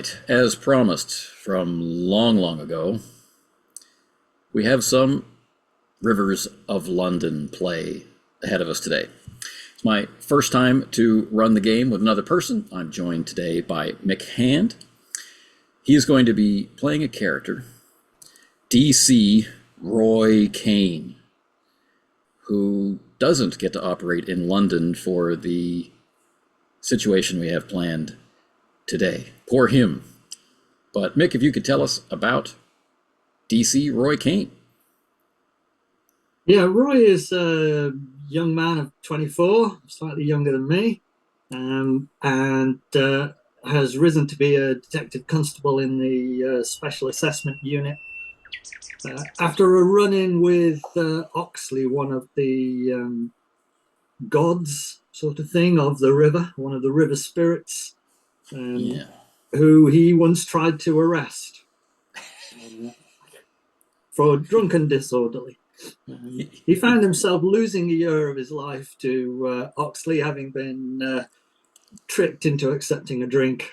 right, as promised from long, long ago, we have some Rivers of London play ahead of us today. It's my first time to run the game with another person. I'm joined today by Mick Hand. He is going to be playing a character, DC Roy Cain, who doesn't get to operate in London for the situation we have planned today. Poor him. But Mick, if you could tell us about DC Roy Cain. Yeah, Roy is a young man of 24, slightly younger than me, and has risen to be a detective constable in the Special Assessment Unit. After a run-in with Oxley, one of the gods, sort of thing, of the river, one of the river spirits, who he once tried to arrest for drunken disorderly. He found himself losing a year of his life to Oxley, having been tricked into accepting a drink,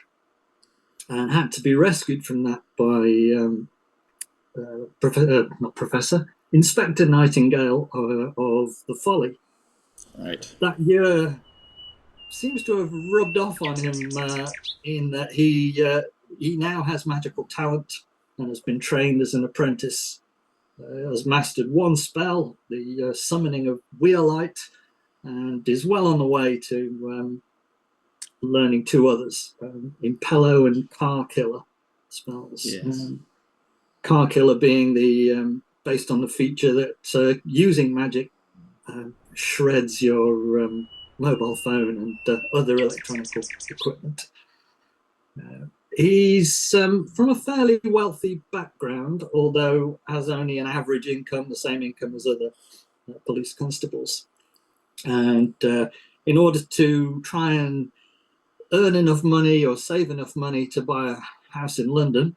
and had to be rescued from that by Inspector Nightingale of the Folly. Right. That year seems to have rubbed off on him in that he now has magical talent and has been trained as an apprentice. Has mastered one spell, the summoning of Wheellight, and is well on the way to learning two others, Impello and Car Killer spells. Yes. Car Killer being the based on the feature that using magic shreds your mobile phone and other electronic equipment. He's from a fairly wealthy background, although has only an average income, the same income as other police constables. And in order to try and earn enough money or save enough money to buy a house in London,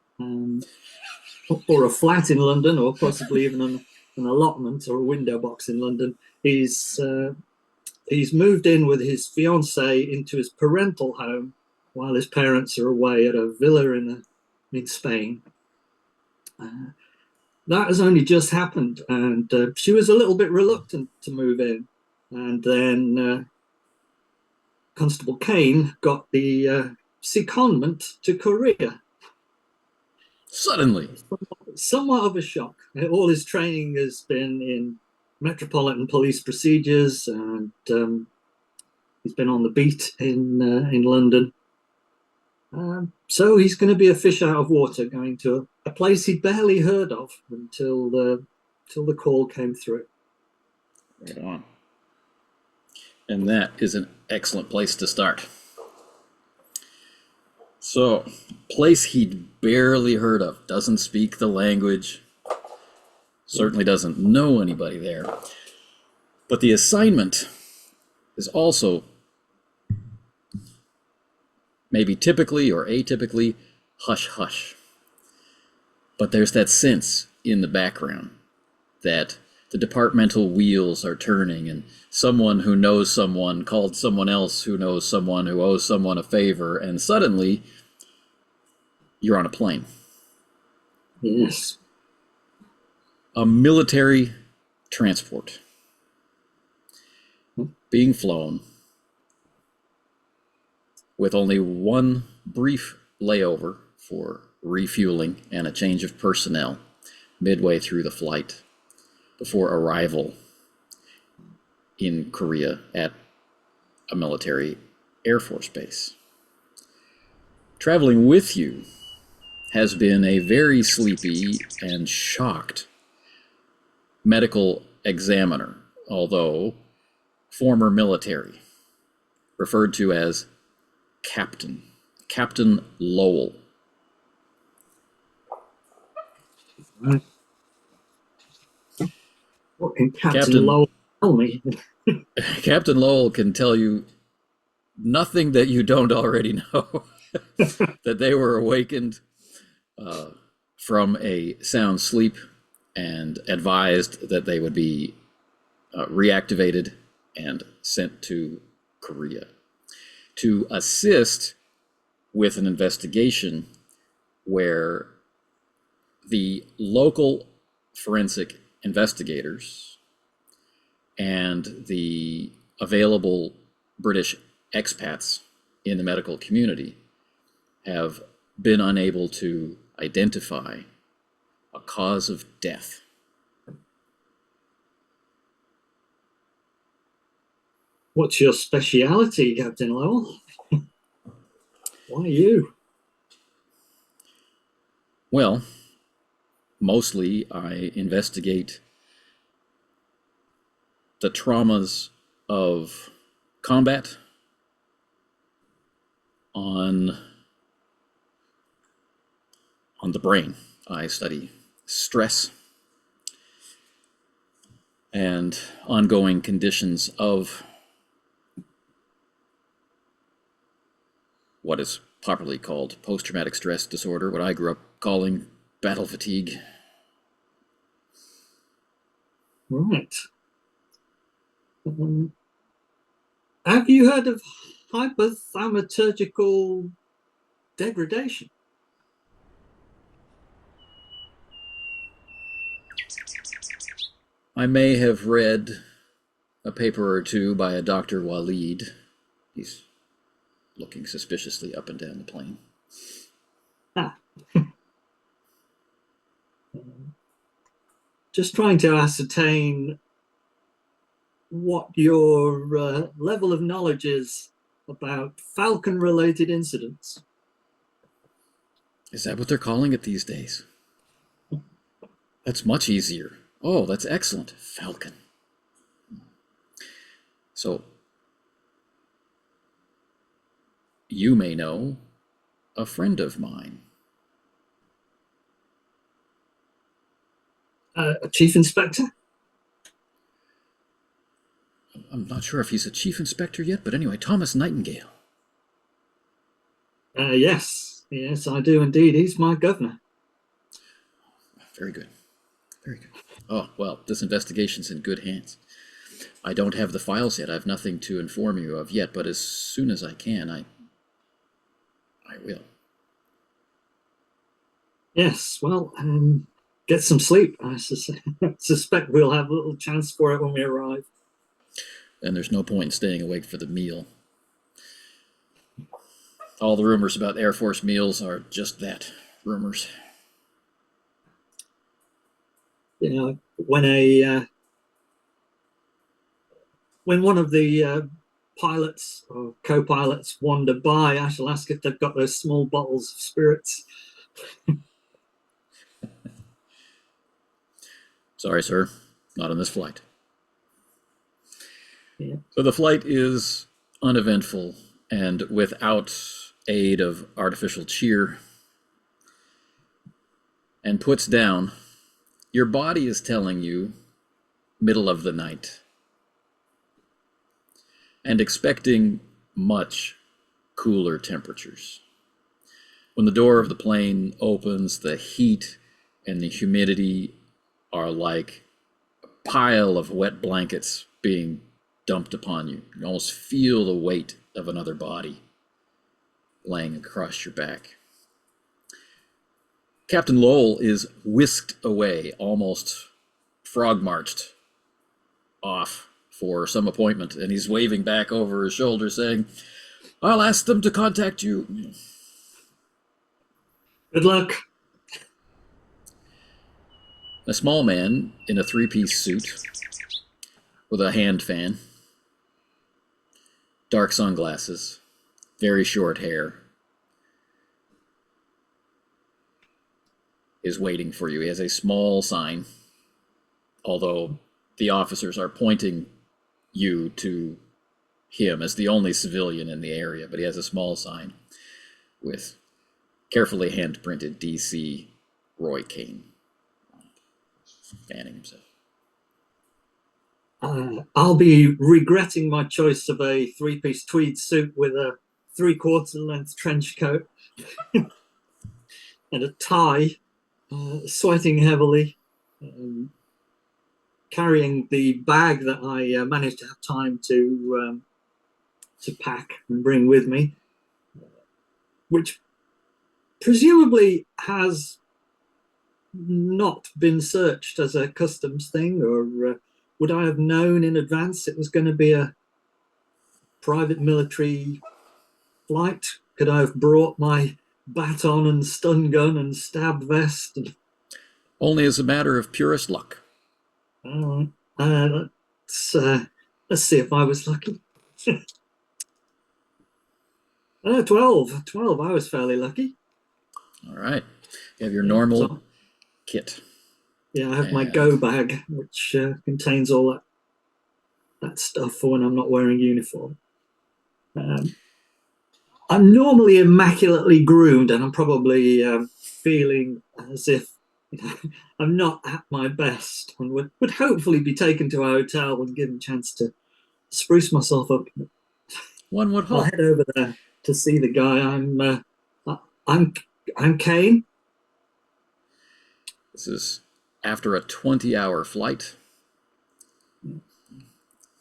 or a flat in London, or possibly even an allotment or a window box in London, he's moved in with his fiancée into his parental home while his parents are away at a villa in Spain. That has only just happened, and she was a little bit reluctant to move in. And then Constable Cain got the secondment to Korea. Suddenly. Somewhat of a shock. All his training has been in metropolitan police procedures, and he's been on the beat in London. So he's going to be a fish out of water, going to a place he'd barely heard of until the call came through. Right on. And that is an excellent place to start. So, place he'd barely heard of, doesn't speak the language, certainly doesn't know anybody there. But the assignment is also maybe typically or atypically hush-hush. But there's that sense in the background that the departmental wheels are turning, and someone who knows someone called someone else who knows someone who owes someone a favor, and suddenly you're on a plane. Yes. A military transport being flown with only one brief layover for refueling and a change of personnel midway through the flight before arrival in Korea at a military Air Force base. Traveling with you has been a very sleepy and shocked medical examiner, although former military, referred to as Captain Lowell. What can Captain Lowell tell me? Captain Lowell can tell you nothing that you don't already know. That they were awakened from a sound sleep and advised that they would be reactivated and sent to Korea to assist with an investigation where the local forensic investigators and the available British expats in the medical community have been unable to identify a cause of death. What's your speciality, Captain Lowell? Why you? Well, mostly I investigate the traumas of combat on the brain. I study stress and ongoing conditions of what is popularly called post-traumatic stress disorder, what I grew up calling battle fatigue. Right. Have you heard of hypothaumaturgical degradation? I may have read a paper or two by a Dr. Waleed. He's looking suspiciously up and down the plane. Just trying to ascertain what your level of knowledge is about Falcon-related incidents. Is that what they're calling it these days? That's much easier. Oh, that's excellent. Falcon. So, you may know a friend of mine. A chief inspector? I'm not sure if he's a chief inspector yet, but anyway, Thomas Nightingale. Yes, I do indeed. He's my governor. Very good. Very good. Oh, well, this investigation's in good hands. I don't have the files yet. I have nothing to inform you of yet, but as soon as I can, I will. Yes, well, get some sleep. I suspect we'll have a little chance for it when we arrive. And there's no point in staying awake for the meal. All the rumors about Air Force meals are just that, rumors. You know, when one of the pilots or co-pilots wander by, I shall ask if they've got those small bottles of spirits. Sorry, sir, not on this flight. Yeah. So the flight is uneventful and without aid of artificial cheer, and puts down. Your body is telling you middle of the night and expecting much cooler temperatures. When the door of the plane opens, the heat and the humidity are like a pile of wet blankets being dumped upon you. You almost feel the weight of another body laying across your back. Captain Lowell is whisked away, almost frog-marched off for some appointment, and he's waving back over his shoulder saying, "I'll ask them to contact you." Good luck. A small man in a three-piece suit with a hand fan, dark sunglasses, very short hair, is waiting for you. He has a small sign, although the officers are pointing you to him as the only civilian in the area, but he has a small sign with carefully hand-printed DC Roy Cain fanning himself. I'll be regretting my choice of a three-piece tweed suit with a three-quarter length trench coat and a tie, sweating heavily, carrying the bag that I managed to have time to pack and bring with me, which presumably has not been searched as a customs thing, or would I have known in advance it was going to be a private military flight? Could I have brought my baton and stun gun and stab vest? And, Only as a matter of purest luck. all right, let's see if I was lucky. 12. 12. I was fairly lucky. All right. You have your normal So, kit. yeah, I have my And go bag, which contains all that stuff for when I'm not wearing uniform. I'm normally immaculately groomed, and I'm probably feeling as if I'm not at my best, and would hopefully be taken to a hotel and given a chance to spruce myself up. one would I'll hope. head over there to see the guy. I'm I'm Cain. This is after a 20-hour flight. He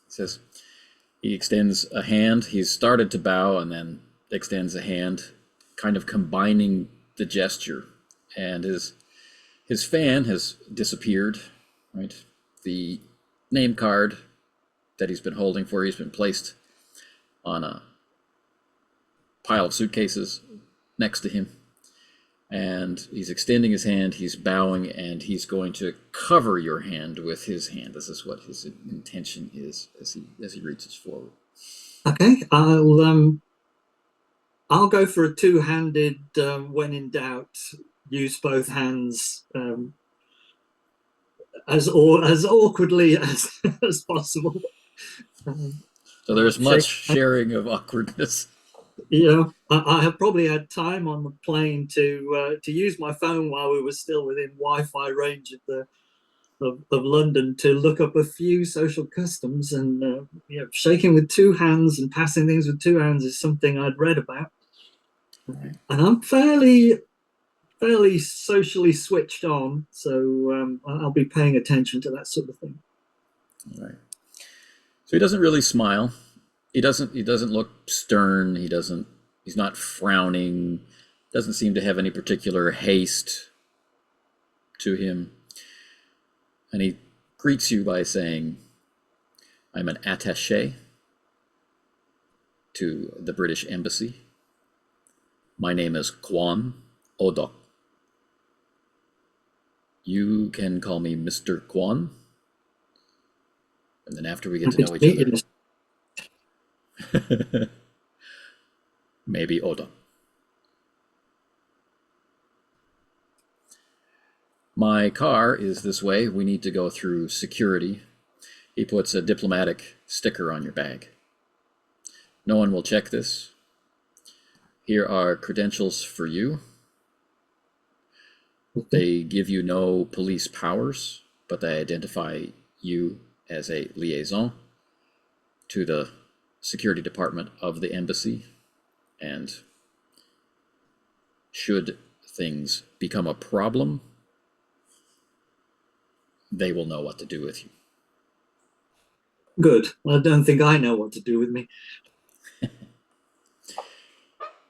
says, he extends a hand. He's started to bow and then extends a hand, kind of combining the gesture. And his fan has disappeared, right? The name card that he's been holding for, he's been placed on a pile of suitcases next to him. And he's extending his hand, he's bowing, and he's going to cover your hand with his hand. This is what his intention is as he reaches forward. Okay, I'll go for a two-handed. When in doubt, use both hands as awkwardly as possible. So there's much Shake. sharing of awkwardness. Yeah, I have probably had time on the plane to use my phone while we were still within Wi-Fi range of London to look up a few social customs, and shaking with two hands and passing things with two hands is something I'd read about, and I'm fairly socially switched on, so I'll be paying attention to that sort of thing. All right. So he doesn't really smile. He doesn't look stern. He's not frowning. Doesn't seem to have any particular haste to him. And he greets you by saying, I'm an attaché to the British Embassy. My name is Kwan Odok. You can call me Mr. Kwan. And then after we get to know each other, maybe Oda. My car is this way. We need to go through security. He puts a diplomatic sticker on your bag. No one will check this. Here are credentials for you. They give you no police powers, but they identify you as a liaison to the security department of the embassy, and should things become a problem, they will know what to do with you. Good. I don't think I know what to do with me.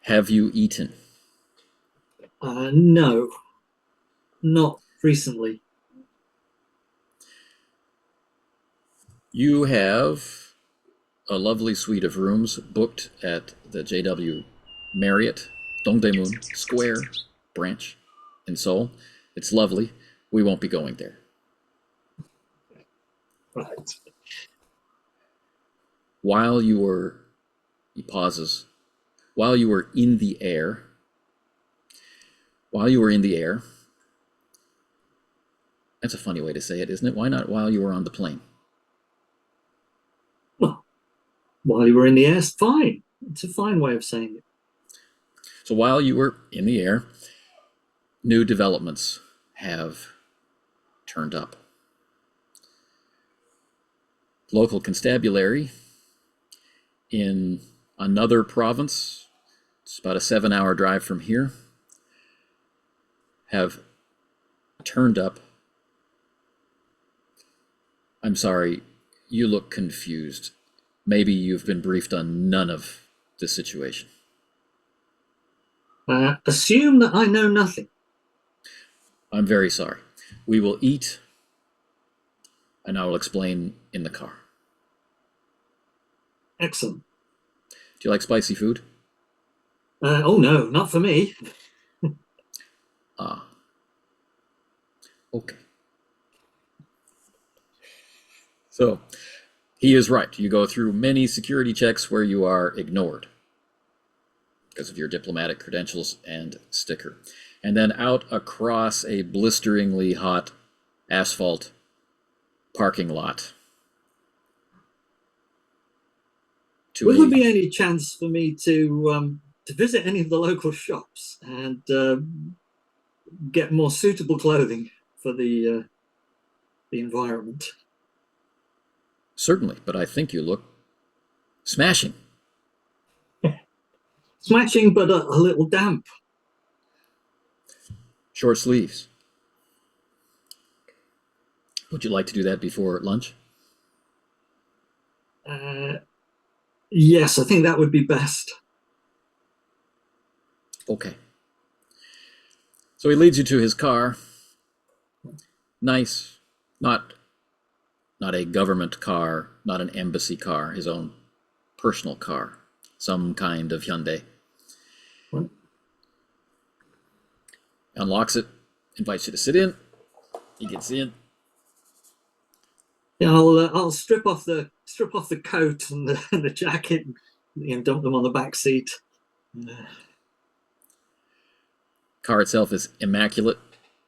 Have you eaten? No, not recently. You have a lovely suite of rooms booked at the JW Marriott, Dongdaemun Square branch in Seoul. It's lovely. We won't be going there. Right. While you were, he pauses, while you were in the air, that's a funny way to say it, isn't it? Why not while you were on the plane? Well, while you were in the air, fine. It's a fine way of saying it. So while you were in the air, new developments have turned up. Local constabulary in another province, it's about a 7-hour drive from here, have turned up. I'm sorry, you look confused. Maybe you've been briefed on none of the situation. Assume that I know nothing. I'm very sorry. We will eat, and I will explain in the car. Excellent. Do you like spicy food? Oh no, not for me. Ah, okay. So, he is right. You go through many security checks where you are ignored because of your diplomatic credentials and sticker. And then out across a blisteringly hot asphalt parking lot. Will there be any chance for me to visit any of the local shops and get more suitable clothing for the environment? Certainly, but I think you look smashing. Smashing, but a little damp. Short sleeves. Would you like to do that before lunch? Yes, I think that would be best. Okay. So he leads you to his car. Nice, not a government car, not an embassy car, his own personal car, some kind of Hyundai. What? Unlocks it, invites you to sit in. He gets in. Yeah, I'll strip off the coat and the jacket and dump them on the back seat. Car itself is immaculate,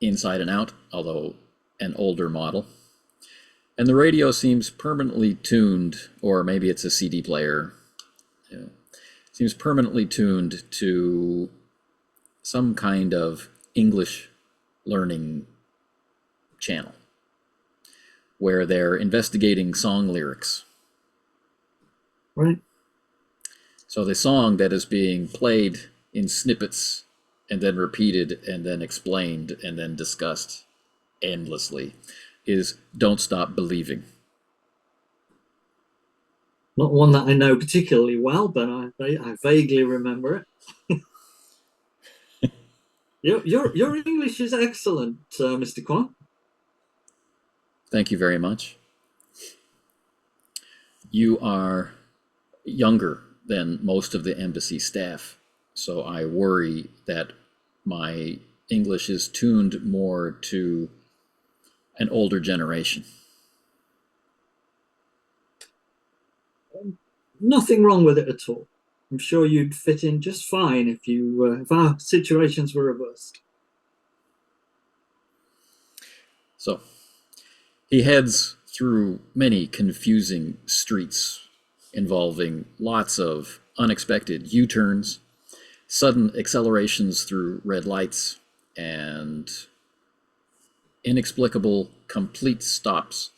inside and out, although an older model. And the radio seems permanently tuned, or maybe it's a CD player. Seems permanently tuned to some kind of English learning channel where they're investigating song lyrics. Right. So the song that is being played in snippets and then repeated and then explained and then discussed endlessly is Don't Stop Believing. Not one that I know particularly well, but I vaguely remember it. Your English is excellent, Mr. Kwan. Thank you very much. You are younger than most of the embassy staff, so I worry that my English is tuned more to an older generation. Nothing wrong with it at all. I'm sure you'd fit in just fine if our situations were reversed. So he heads through many confusing streets involving lots of unexpected U-turns, sudden accelerations through red lights, and inexplicable complete stops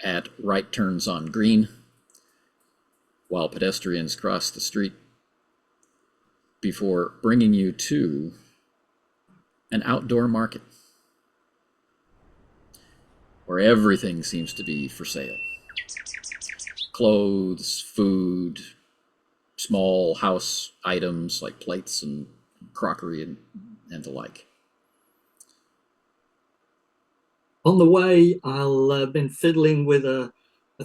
at right turns on green while pedestrians cross the street before bringing you to an outdoor market where everything seems to be for sale. Clothes, food, small house items like plates and crockery and the like. On the way, I'll been fiddling with a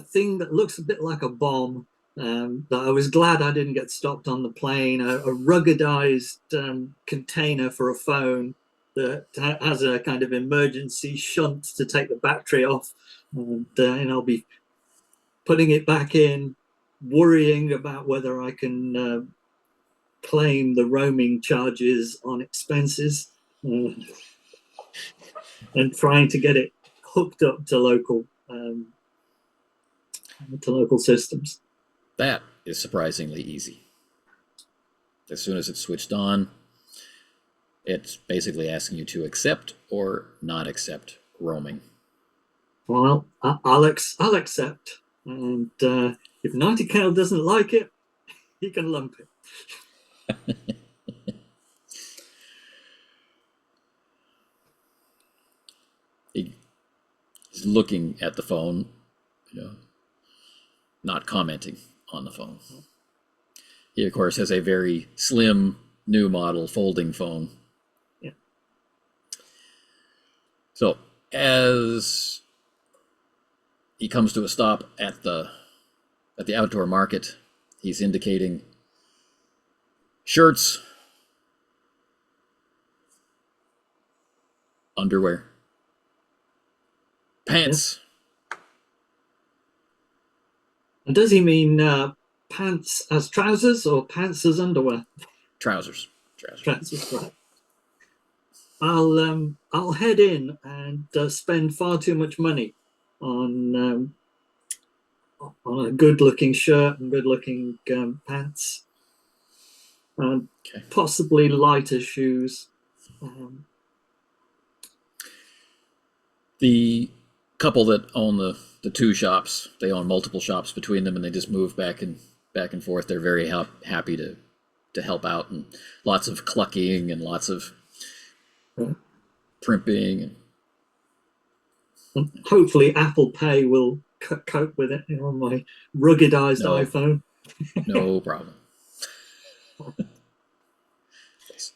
thing that looks a bit like a bomb. That I was glad I didn't get stopped on the plane. A ruggedized container for a phone that has a kind of emergency shunt to take the battery off, and I'll be putting it back in, worrying about whether I can claim the roaming charges on expenses, and trying to get it hooked up to local systems. That is surprisingly easy. As soon as it's switched on, it's basically asking you to accept or not accept roaming. Well, I'll accept, and if Nightingale doesn't like it, he can lump it. He's looking at the phone, not commenting on the phone. He, of course, has a very slim, new model folding phone. Yeah. So as he comes to a stop at the outdoor market, he's indicating shirts, underwear, pants. And does he mean pants as trousers or pants as underwear? Trousers. Trousers, right. I'll head in and spend far too much money on a good-looking shirt and good-looking pants, and possibly lighter shoes. The couple that own the two shops, they own multiple shops between them, and they just move back and forth. They're very happy to help out, and lots of clucking and lots of primping. And hopefully Apple Pay will cope with it on my ruggedized iPhone. No problem.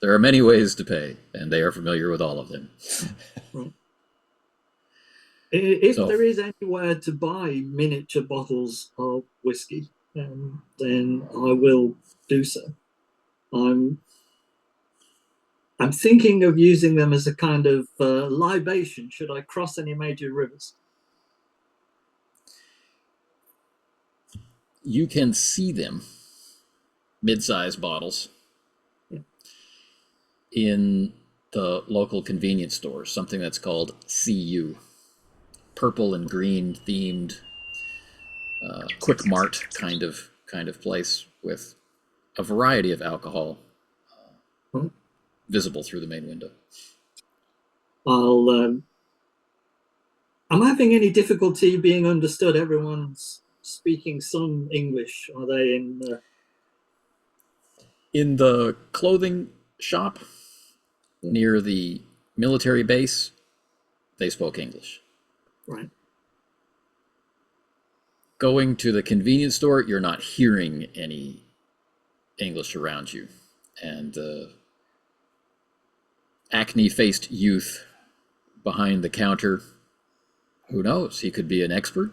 There are many ways to pay, and they are familiar with all of them. Right. If there is anywhere to buy miniature bottles of whiskey, then I will do so. I'm thinking of using them as a kind of libation should I cross any major rivers. You can see them, mid-size bottles, in the local convenience stores, something that's called CU. Purple and green themed quick mart kind of place with a variety of alcohol visible through the main window. I'm having any difficulty being understood? Everyone's speaking some English. Are they in the clothing shop near the military base? They spoke English. Right. Going to the convenience store, you're not hearing any English around you. And the acne-faced youth behind the counter, who knows? He could be an expert.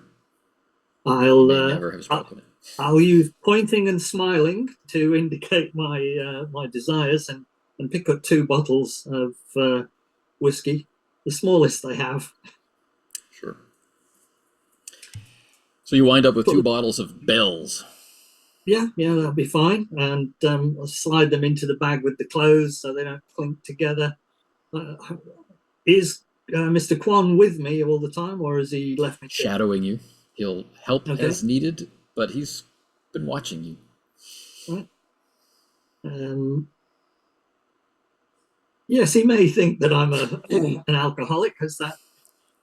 I'll never have spoken it. I'll use pointing and smiling to indicate my my desires, and pick up 2 bottles of whiskey, the smallest they have. Sure. So you wind up with 2 bottles of Bell's. Yeah, that'll be fine. And I'll slide them into the bag with the clothes so they don't clink together. Is Mr. Kwan with me all the time, or has he left me? Shadowing you. He'll help as needed, but he's been watching you. Right. Yes, he may think that I'm an alcoholic, because that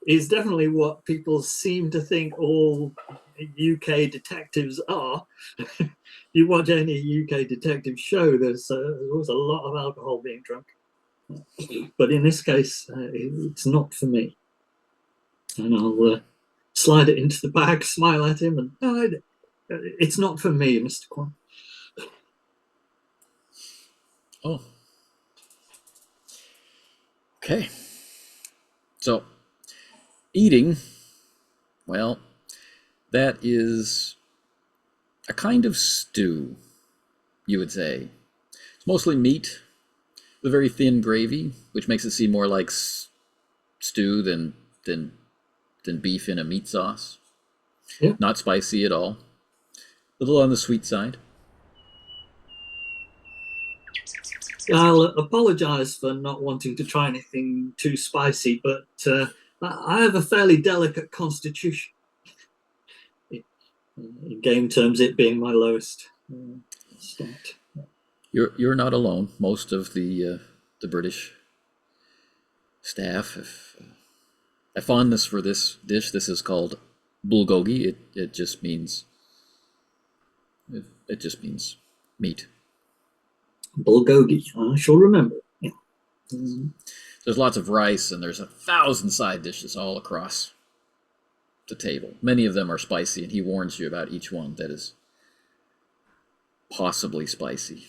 is definitely what people seem to think all UK detectives are. You watch any UK detective show, there's always a lot of alcohol being drunk. But in this case, it's not for me. And I'll slide it into the bag, smile at him, and no, it's not for me, Mr. Kwan. Oh. Okay. So, eating, well, that is a kind of stew, you would say. It's mostly meat, with very thin gravy, which makes it seem more like stew than beef in a meat sauce. Yeah. Not spicy at all. A little on the sweet side. I'll apologize for not wanting to try anything too spicy, but I have a fairly delicate constitution. In game terms, it being my lowest stat. You're not alone. Most of the British staff have a fondness for this dish. This is called bulgogi. It just means meat. Bulgogi. I shall remember. Yeah. There's lots of rice, and there's 1,000 side dishes all across the table. Many of them are spicy, and he warns you about each one that is possibly spicy.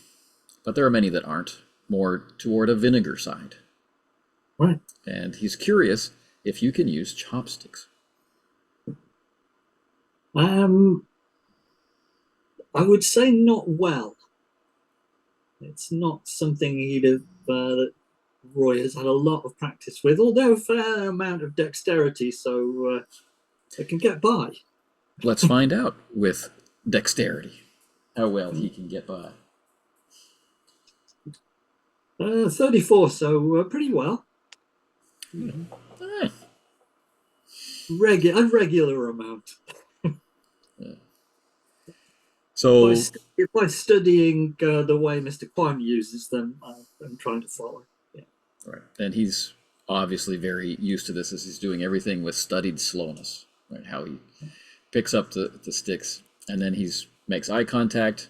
but there are many that aren't, more toward a vinegar side. Right. And he's curious if you can use chopsticks. I would say not well. It's not something that Roy has had a lot of practice with, although a fair amount of dexterity, so it can get by. Let's find out with dexterity how well he can get by. 34, so pretty well. Ah, A regular amount. so, By studying the way Mr. Kwan uses them, I'm trying to follow. Yeah. right, and he's obviously very used to this as he's doing everything with studied slowness, right? How he picks up the sticks, and then makes eye contact.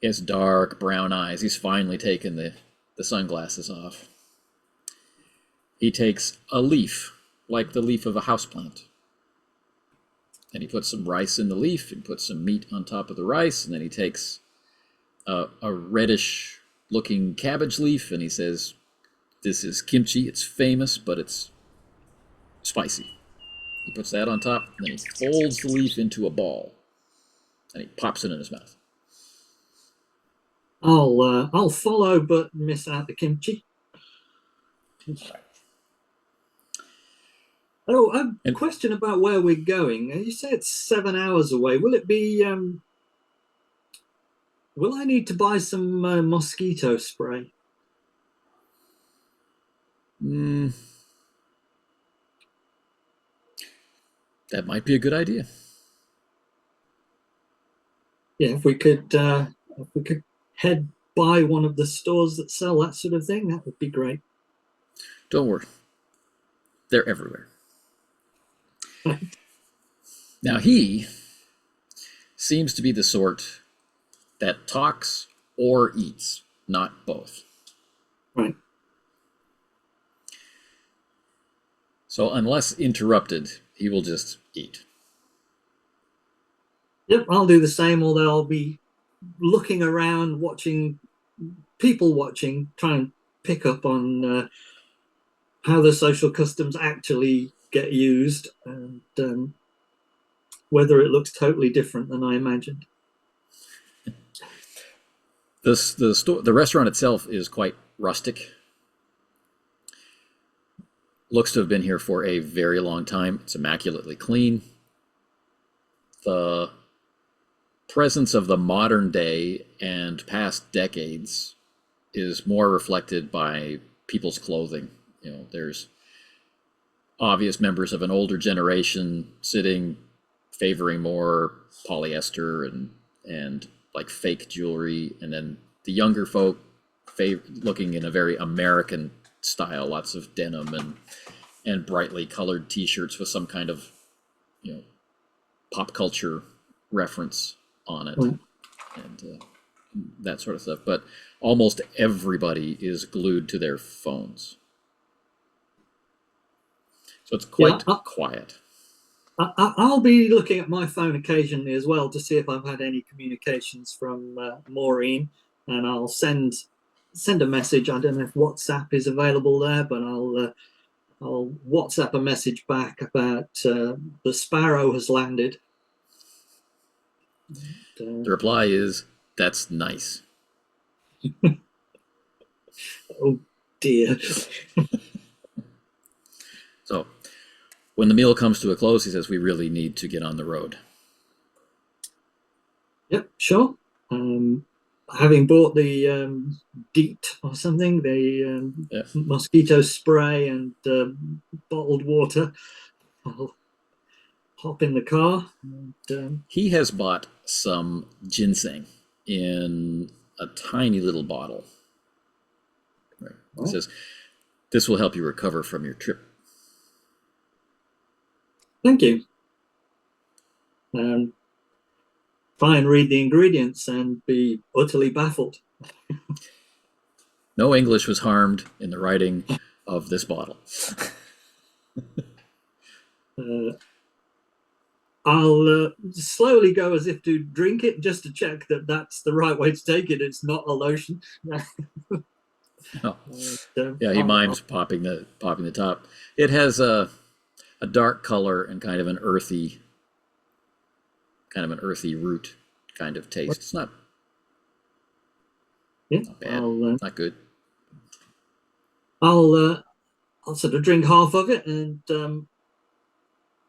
He has dark brown eyes. He's finally taken the sunglasses off. He takes a leaf, like the leaf of a houseplant. And he puts some rice in the leaf and puts some meat on top of the rice. And then he takes a reddish looking cabbage leaf and he says, "This is kimchi. It's famous, but it's spicy." He puts that on top, and then he folds the leaf into a ball and he pops it in his mouth. I'll follow, but miss out the kimchi. Oh, a question about where we're going. You say it's 7 hours away. Will it be? Will I need to buy some mosquito spray? That might be a good idea. Yeah, if we could head by one of the stores that sell that sort of thing, that would be great. Don't worry. They're everywhere. Now, he seems to be the sort that talks or eats, not both. Right. So unless interrupted, he will just eat. Yep, I'll do the same, although I'll be looking around, watching, trying to pick up on how the social customs actually get used, and whether it looks totally different than I imagined. The restaurant itself is quite rustic. Looks to have been here for a very long time. It's immaculately clean. The presence of the modern day and past decades is more reflected by people's clothing. You know, there's obvious members of an older generation sitting, favoring more polyester and like fake jewelry, and then the younger folk looking in a very American style, lots of denim and brightly colored T-shirts with some kind of, you know, pop culture reference on it, and that sort of stuff. But almost everybody is glued to their phones, so it's quite quiet. I'll be looking at my phone occasionally as well to see if I've had any communications from Maureen, and I'll send a message. I don't know if WhatsApp is available there, but I'll WhatsApp a message back about the Sparrow has landed. The reply is, "That's nice." Oh dear. So when the meal comes to a close, he says, "We really need to get on the road." Yep, sure. Having bought the DEET or something, the mosquito spray and bottled water, I'll hop in the car. And, he has bought some ginseng in a tiny little bottle. Right. He says, "This will help you recover from your trip." Thank you. Try and read the ingredients and be utterly baffled. No English was harmed in the writing of this bottle. I'll slowly go as if to drink it just to check that that's the right way to take it. It's not a lotion. Oh, And, yeah, he mimes popping the top. It has a dark color and kind of an earthy root kind of taste. It's not yeah, bad, not good. I'll sort of drink half of it and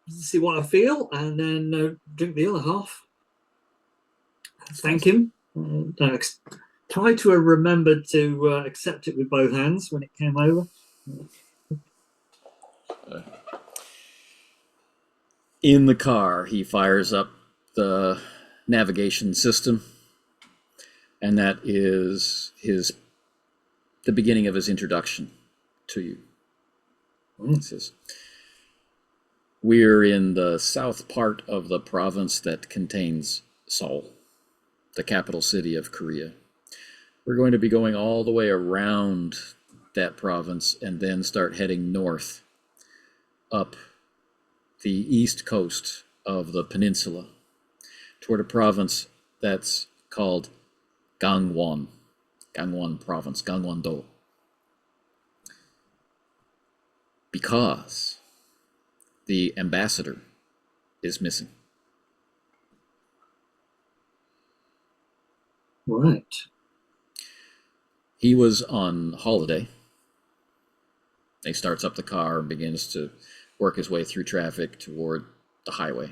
see what I feel, and then drink the other half. Thank him. Try to remember to accept it with both hands when it came over. In the car, he fires up the navigation system, and that is the beginning of his introduction to you. He says, we're in the south part of the province that contains Seoul, the capital city of Korea. We're going to be going all the way around that province and then start heading north up the east coast of the peninsula toward a province that's called Gangwon province, Gangwon-do. Because the ambassador is missing. Right. He was on holiday. He starts up the car and begins to work his way through traffic toward the highway.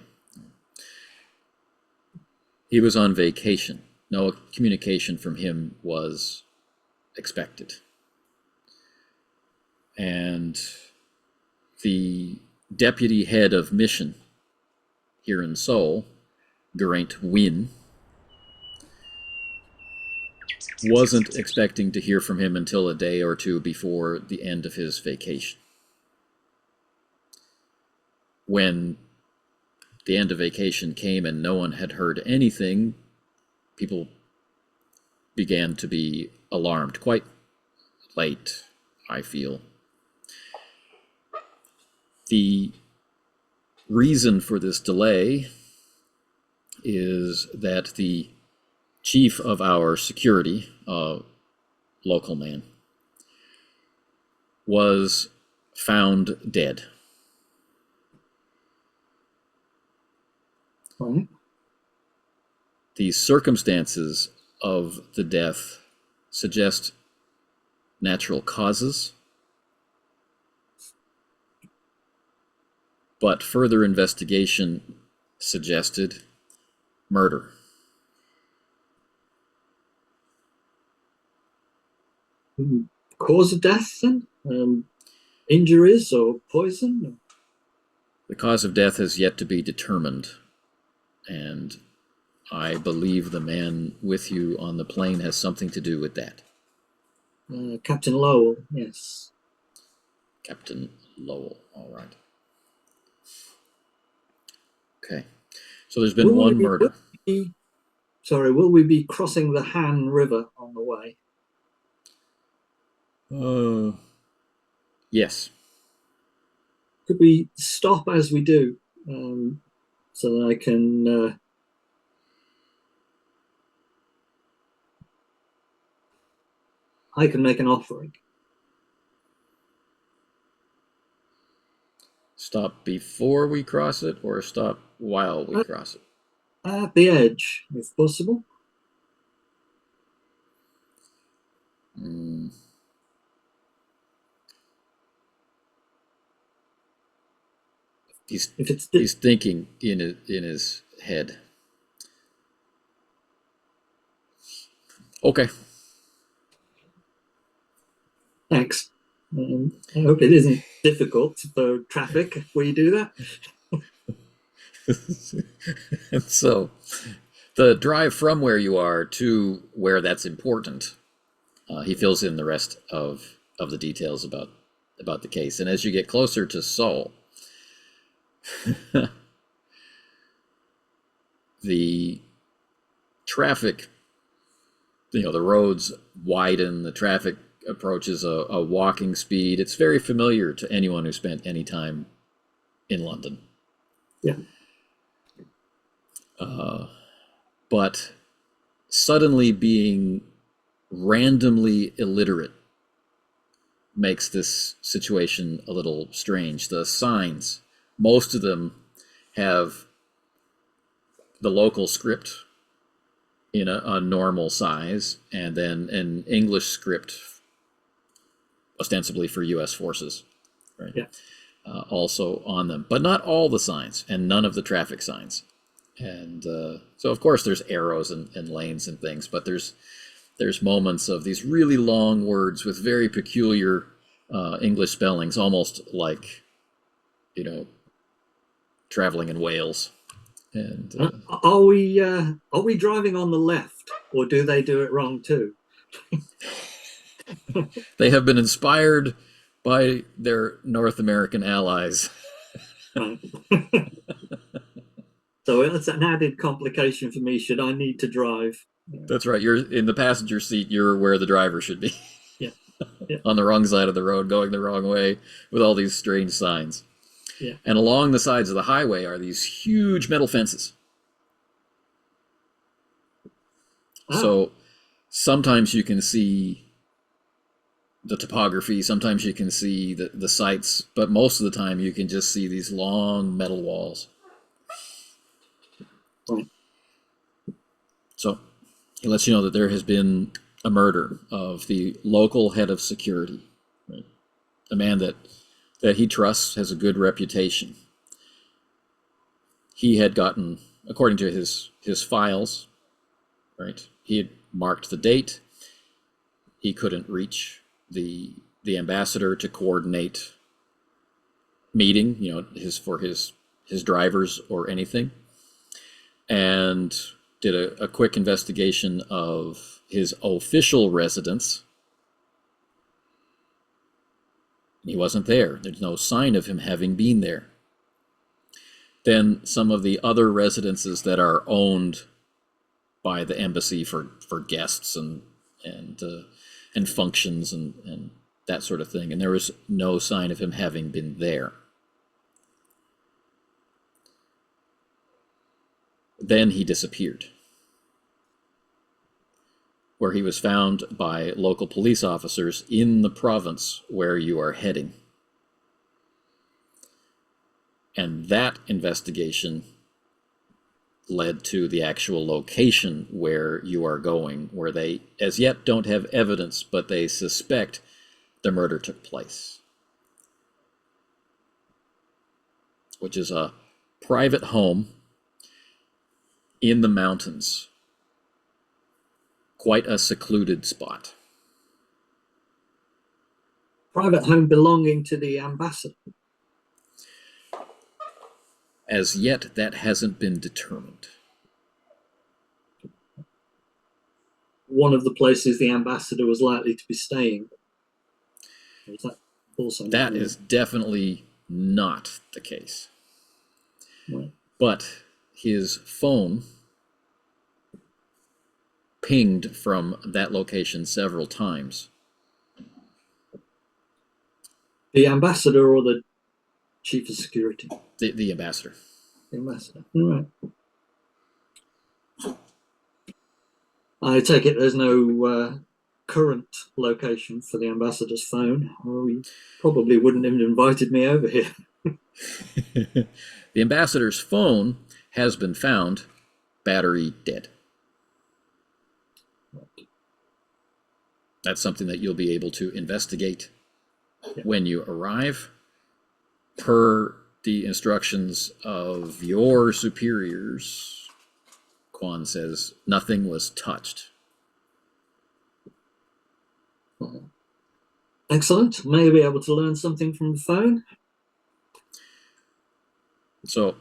He was on vacation. No communication from him was expected. And the deputy head of mission here in Seoul, Geraint Win, wasn't expecting to hear from him until a day or two before the end of his vacation. When the end of vacation came and no one had heard anything, people began to be alarmed quite late, I feel. The reason for this delay is that the chief of our security, a local man, was found dead. Right. The circumstances of the death suggest natural causes, but further investigation suggested murder. Cause of death, then? Injuries or poison? The cause of death has yet to be determined, and I believe the man with you on the plane has something to do with that. Captain Lowell, yes. Captain Lowell, all right. Okay, so there's been one murder. Will we be crossing the Han River on the way? Yes. Could we stop as we do, so that I can make an offering? Stop before we cross it, or stop while we cross it? At the edge, if possible. He's thinking in his head. Okay. Thanks. I hope it isn't difficult for traffic if we do that. And so, the drive from where you are to where that's important, he fills in the rest of the details about the case. And as you get closer to Seoul, the traffic, the roads widen, the traffic approaches a walking speed. It's very familiar to anyone who spent any time in London. Yeah. but suddenly being randomly illiterate makes this situation a little strange. The signs, most of them have the local script in a normal size, and then an English script, ostensibly for U.S. forces, right? Yeah. Also on them, but not all the signs, and none of the traffic signs. And so, of course, there's arrows and lanes and things, but there's moments of these really long words with very peculiar English spellings, almost like, traveling in Wales. And are we driving on the left, or do they do it wrong too? they have been inspired by their North American allies. Right. So it's an added complication for me should I need to drive. That's right. You're in the passenger seat. You're where the driver should be. Yeah. Yeah. On the wrong side of the road, going the wrong way, with all these strange signs. Yeah. And along the sides of the highway are these huge metal fences. So sometimes you can see the topography, sometimes you can see the sights, but most of the time you can just see these long metal walls. Right. So he lets you know that there has been a murder of the local head of security, right? A man that he trusts, has a good reputation. He had gotten, according to his files, right, he had marked the date. He couldn't reach the ambassador to coordinate meeting, for his drivers or anything, and did a quick investigation of his official residence. He wasn't there. There's no sign of him having been there. Then some of the other residences that are owned by the embassy for guests and functions and that sort of thing, and there was no sign of him having been there. Then he disappeared, where he was found by local police officers in the province where you are heading. And that investigation led to the actual location where you are going, where they as yet don't have evidence, but they suspect the murder took place, which is a private home in the mountains, quite a secluded spot. Private home belonging to the ambassador. As yet, that hasn't been determined. One of the places the ambassador was likely to be staying. Is that also? That is definitely not the case. Right. But his phone pinged from that location several times. The ambassador or the chief of security? The ambassador. The ambassador. All right. I take it there's no current location for the ambassador's phone, or he probably wouldn't have invited me over here. The ambassador's phone has been found, battery dead. That's something that you'll be able to investigate when you arrive, per the instructions of your superiors. Quan says nothing was touched. Excellent. May be able to learn something from the phone. So,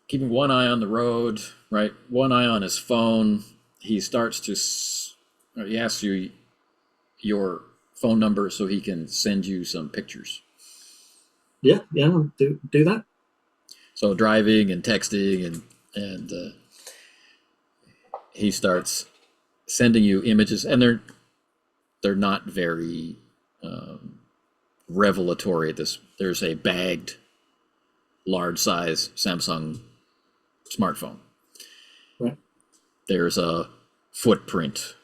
keeping one eye on the road, right? One eye on his phone. He starts to, he asks you your phone number so he can send you some pictures. Yeah, I'll do that. So driving and texting and he starts sending you images, and they're not very revelatory. There's a bagged, large size Samsung smartphone, There's a footprint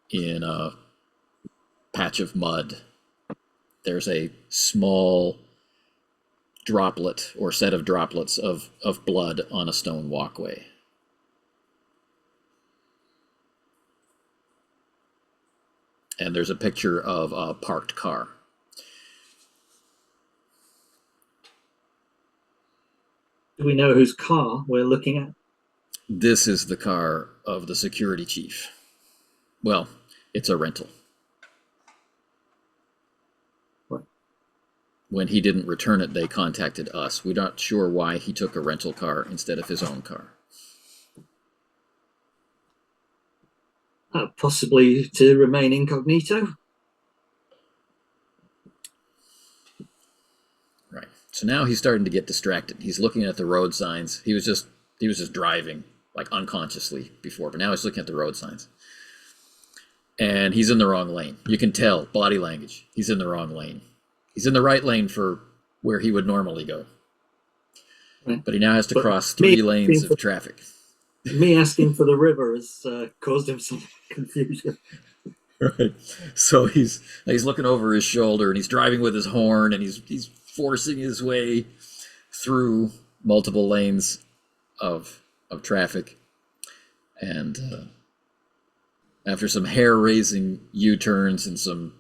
in a patch of mud. There's a small droplet or set of droplets of blood on a stone walkway. And there's a picture of a parked car. Do we know whose car we're looking at? This is the car of the security chief. Well, it's a rental. Right. When he didn't return it, they contacted us. We're not sure why he took a rental car instead of his own car. Possibly to remain incognito. Right. So now he's starting to get distracted. He's looking at the road signs. He was just driving like unconsciously before, but now he's looking at the road signs. And he's in the wrong lane. You can tell, body language. He's in the wrong lane. He's in the right lane for where he would normally go. Right. But he now has to cross 3 lanes of traffic. Me asking for the river has caused him some confusion. Right. So he's looking over his shoulder and he's driving with his horn and he's forcing his way through multiple lanes of traffic. And after some hair-raising U-turns and some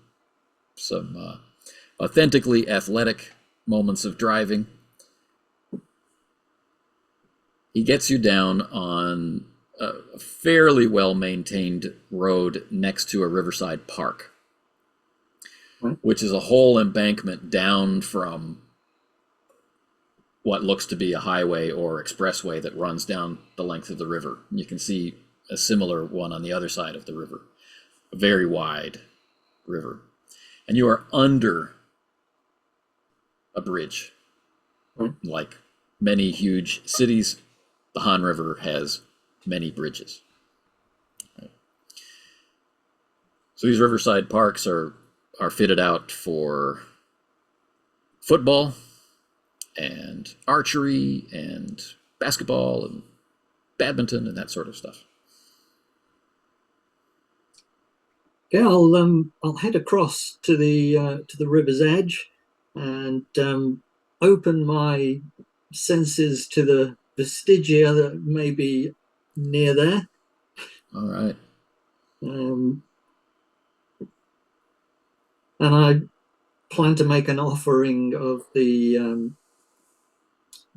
authentically athletic moments of driving, he gets you down on a fairly well-maintained road next to a riverside park, which is a whole embankment down from what looks to be a highway or expressway that runs down the length of the river. You can see a similar one on the other side of the river, a very wide river. And you are under a bridge. Like many huge cities, the Han River has many bridges. So these riverside parks are fitted out for football and archery and basketball and badminton and that sort of stuff. Okay, I'll head across to the river's edge and open my senses to the vestigia that may be near there. All right. And I plan to make an offering of the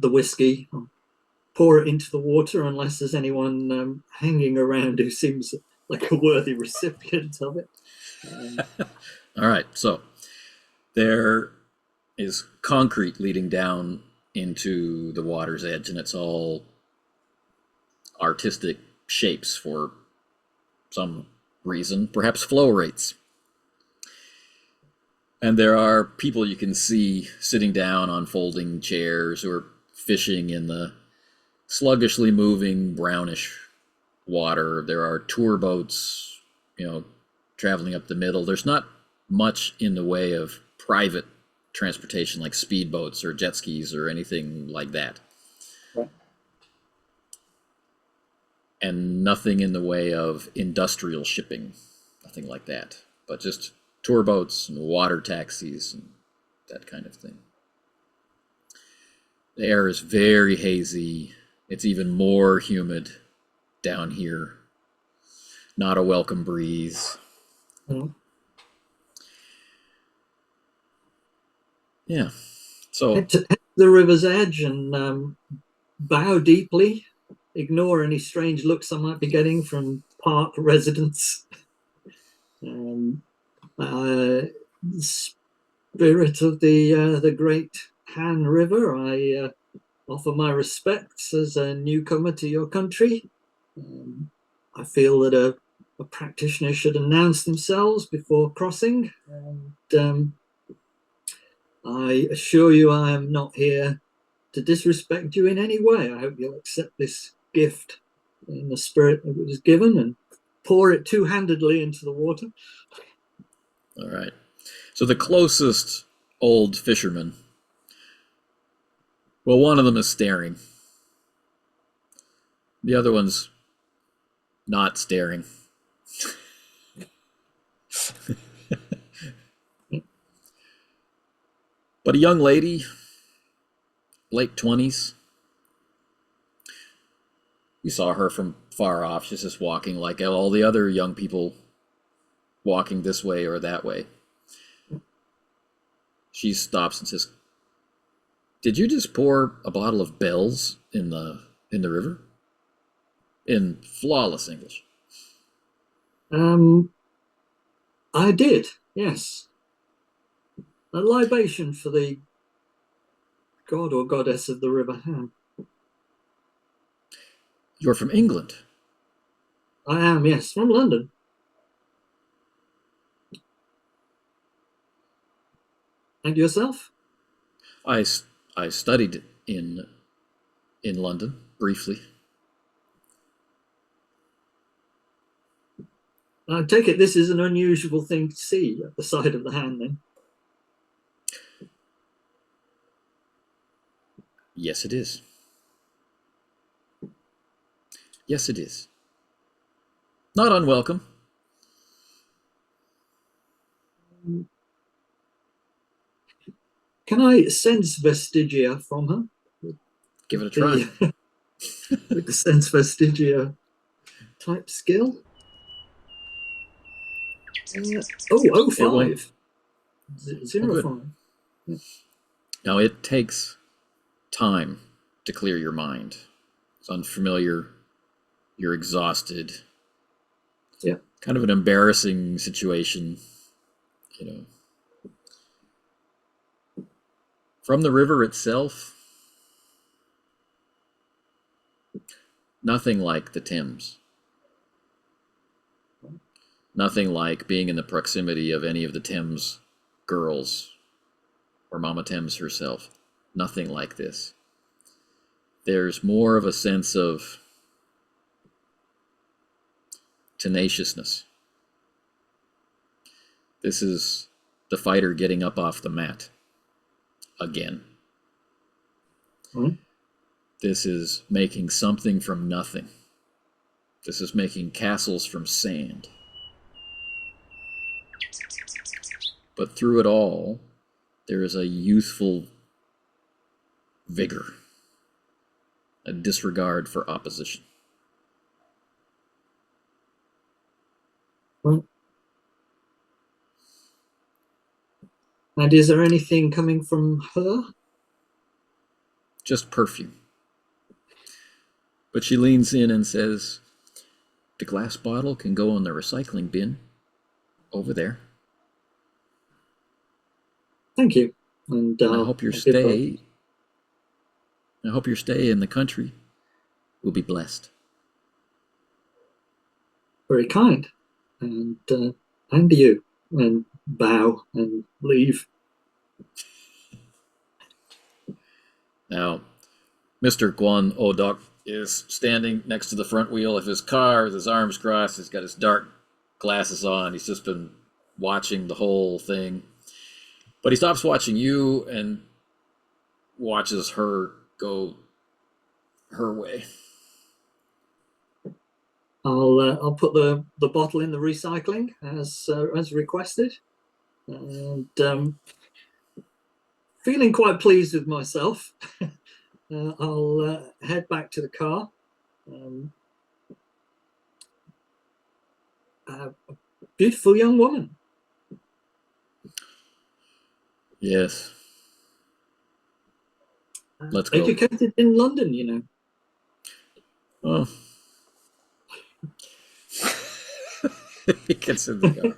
whiskey. I'll pour it into the water unless there's anyone hanging around who seems like a worthy recipient of it. All right, so there is concrete leading down into the water's edge, and it's all artistic shapes for some reason, perhaps flow rates. And there are people you can see sitting down on folding chairs or fishing in the sluggishly moving brownish water. There are tour boats, traveling up the middle. There's not much in the way of private transportation like speedboats or jet skis or anything like that. Right. And nothing in the way of industrial shipping, nothing like that, but just tour boats and water taxis and that kind of thing. The air is very hazy. It's even more humid down here. Not a welcome breeze. Mm-hmm. Yeah. So head to the river's edge and bow deeply. Ignore any strange looks I might be getting from park residents. Spirit of the great Han River, I offer my respects as a newcomer to your country. I feel that a practitioner should announce themselves before crossing, and I assure you I am not here to disrespect you in any way. I hope you'll accept this gift in the spirit that it was given and pour it two-handedly into the water. All right. So the closest old fisherman, well, one of them is staring. The other one's not staring. But a young lady, late 20s, you saw her from far off. She's just walking like all the other young people walking this way or that way. She stops and says, "Did you just pour a bottle of Bell's in the river?" In flawless English. I did, yes. A libation for the god or goddess of the River Ham. You're from England. I am, yes, from London. And yourself? I studied in London briefly. I take it this is an unusual thing to see at the side of the hand, then? Yes, it is. Yes, it is. Not unwelcome. Can I sense vestigia from her? Give it a try. With the sense vestigia type skill? 05. 05. Yeah. Now, it takes time to clear your mind. It's unfamiliar. You're exhausted. Yeah. Kind of an embarrassing situation, you know. From the river itself, nothing like the Thames. Nothing like being in the proximity of any of the Thames girls or Mama Thames herself. Nothing like this. There's more of a sense of tenaciousness. This is the fighter getting up off the mat again. Hmm? This is making something from nothing. This is making castles from sand. But through it all, there is a youthful vigor, a disregard for opposition. Right. And is there anything coming from her? Just perfume. But she leans in and says, "The glass bottle can go in the recycling bin over there. Thank you. And I hope your stay in the country will be blessed." Very kind. And you. And bow and leave. Now, Mr. Guan Odok is standing next to the front wheel of his car with his arms crossed. He's got his dark glasses on. He's just been watching the whole thing. But he stops watching you and watches her go her way. I'll put the bottle in the recycling as requested, and feeling quite pleased with myself, I'll head back to the car. A beautiful young woman. Yes. Let's go. Educated in London, you know. Oh. He gets in the car.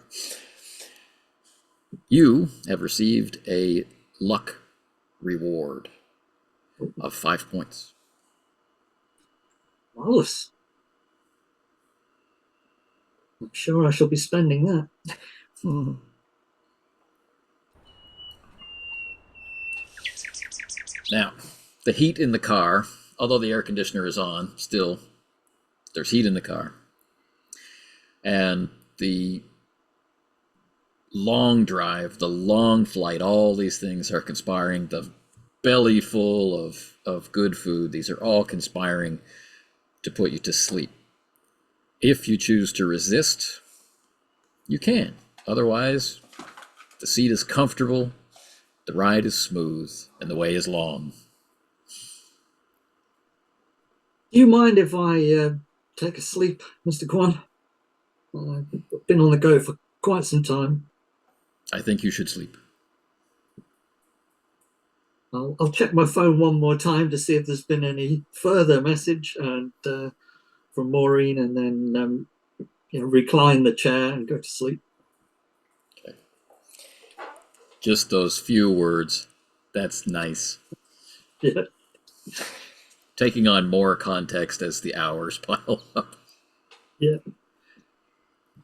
You have received a luck reward of 5 points. Marvelous. I'm sure I shall be spending that. Now, the heat in the car, although the air conditioner is on, still there's heat in the car. And the long drive, the long flight, all these things are conspiring. The belly full of good food, these are all conspiring to put you to sleep. If you choose to resist, you can. Otherwise, the seat is comfortable, the ride is smooth, and the way is long. Do you mind if I take a sleep, Mr. Kwan? I've been on the go for quite some time. I think you should sleep. I'll check my phone one more time to see if there's been any further message and from Maureen, and then recline the chair and go to sleep. Okay. Just those few words. That's nice. Yeah. Taking on more context as the hours pile up. Yeah.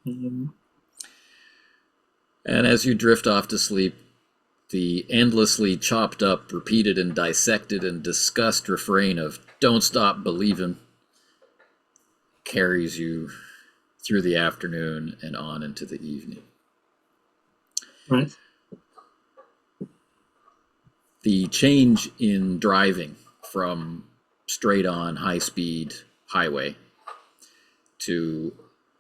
And as you drift off to sleep, the endlessly chopped up, repeated and dissected and discussed refrain of "Don't stop believing" carries you through the afternoon and on into the evening. Right. The change in driving from straight on high-speed highway to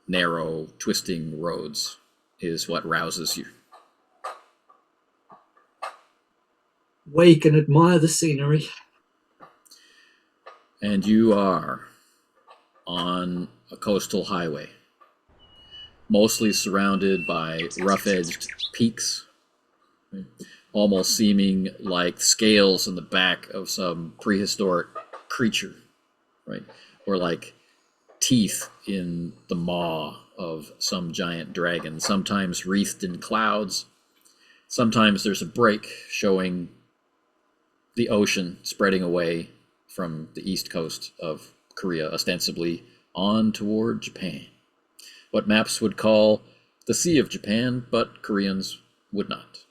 narrow, twisting roads is what rouses you. Wake and admire the scenery. And you are on a coastal highway, mostly surrounded by rough-edged peaks, almost seeming like scales in the back of some prehistoric creature, right? Or like teeth in the maw of some giant dragon, sometimes wreathed in clouds. Sometimes there's a break showing the ocean spreading away from the east coast of Korea, ostensibly on toward Japan. What maps would call the Sea of Japan, but Koreans would not.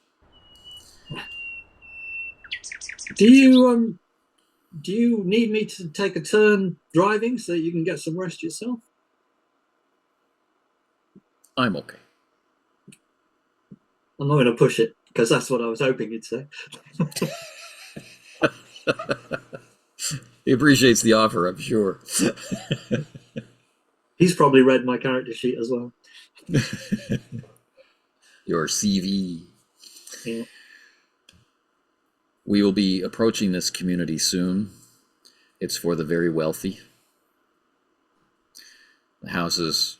Do you need me to take a turn driving so that you can get some rest yourself? I'm okay. I'm not going to push it, because that's what I was hoping you'd say. He appreciates the offer, I'm sure. He's probably read my character sheet as well. Your CV. Yeah. We will be approaching this community soon. It's for the very wealthy. The houses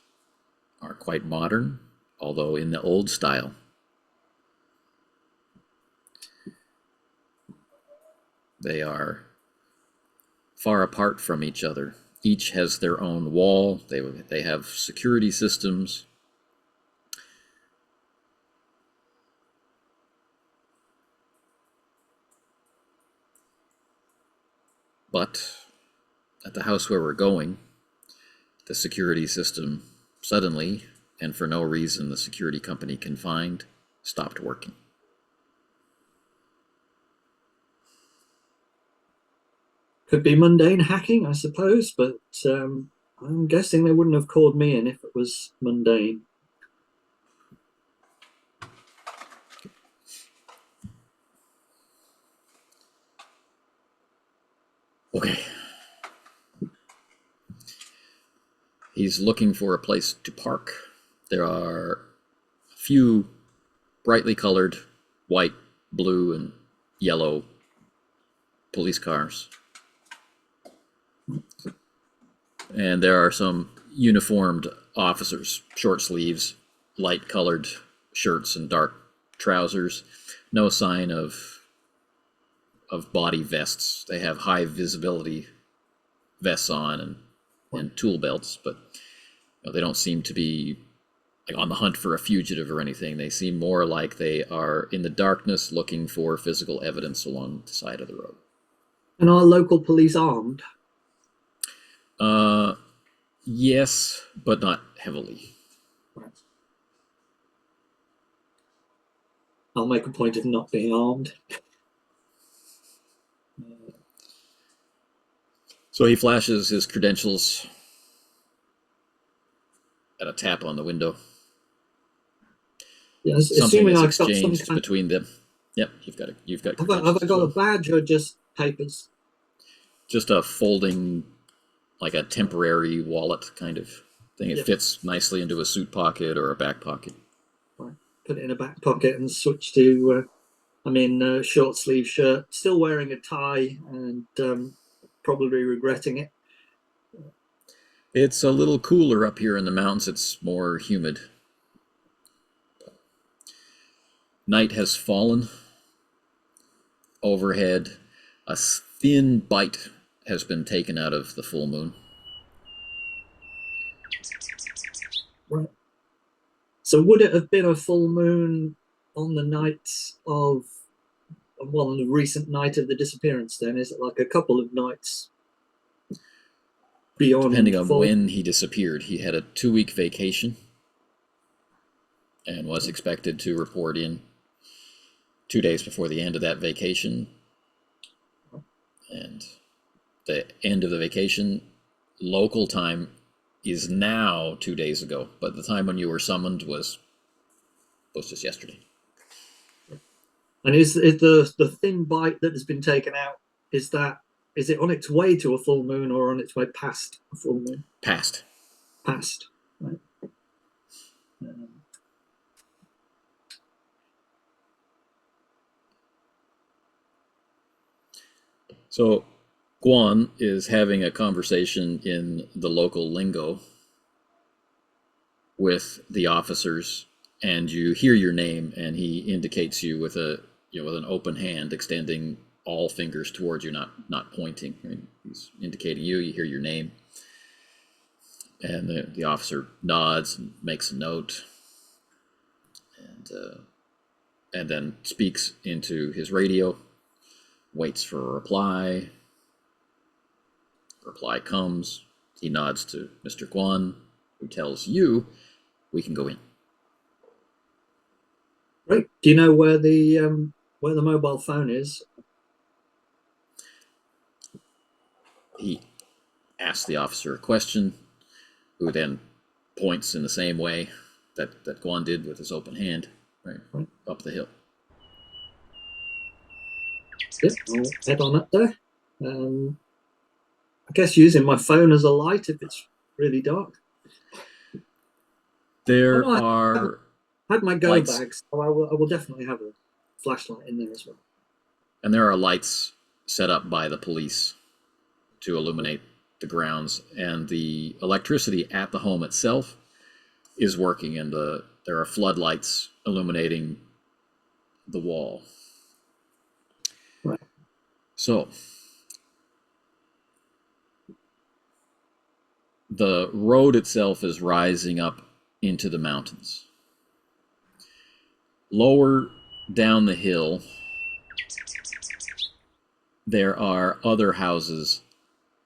are quite modern, although in the old style. They are far apart from each other. Each has their own wall. They have security systems. But at the house where we're going, the security system suddenly, and for no reason the security company can find, stopped working. Could be mundane hacking, I suppose, but I'm guessing they wouldn't have called me in if it was mundane. Okay. He's looking for a place to park. There are a few brightly colored white, blue, and yellow police cars. And there are some uniformed officers, short sleeves, light colored shirts and dark trousers. No sign of body vests. They have high visibility vests on and tool belts, but they don't seem to be like on the hunt for a fugitive or anything. They seem more like they are in the darkness looking for physical evidence along the side of the road. And are local police armed? Yes, but not heavily. I'll make a point of not being armed. So he flashes his credentials at a tap on the window. Yes, Something assuming is I've got exchanged some between them. Yep, you've got Have I got a badge or just papers? Just a folding, like a temporary wallet, kind of. think it fits nicely into a suit pocket or a back pocket. Right. Put it in a back pocket and switch to, short sleeve shirt, still wearing a tie and probably regretting it. It's a little cooler up here in the mountains. It's more humid. Night has fallen. Overhead, a thin bite has been taken out of the full moon. Right. So would it have been a full moon on the night of, well, on the recent night of the disappearance then? Is it like a couple of nights beyond? Depending on when he disappeared. He had a 2-week vacation and was expected to report in 2 days before the end of that vacation. And the end of the vacation, local time, is now 2 days ago, but the time when you were summoned was just yesterday. And is the thin bite that has been taken out, is it on its way to a full moon or on its way past a full moon? Past. Right. So Guan is having a conversation in the local lingo with the officers, and you hear your name, and he indicates you with an open hand, extending all fingers towards you, not pointing. I mean, he's indicating you. You hear your name, and the officer nods and makes a note, and then speaks into his radio. Waits for a reply. Reply comes. He nods to Mr. Guan, who tells you we can go in. Right. Do you know where the mobile phone is? He asks the officer a question, who then points in the same way that Guan did with his open hand, right. Up the hill. Yep, I'll head on up there. I guess using my phone as a light if it's really dark. There I had my go lights. bag, so I will definitely have a flashlight in there as well. And there are lights set up by the police to illuminate the grounds, and the electricity at the home itself is working, and there are floodlights illuminating the wall. Right. So the road itself is rising up into the mountains. Lower down the hill, there are other houses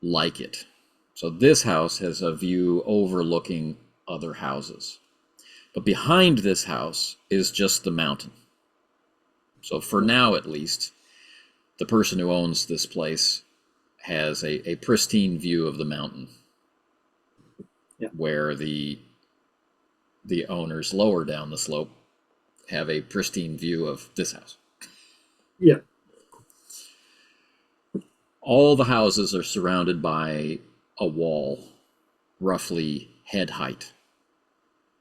like it. So this house has a view overlooking other houses. But behind this house is just the mountain. So for now, at least, the person who owns this place has a pristine view of the mountain. Yeah. Where the owners lower down the slope have a pristine view of this house. Yeah. All the houses are surrounded by a wall, roughly head height.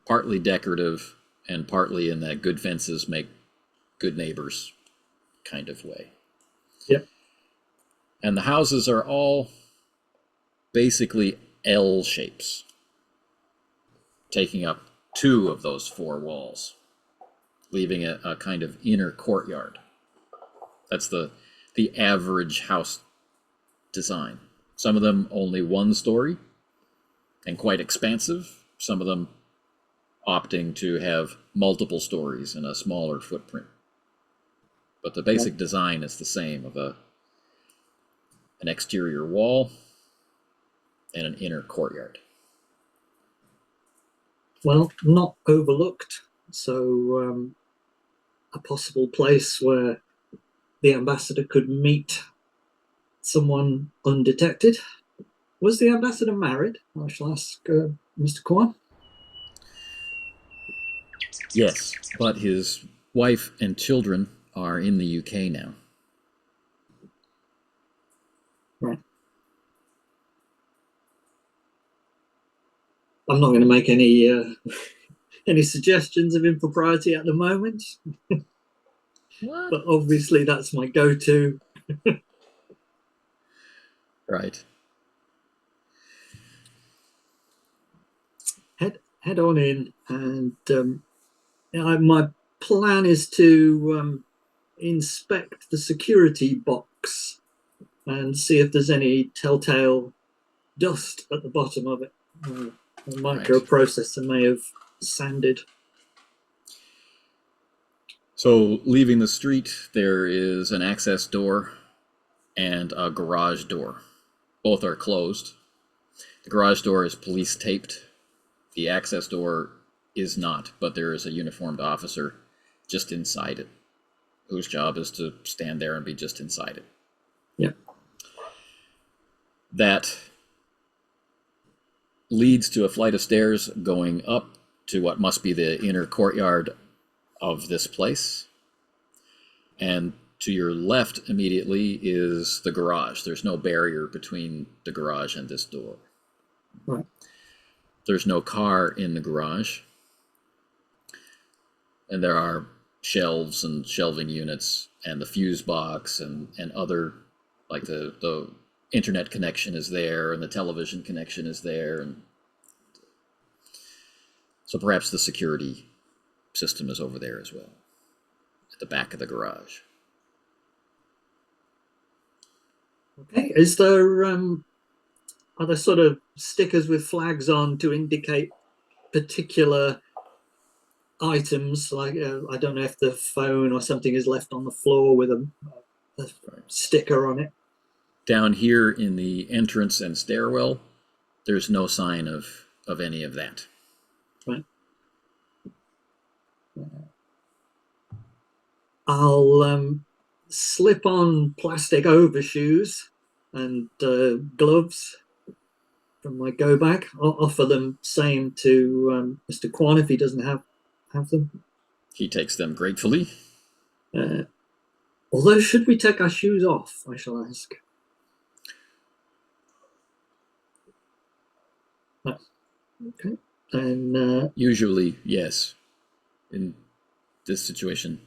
Partly decorative and partly in that good fences make good neighbors kind of way. Yep. And the houses are all basically L shapes, taking up 2 of those 4 walls, leaving a kind of inner courtyard. That's the average house design. Some of them only 1 story and quite expansive. Some of them opting to have multiple stories and a smaller footprint. But the basic design is the same, of an exterior wall and an inner courtyard. Well, not overlooked. So a possible place where the ambassador could meet someone undetected. Was the ambassador married? I shall ask Mr. Kwan. Yes, but his wife and children are in the UK now. Right. I'm not going to make any suggestions of impropriety at the moment, What? but obviously that's my go-to. Right. Head on in, and my plan is to inspect the security box and see if there's any telltale dust at the bottom of it. The microprocessor may have sanded. So, leaving the street, there is an access door and a garage door. Both are closed. The garage door is police taped. The access door is not, but there is a uniformed officer just inside it, whose job is to stand there and be just inside it. Yeah. That leads to a flight of stairs going up to what must be the inner courtyard of this place. And to your left immediately is the garage. There's no barrier between the garage and this door. Right. There's no car in the garage. And there are shelves and shelving units and the fuse box and other, like the internet connection is there and the television connection is there. And so perhaps the security system is over there as well, at the back of the garage. Okay. Is there are there sort of stickers with flags on to indicate particular items? Like I don't know if the phone or something is left on the floor with a sticker on it. Down here in the entrance and stairwell, there's no sign of any of that. Right. I'll slip on plastic overshoes and gloves from my go bag. I'll offer them same to Mr. Kwan if he doesn't have them. He takes them gratefully. Although, should we take our shoes off, I shall ask. Okay. And usually, yes. In this situation,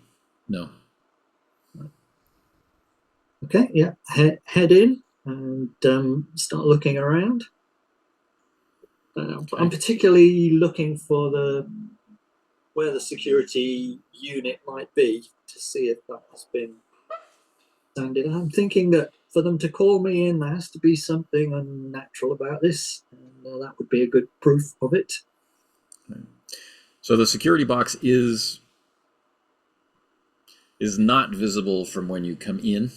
no. Okay, yeah. Head in and start looking around. Okay. I'm particularly looking for where the security unit might be to see if that has been sanded. I'm thinking that for them to call me in, there has to be something unnatural about this, and that would be a good proof of it. So the security box is not visible from when you come in,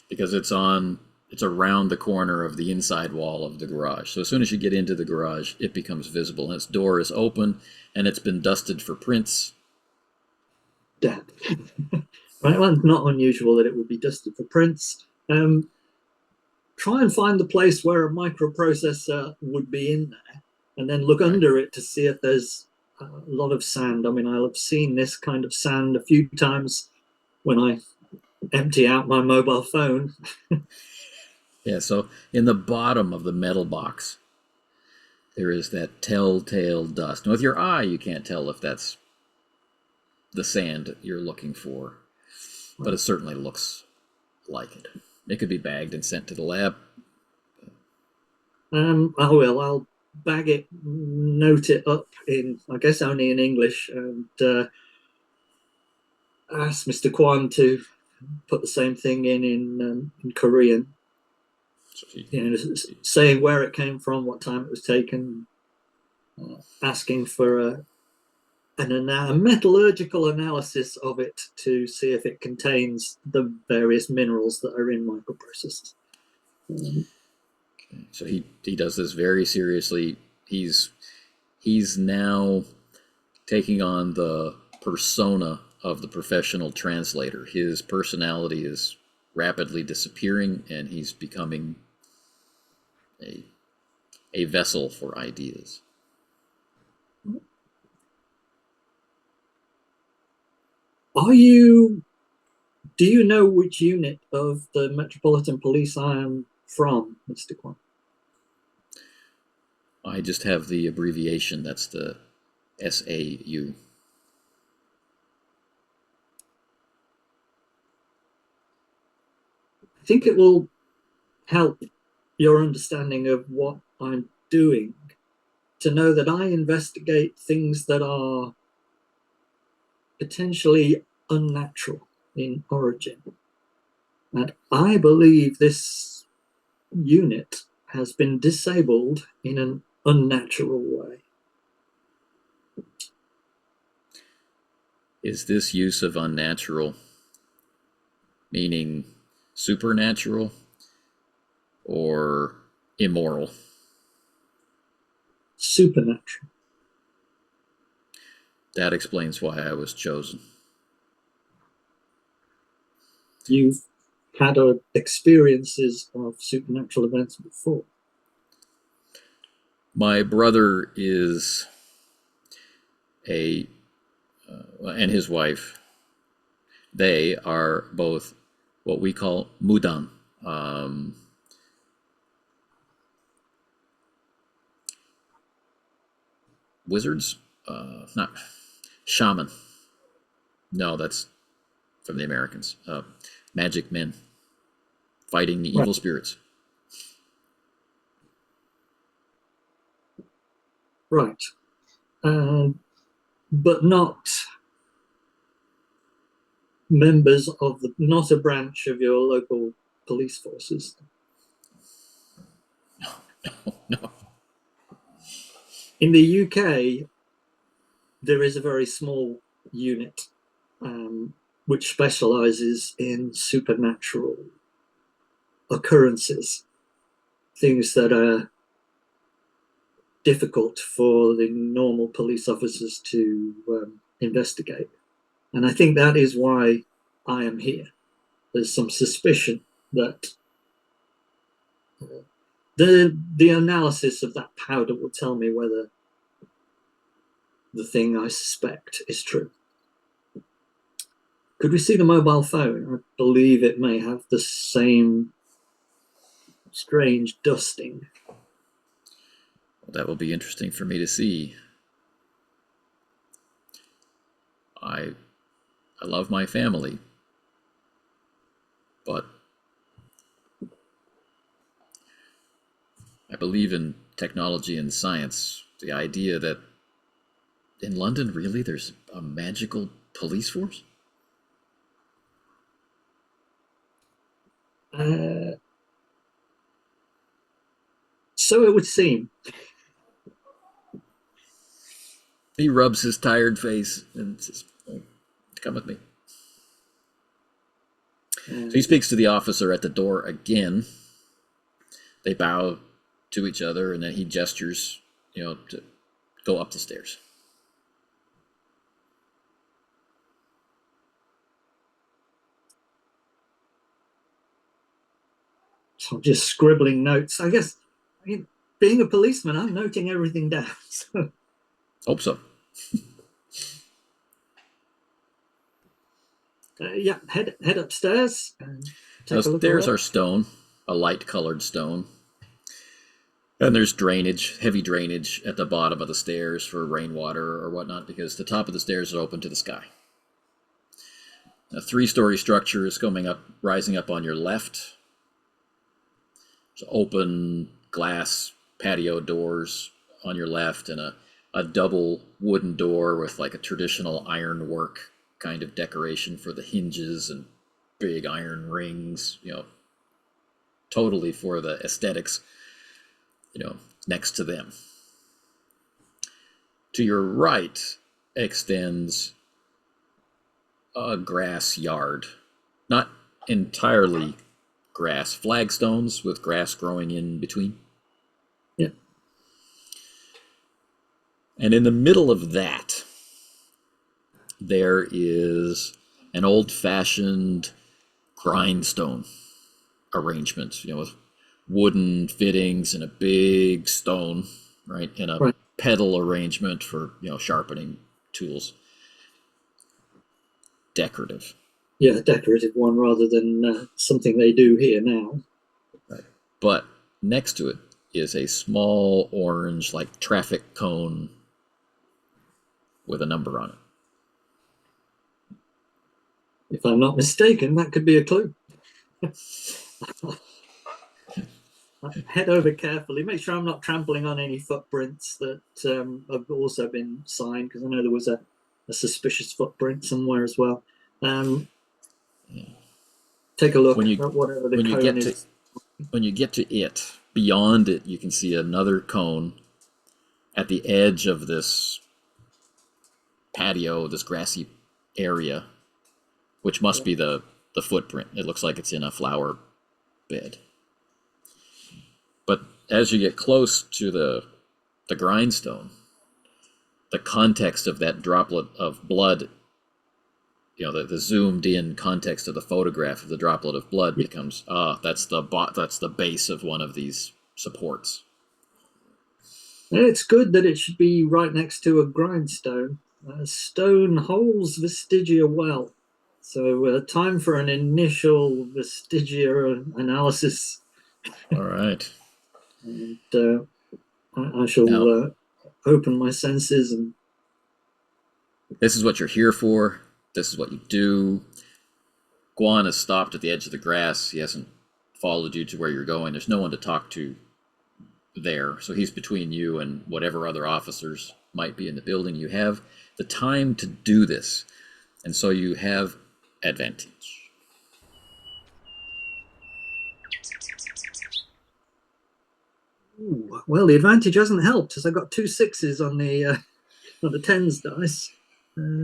because it's around the corner of the inside wall of the garage. So as soon as you get into the garage, it becomes visible, and its door is open, and it's been dusted for prints. Damn. Right, well, it's not unusual that it would be dusted for prints. Try and find the place where a microprocessor would be in there, and then look under it to see if there's a lot of sand. I mean, I'll have seen this kind of sand a few times when I empty out my mobile phone. Yeah, so in the bottom of the metal box, there is that telltale dust. And with your eye, you can't tell if that's the sand you're looking for, but it certainly looks like it. It could be bagged and sent to the lab. I will. I'll bag it, note it up in, I guess, only in English, and ask Mr. Kwan to put the same thing in Korean. So saying where it came from, what time it was taken, asking for a metallurgical analysis of it to see if it contains the various minerals that are in microprocessors. Okay. So he does this very seriously. He's now taking on the persona of the professional translator. His personality is rapidly disappearing, and he's becoming a vessel for ideas. Do you know which unit of the Metropolitan Police I am from, Mr. Kwan? I just have the abbreviation. That's the SAU. I think it will help your understanding of what I'm doing to know that I investigate things that are potentially unnatural in origin. And I believe this unit has been disabled in an unnatural way. Is this use of unnatural meaning supernatural or immoral? Supernatural. That explains why I was chosen. You've had experiences of supernatural events before. My brother is and his wife, they are both what we call mudan, wizards, not shaman. No, that's from the Americans. Magic men fighting the evil spirits. Right. But not members of not a branch of your local police forces. No. In the UK, there is a very small unit which specializes in supernatural occurrences, things that are difficult for the normal police officers to investigate. And I think that is why I am here. There's some suspicion that the analysis of that powder will tell me whether the thing I suspect is true. Could we see the mobile phone? I believe it may have the same strange dusting. Well, that will be interesting for me to see. I love my family, but I believe in technology and science. The idea that in London, really, there's a magical police force? So it would seem. He rubs his tired face and says, oh, come with me. So he speaks to the officer at the door again. They bow to each other, and then he gestures, to go up the stairs. So I'm just scribbling notes. I guess, being a policeman, I'm noting everything down. So. Hope so. Yeah, head upstairs. And the stairs are stone, a light-colored stone. And there's drainage, heavy drainage at the bottom of the stairs for rainwater or whatnot, because the top of the stairs is open to the sky. A 3-story structure is rising up on your left. There's open glass patio doors on your left, and a double wooden door with like a traditional ironwork kind of decoration for the hinges and big iron rings, totally for the aesthetics, next to them. To your right extends a grass yard, not entirely grass, flagstones with grass growing in between. Yeah. And in the middle of that, there is an old-fashioned grindstone arrangement, with wooden fittings and a big stone, right, and a pedal arrangement for, sharpening tools. Decorative. Yeah, a decorative one rather than something they do here now. Right. But next to it is a small orange, like traffic cone with a number on it. If I'm not mistaken, that could be a clue. Head over carefully. Make sure I'm not trampling on any footprints that have also been signed, because I know there was a suspicious footprint somewhere as well. Take a look at whatever the cone is. When you get to it, beyond it, you can see another cone at the edge of this patio, this grassy area, which must be the footprint. It looks like it's in a flower bed. But as you get close to the grindstone, the context of that droplet of blood, the zoomed in context of the photograph of the droplet of blood becomes, that's the base of one of these supports. And it's good that it should be right next to a grindstone. Stone holds vestigia well. So time for an initial vestigia analysis. All right. And I shall open my senses. And this is what you're here for. This is what you do. Guan has stopped at the edge of the grass. He hasn't followed you to where you're going. There's no one to talk to there. So he's between you and whatever other officers might be in the building. You have the time to do this. And so you have advantage. Ooh, well, the advantage hasn't helped, as I got 2 6s on the tens dice.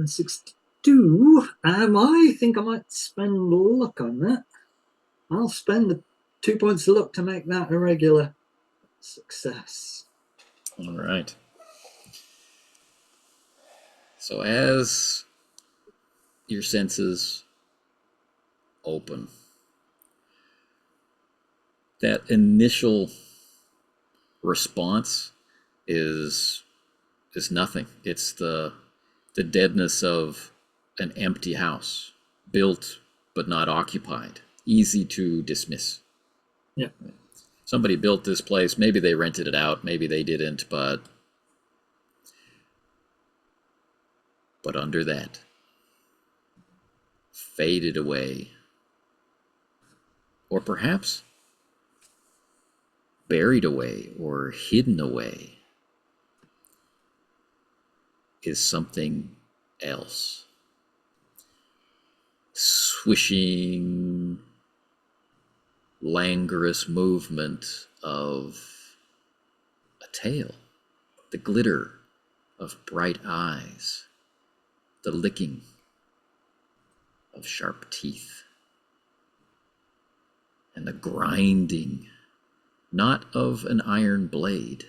62. I think I might spend luck on that. I'll spend the 2 points of luck to make that a regular success. All right. So as your senses open, that initial response is nothing. It's the deadness of an empty house, built but not occupied, easy to dismiss. Yeah. Somebody built this place. Maybe they rented it out. Maybe they didn't. But under that, faded away, or perhaps buried away or hidden away, is something else. Swishing, languorous movement of a tail, the glitter of bright eyes, the licking of sharp teeth, and the grinding, not of an iron blade,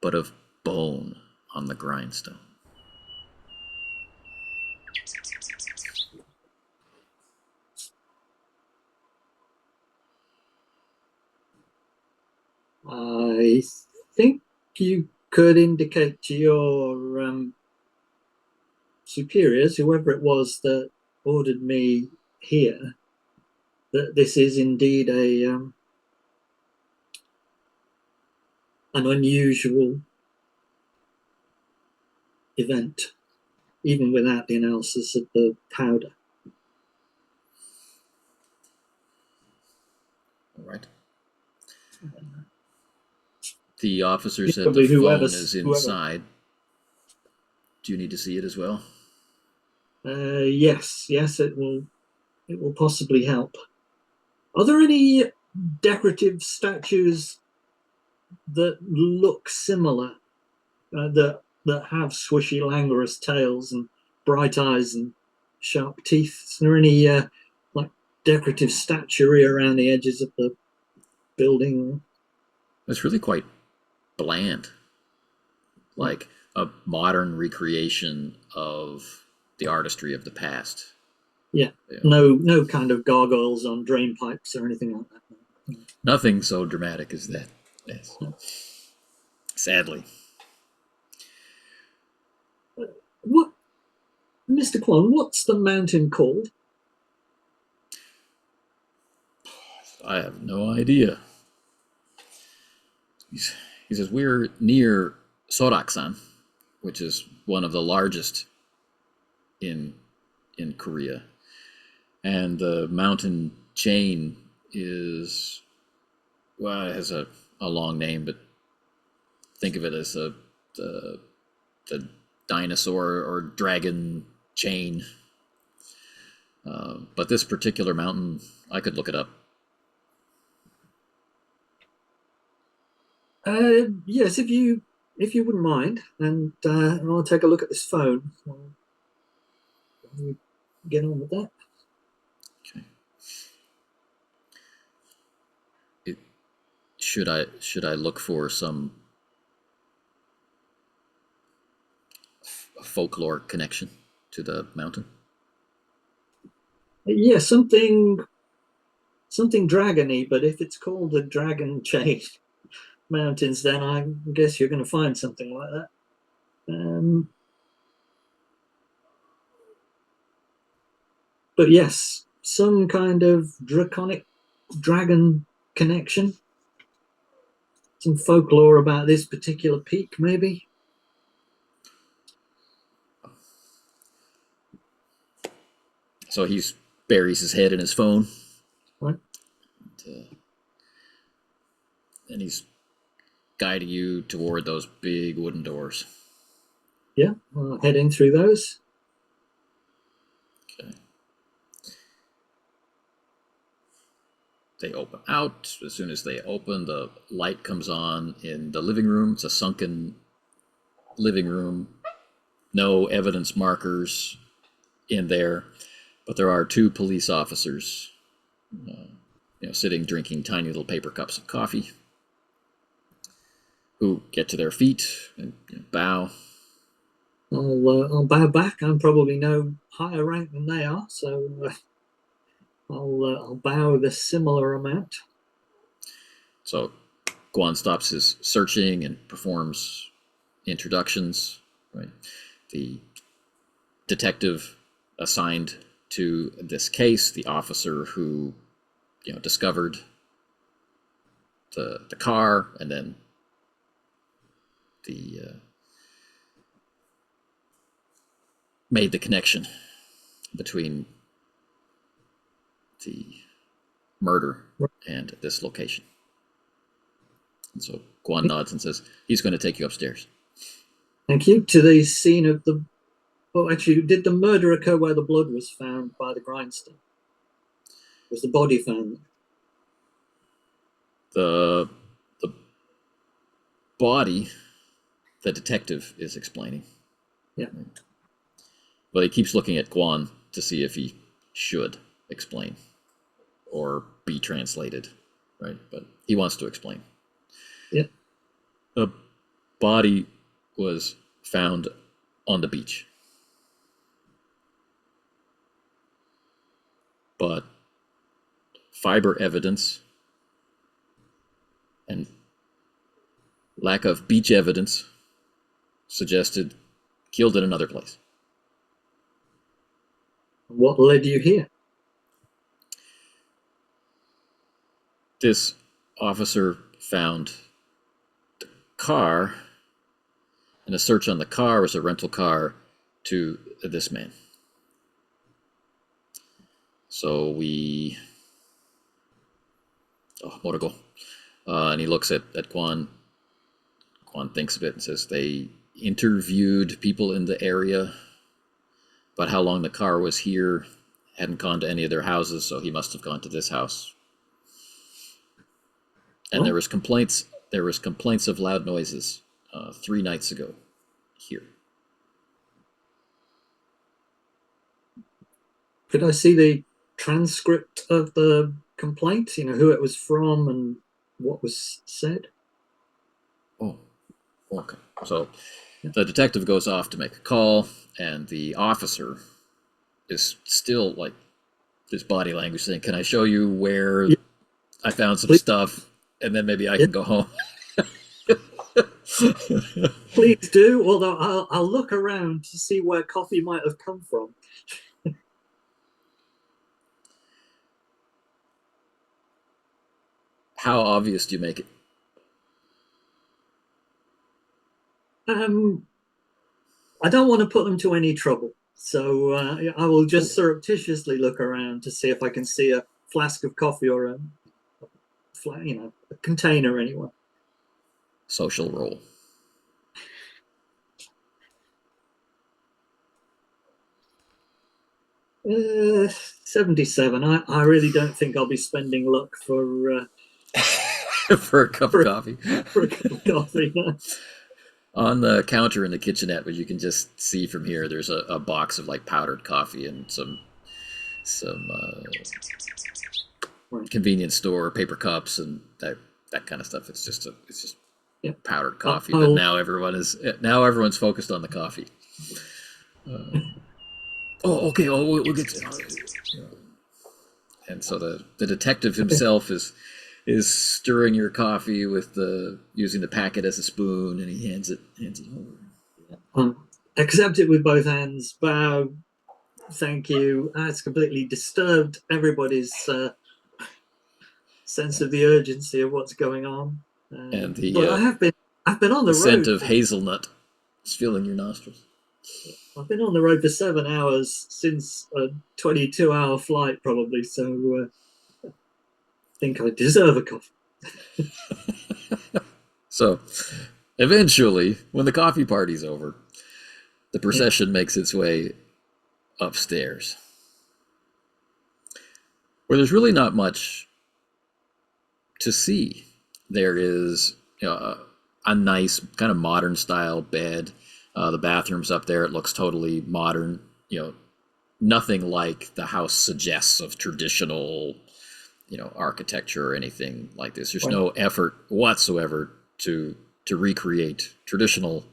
but of bone on the grindstone. I think you could indicate to your superiors, whoever it was that ordered me here, that this is indeed an unusual event, even without the analysis of the powder. All right. The officer said the phone is inside. Do you need to see it as well? Yes, it will possibly help. Are there any decorative statues that look similar, that have swishy, languorous tails and bright eyes and sharp teeth? Is there any like decorative statuary around the edges of the building? It's really quite bland, like a modern recreation of the artistry of the past. Yeah. No kind of gargoyles on drain pipes or anything like that. Nothing so dramatic as that. Yes. Sadly. What, Mr. Quan, what's the mountain called? I have no idea. He's, he says, we're near Soraksan, which is one of the largest in Korea. And the mountain chain is, well, it has a long name, but think of it as the dinosaur or dragon chain. But this particular mountain, I could look it up. Yes, if you wouldn't mind, and I'll take a look at this phone. I'll get on with that. Okay. Should I look for some folklore connection to the mountain? Yeah, something dragony, but if it's called the Dragon Chain Mountains, then I guess you're going to find something like that. But yes, some kind of draconic dragon connection. Some folklore about this particular peak, maybe. So he buries his head in his phone. Right. And he's guiding you toward those big wooden doors. Yeah, I'll head in through those. Okay. They open out. As soon as they open, the light comes on in the living room. It's a sunken living room. No evidence markers in there, but there are two police officers, sitting drinking tiny little paper cups of coffee, who get to their feet and bow. I'll bow back. I'm probably no higher rank than they are, so I'll bow the similar amount. So Guan stops his searching and performs introductions. Right, the detective assigned to this case, the officer who discovered the car, and then the made the connection between the murder and this location. And so Guan nods and says he's going to take you upstairs. Thank you. To the scene of the... Oh, actually, did the murder occur where the blood was found by the grindstone? Was the body found? The body, the detective is explaining. Yeah. But he keeps looking at Guan to see if he should explain or be translated, right? But he wants to explain. Yeah. The body was found on the beach. But fiber evidence and lack of beach evidence suggested killed in another place. What led you here? This officer found the car, and a search on the car was a rental car to this man. So we... more to go. And he looks at Guan. Guan thinks a bit and says they interviewed people in the area about how long the car was here, hadn't gone to any of their houses, so he must have gone to this house. And there was complaints of loud noises 3 nights ago here. Could I see the transcript of the complaint? Who it was from and what was said? Oh, okay. So the detective goes off to make a call, and the officer is still like this body language saying, "Can I show you where I found some stuff, and then maybe I can go home?" Please do. Although I'll look around to see where coffee might have come from. How obvious do you make it? I don't want to put them to any trouble, so I will just surreptitiously look around to see if I can see a flask of coffee or a container anywhere. Social roll. Uh, 77. I really don't think I'll be spending luck for For a cup of coffee. for a cup of coffee. On the counter in the kitchenette, which you can just see from here, there's a box of like powdered coffee and some Right. convenience store paper cups and that kind of stuff. It's just Yeah. powdered coffee. But now everyone's focused on the coffee. Okay. Oh, we'll get to. And so the detective himself is stirring your coffee with using the packet as a spoon, and he hands it over. Accept it with both hands. Bow. Thank you. It's completely disturbed everybody's sense of the urgency of what's going on. And but I've been on the road. The scent of hazelnut is filling your nostrils. I've been on the road for 7 hours since a 22-hour flight, probably. So I think I deserve a coffee. So eventually, when the coffee party's over, the procession makes its way upstairs, where there's really not much to see. There is a nice kind of modern style bed. The bathroom's up there. It looks totally modern. Nothing like the house suggests of traditional, architecture or anything like this. There's no effort whatsoever to recreate traditional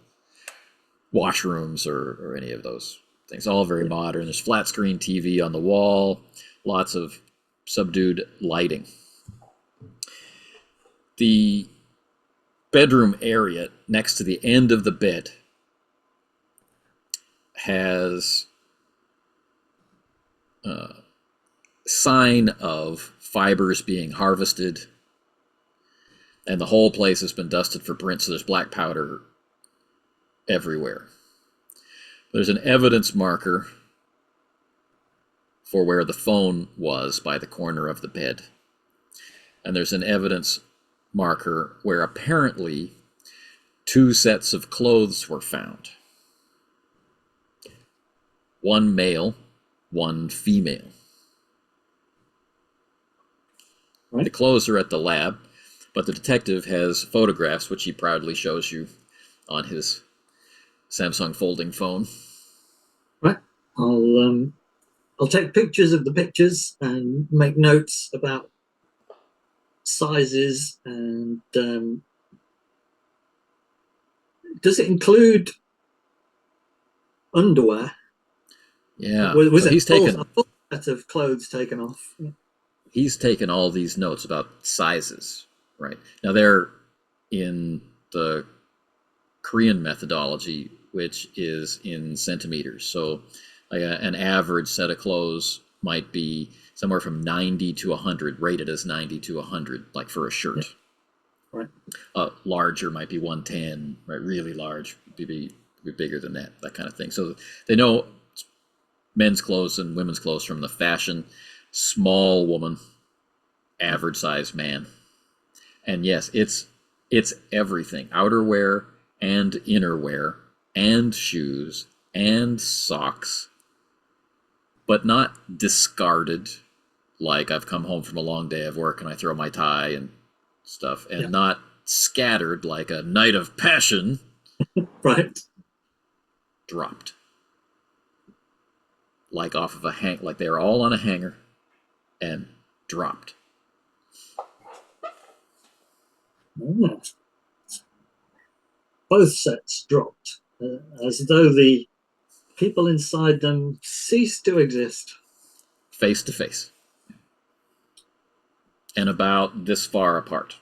washrooms or any of those things. All very modern. There's flat screen TV on the wall. Lots of subdued lighting. The bedroom area next to the end of the bed has sign of fibers being harvested, and the whole place has been dusted for prints, so there's black powder everywhere. There's an evidence marker for where the phone was by the corner of the bed, and there's an evidence marker where apparently 2 sets of clothes were found. One male, one female. Right. The clothes are at the lab, but the detective has photographs, which he proudly shows you on his Samsung folding phone. Right. I'll take pictures of the pictures and make notes about sizes and does it include underwear? Yeah. Was it a full set of clothes taken off? He's taken all these notes about sizes, right? Now they're in the Korean methodology, which is in centimeters. So an average set of clothes might be somewhere from 90 to 100, rated as 90 to 100, like for a shirt. Right. Larger might be 110, right? Really large would be bigger than that kind of thing. So they know men's clothes and women's clothes from the fashion. Small woman, average size man. And yes, it's everything. Outerwear and innerwear and shoes and socks, but not discarded like I've come home from a long day of work and I throw my tie and stuff, and not scattered like a night of passion. Right. Dropped. Like off of a like they were all on a hanger and dropped. Both sets dropped, as though the people inside them ceased to exist. Face to face. And about this far apart.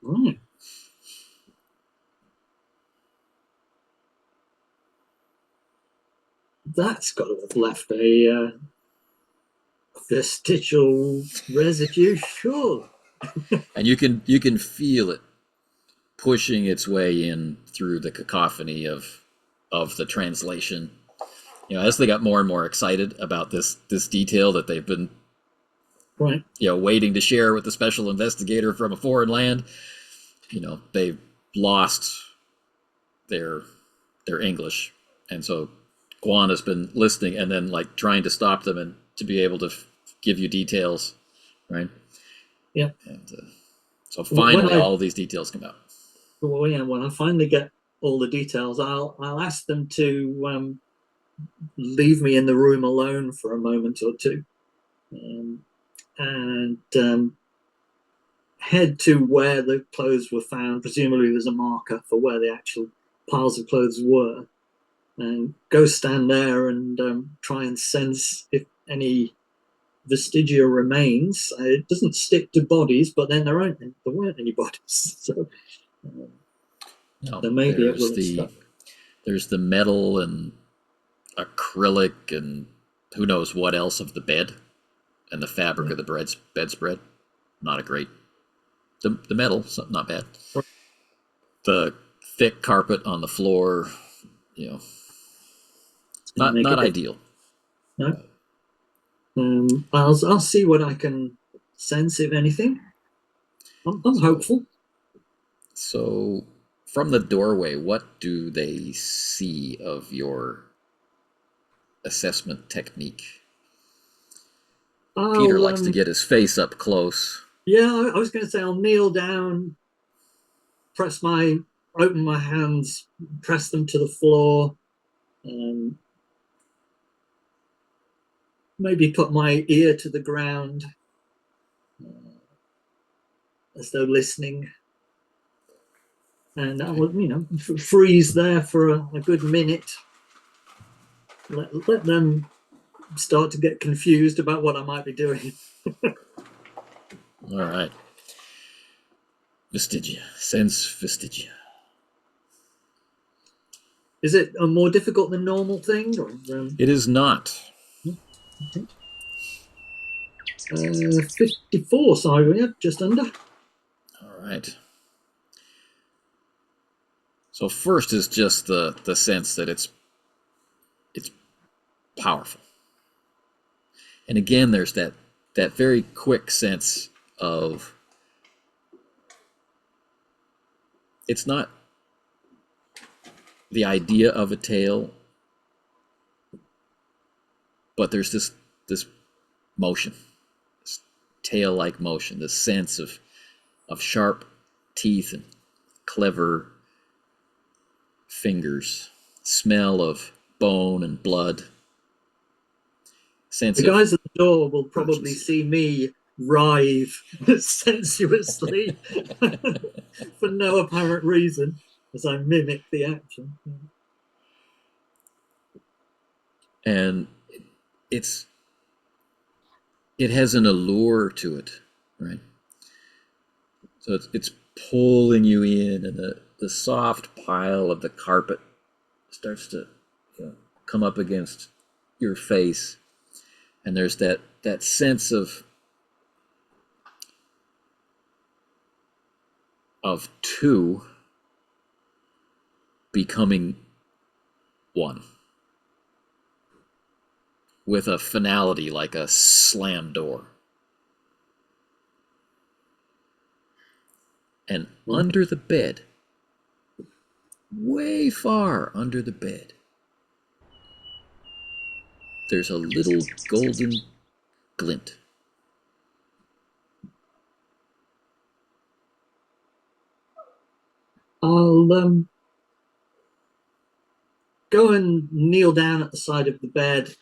Right. That's got to have left a vestigial residue, sure. And you can feel it pushing its way in through the cacophony of the translation. As they got more and more excited about this detail that they've been right, waiting to share with the special investigator from a foreign land, they lost their English, and so Guan has been listening and then like trying to stop them and to be able to give you details, right? Yeah. And so finally, all of these details come out. Well, yeah. When I finally get all the details, I'll ask them to leave me in the room alone for a moment or two, and head to where the clothes were found. Presumably, there's a marker for where the actual piles of clothes were, and go stand there and try and sense if any vestigial remains. It doesn't stick to bodies, but then there weren't any bodies, so maybe it will have stuck. There's the metal and acrylic and who knows what else of the bed and the fabric of the bedspread. Not a great. The metal, not bad. Right. The thick carpet on the floor, not ideal. No. I'll see what I can sense, if anything. I'm hopeful. So, from the doorway, what do they see of your assessment technique? Peter likes to get his face up close. Yeah, I was going to say I'll kneel down, open my hands, press them to the floor, maybe put my ear to the ground, as though listening, and I will, freeze there for a good minute. Let them start to get confused about what I might be doing. All right. Vestigia. Sense vestigia. Is it a more difficult than normal thing? Or, it is not. Okay. 54, sorry, just under. All right. So first is just the sense that it's powerful. And again, there's that very quick sense of it's not the idea of a tail, but there's this motion, this tail-like motion, this sense of sharp teeth and clever fingers, smell of bone and blood. The guys at the door will probably see me writhe sensuously for no apparent reason as I mimic the action. And it has an allure to it, right? So it's pulling you in, and the soft pile of the carpet starts to come up against your face, and there's that sense of two becoming one, with a finality like a slam door. And under the bed, way far under the bed, there's a little golden glint. I'll go and kneel down at the side of the bed,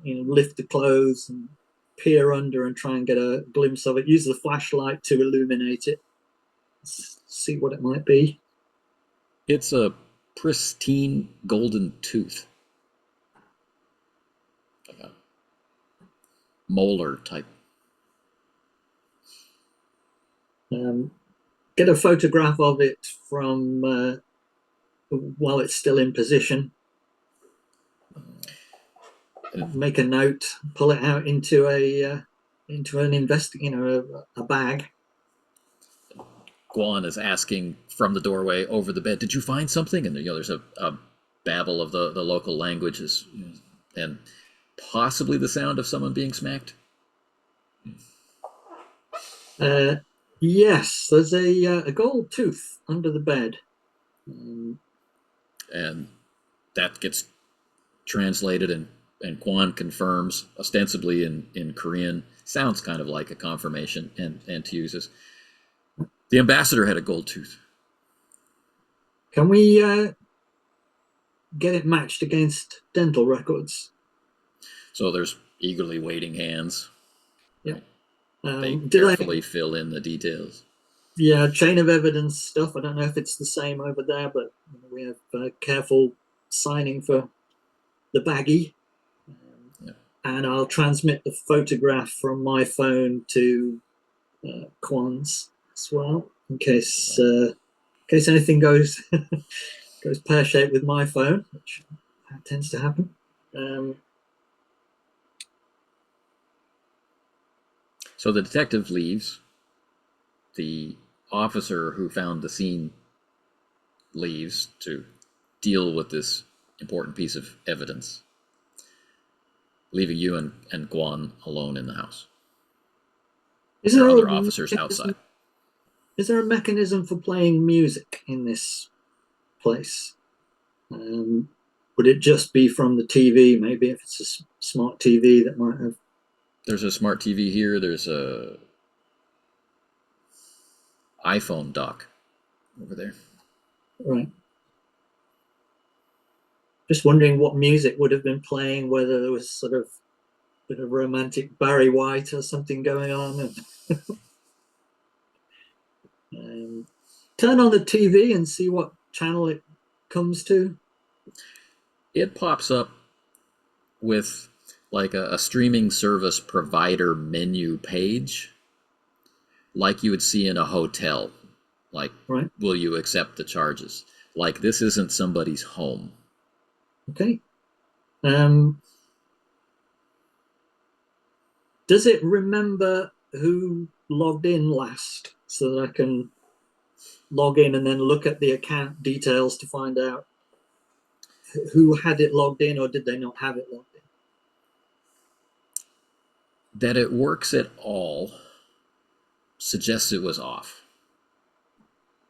lift the clothes and peer under and try and get a glimpse of it. Use the flashlight to illuminate it. See what it might be. It's a pristine golden tooth. Like a molar type. Get a photograph of it from while it's still in position. Make a note, pull it out into an a bag. Guan is asking from the doorway over the bed, "Did you find something?" And there's a babble of the local languages, and possibly the sound of someone being smacked. Yes, there's a gold tooth under the bed. And that gets translated, and Guan confirms, ostensibly in Korean. Sounds kind of like a confirmation, and to use the ambassador had a gold tooth. Can we get it matched against dental records? So there's eagerly waiting hands. Yeah. They carefully fill in the details. Yeah, chain of evidence stuff. I don't know if it's the same over there, but we have careful signing for the baggie. And I'll transmit the photograph from my phone to Quan's as well, in case anything goes goes pear-shaped with my phone, which tends to happen. So the detective leaves. The officer who found the scene leaves to deal with this important piece of evidence, leaving you and Guan alone in the house. There are other officers outside. Is there a mechanism for playing music in this place? Would it just be from the TV? Maybe if it's a smart TV that might have. There's a smart TV here. There's a iPhone dock over there. Right. Just wondering what music would have been playing, whether there was sort of a bit of romantic Barry White or something going on. Turn on the TV and see what channel it comes to. It pops up with like a streaming service provider menu page, like you would see in a hotel. Like, right. Will you accept the charges? Like, this isn't somebody's home. Okay. Does it remember who logged in last, so that I can log in and then look at the account details to find out who had it logged in, or did they not have it logged in? That it works at all suggests it was off.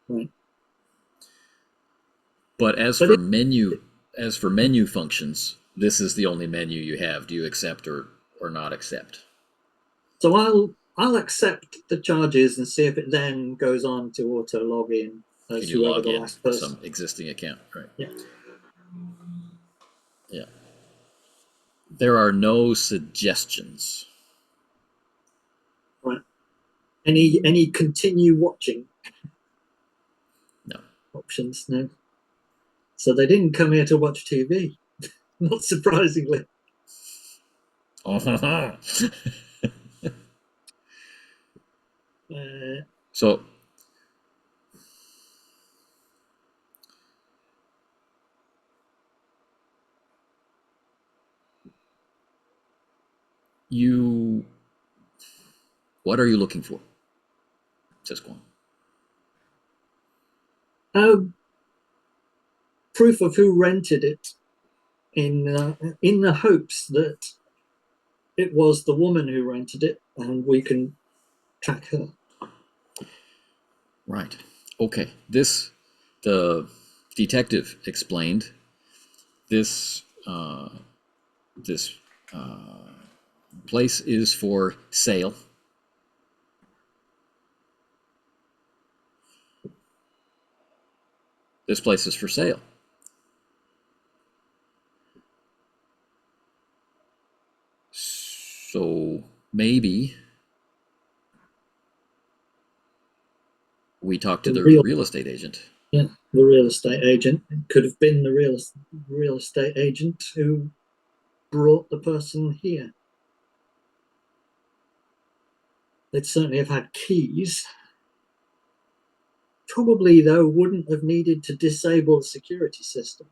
Right. But as for menu functions, this is the only menu you have. Do you accept or not accept? So I'll accept the charges and see if it then goes on to auto log in as whoever the last person. Some existing account, right? Yeah. Yeah. There are no suggestions. Right. Any continue watching? No. Options, no. So they didn't come here to watch TV, not surprisingly. So what are you looking for? Says Guan. Proof of who rented it, in the hopes that it was the woman who rented it and we can track her. Right. Okay. The detective explained. This place is for sale. This place is for sale. So maybe we talked to the real estate agent. Yeah, the real estate agent. It could have been the real estate agent who brought the person here. They'd certainly have had keys. Probably, though, wouldn't have needed to disable the security system.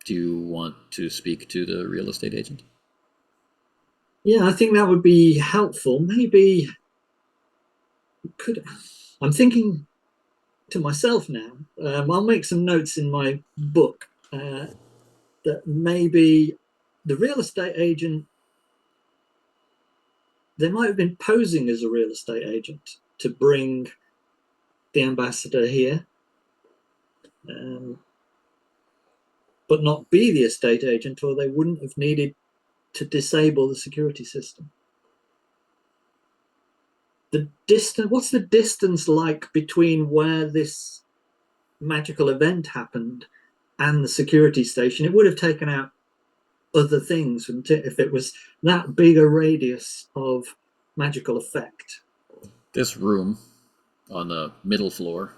Do you want to speak to the real estate agent? Yeah, I think that would be helpful. Maybe could I'm thinking to myself now. I'll make some notes in my book that maybe the real estate agent, they might have been posing as a real estate agent to bring the ambassador here, but not be the estate agent, or they wouldn't have needed to disable the security system. The distance, what's the distance like between where this magical event happened and the security station? It would have taken out other things, wouldn't it, if it was that big a radius of magical effect? This room on the middle floor,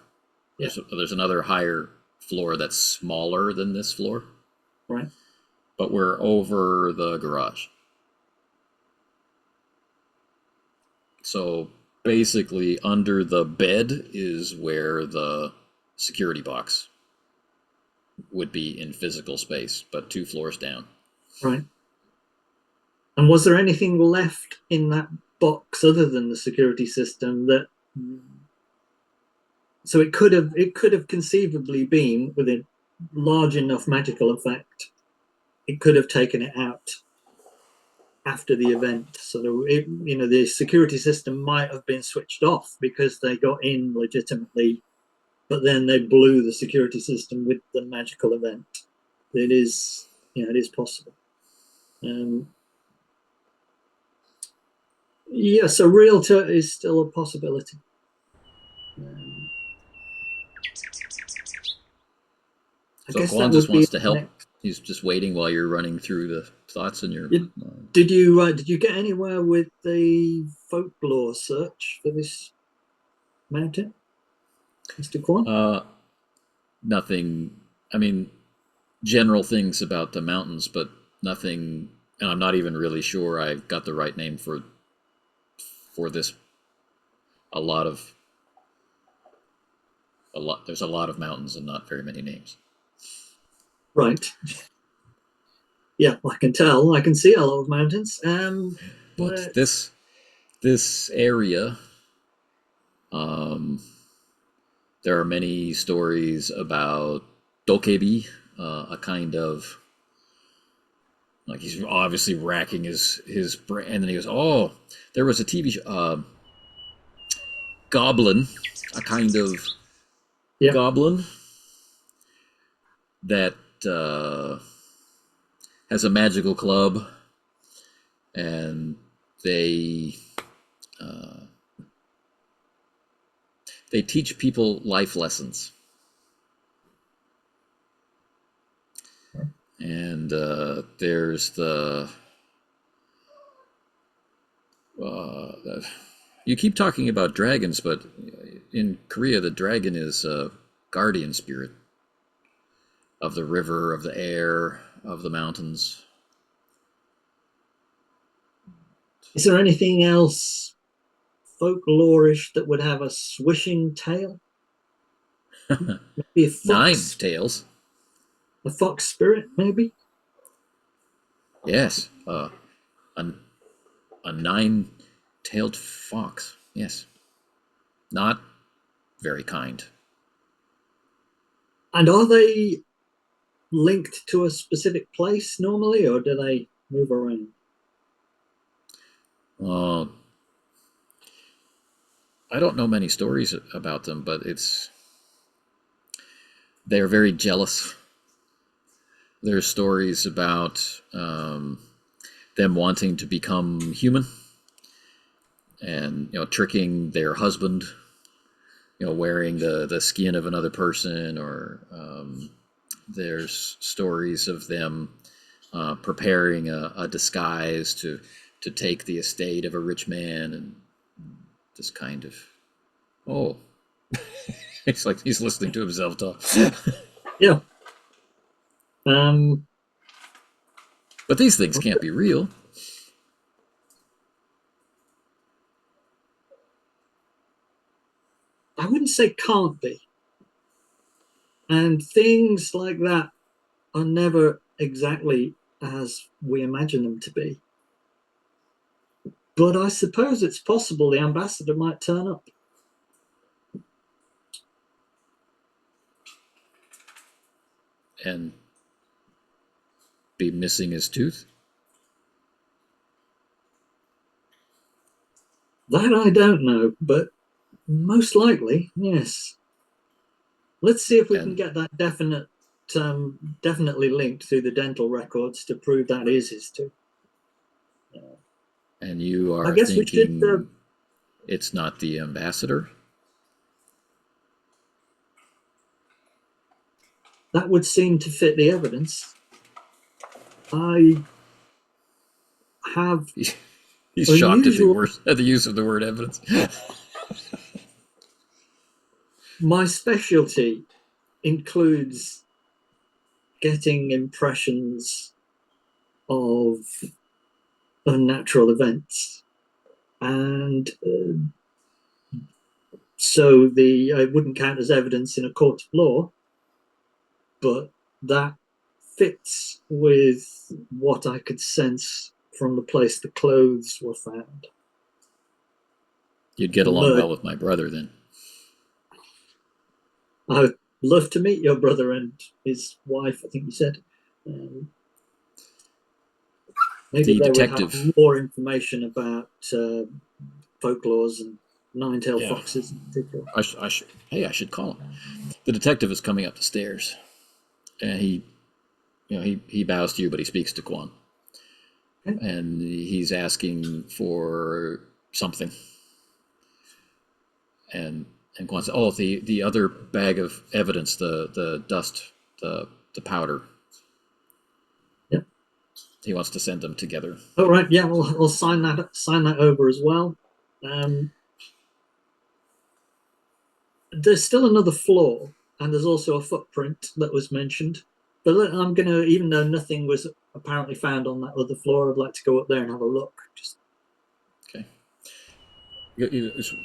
Yeah. there's another higher floor that's smaller than this floor. Right. But we're over the garage. So basically, under the bed is where the security box would be in physical space, but 2 floors down. Right. And was there anything left in that box other than the security system that? So it could have conceivably been with a large enough magical effect. It could have taken it out after the event. So the security system might have been switched off because they got in legitimately, but then they blew the security system with the magical event. It is possible. Yeah, so realtor is still a possibility. I So guess Kwan that just would be wants to help. next. He's just waiting while you're running through the thoughts in your. Did you get anywhere with the folklore search for this mountain, Mr. Kwan? Nothing. I mean, general things about the mountains, but nothing. And I'm not even really sure I got the right name for this. There's a lot of mountains and not very many names. Right. Yeah, I can tell. I can see a lot of mountains. But this area, there are many stories about dokebi, a kind of, like, he's obviously racking his brain, and then he goes, "Oh, there was a TV show, goblin, a kind of goblin that has a magical club, and they teach people life lessons." And there's you keep talking about dragons, but in Korea, the dragon is a guardian spirit of the river, of the air, of the mountains. Is there anything else folklorish that would have a swishing tail? Maybe a fox, 9 tails. A fox spirit, maybe? Yes, a 9-tailed fox. Yes, not very kind. And are they linked to a specific place normally, or do they move around? I don't know many stories about them, but they're very jealous. There's stories about them wanting to become human, and tricking their husband, wearing the skin of another person, or there's stories of them preparing a disguise to take the estate of a rich man, and this kind of, oh, it's like he's listening to himself talk. Yeah. But these things can't be real. I wouldn't say can't be. And things like that are never exactly as we imagine them to be. But I suppose it's possible the ambassador might turn up. And be missing his tooth? That I don't know, but most likely, yes. Let's see if we can And get that definitely linked through the dental records to prove that is his tooth. and you I are guess we should. thinking it's not the ambassador? That would seem to fit the evidence. I have He's shocked at unusual. the use of the word evidence. My specialty includes getting impressions of unnatural events, and so it wouldn't count as evidence in a court of law, but that fits with what I could sense from the place the clothes were found. You'd get along well with my brother then. I'd love to meet your brother and his wife, I think you said. Maybe The they detective. would have more information about folklores and nine-tailed Yeah. foxes in particular. I should call him. The detective is coming up the stairs, and he bows to you, but he speaks to Quan, Okay. and he's asking for something. And Quan says, "Oh, the other bag of evidence, the dust, the powder." Yep. He wants to send them together. Oh right, yeah, I'll sign that over as well. There's still another floor, and there's also a footprint that was mentioned. But I'm gonna, even though nothing was apparently found on that other floor, I'd like to go up there and have a look. Okay. Just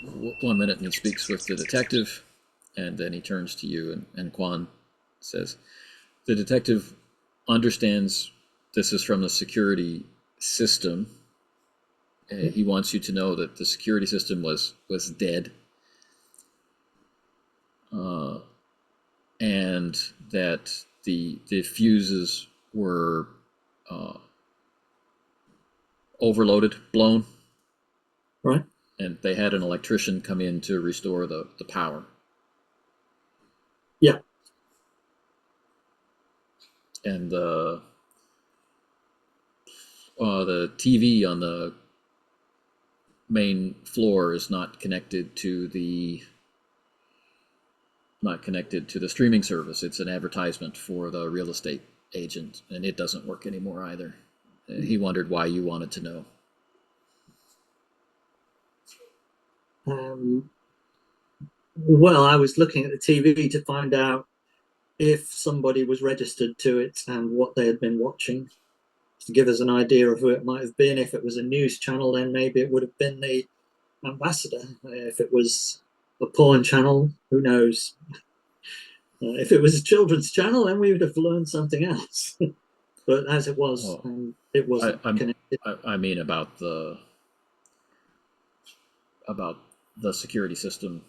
1 minute, and he speaks with the detective, and then he turns to you, and Quan says, "The detective understands this is from the security system. He wants you to know that the security system was dead, and that the fuses were overloaded, blown, Right. and they had an electrician come in to restore the power." Yeah. And the TV on the main floor is not connected to the streaming service. It's an advertisement for the real estate agent, and it doesn't work anymore either. He wondered why you wanted to know. Well, I was looking at the TV to find out if somebody was registered to it and what they had been watching, to give us an idea of who it might have been. If it was a news channel, then maybe it would have been the ambassador. If it was a porn channel, who knows? If it was a children's channel, then we would have learned something else. But as it was, it wasn't connected. I mean about the security system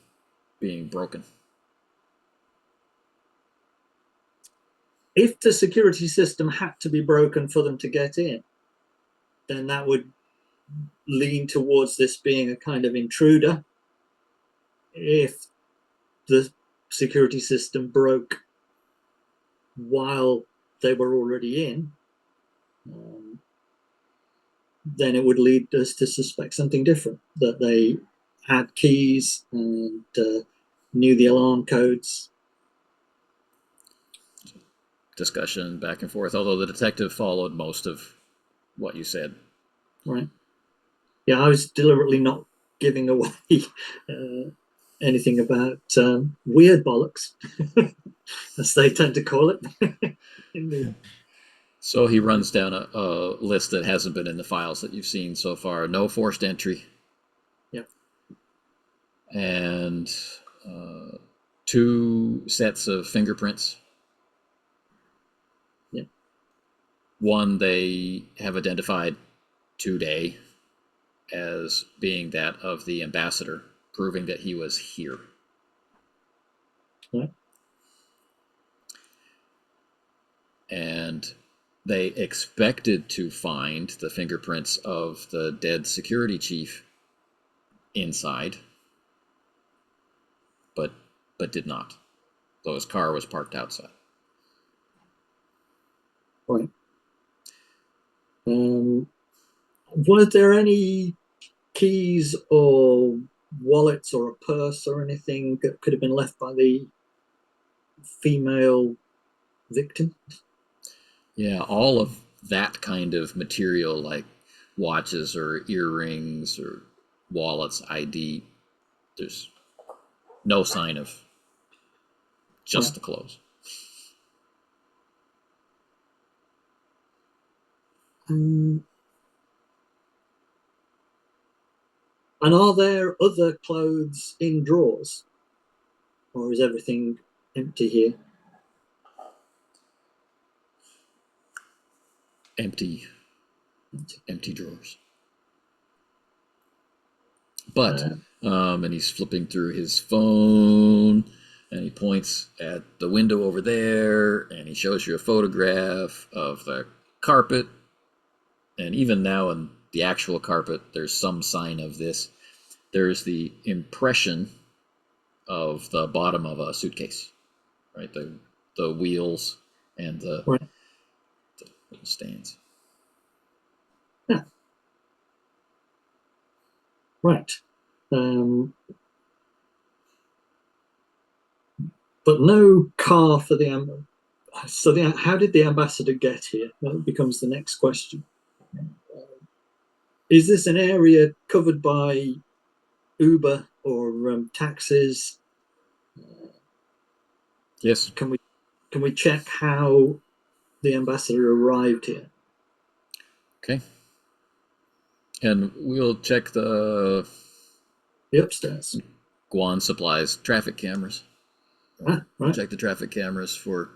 being broken. If the security system had to be broken for them to get in, then that would lean towards this being a kind of intruder. If the security system broke while they were already in, then it would lead us to suspect something different, that they had keys and knew the alarm codes. Discussion back and forth, although the detective followed most of what you said. Right. Yeah, I was deliberately not giving away anything about weird bollocks, as they tend to call it. So he runs down a list that hasn't been in the files that you've seen so far. No forced entry. Yeah. And 2 sets of fingerprints. One they have identified today as being that of the ambassador, proving that he was here. Right. And they expected to find the fingerprints of the dead security chief inside, but did not, though his car was parked outside. Right. Were there any keys or wallets or a purse or anything that could have been left by the female victim? Yeah, all of that kind of material, like watches or earrings or wallets, ID, there's no sign of just the clothes. And are there other clothes in drawers? Or is everything empty here? Empty drawers. But, and he's flipping through his phone, and he points at the window over there, and he shows you a photograph of the carpet. And even now in the actual carpet, there's some sign of this. There's the impression of the bottom of a suitcase, right? The wheels and the little stands. Yeah. Right. But no car for the so how did the ambassador get here? That becomes the next question. Is this an area covered by Uber or taxis? Yes. Can we check how the ambassador arrived here? Okay. And we'll check the upstairs. Guan Supplies traffic cameras. Right. We'll check the traffic cameras for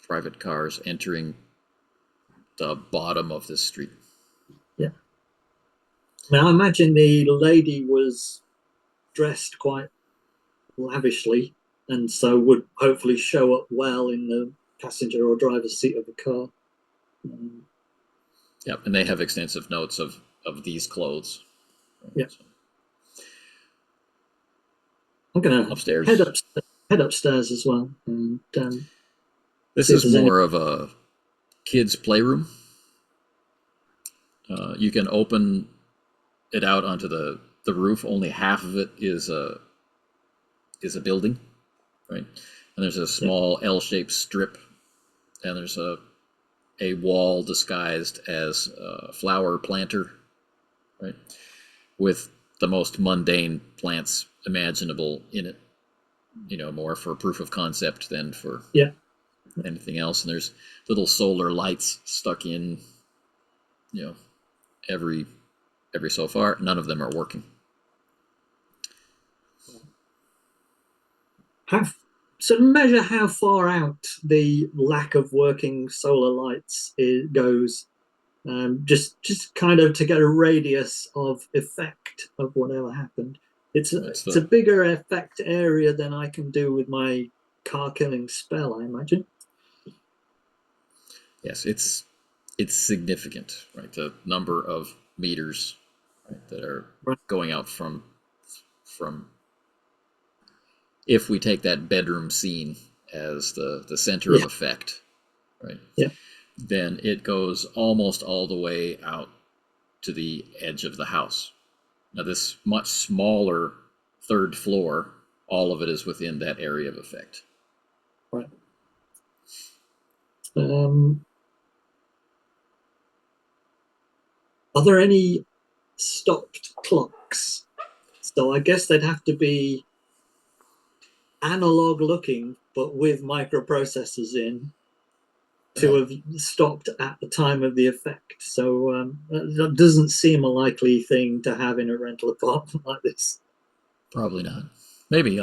private cars entering the bottom of this street. Yeah. Now, I imagine the lady was dressed quite lavishly, and so would hopefully show up well in the passenger or driver's seat of the car. Yep, and they have extensive notes of these clothes. Yeah. So. I'm going to head upstairs as well. And, this is more of a kid's playroom. You can open it out onto the roof. Only half of it is a building, right? And there's a small L-shaped strip, and there's a wall disguised as a flower planter, right, with the most mundane plants imaginable in it. More for proof of concept than for anything else. And there's little solar lights stuck in, every so far. None of them are working. So measure how far out the lack of working solar lights goes. Just kind of to get a radius of effect of whatever happened. It's a bigger effect area than I can do with my car killing spell, I imagine. Yes, it's significant, right? The number of meters, right, that are going out from if we take that bedroom scene as the center of effect, right? Yeah. Then it goes almost all the way out to the edge of the house. Now, this much smaller third floor, all of it is within that area of effect. Right. Are there any stopped clocks? So I guess they'd have to be analog looking, but with microprocessors in, to have stopped at the time of the effect. So that doesn't seem a likely thing to have in a rental apartment like this. Probably not. Maybe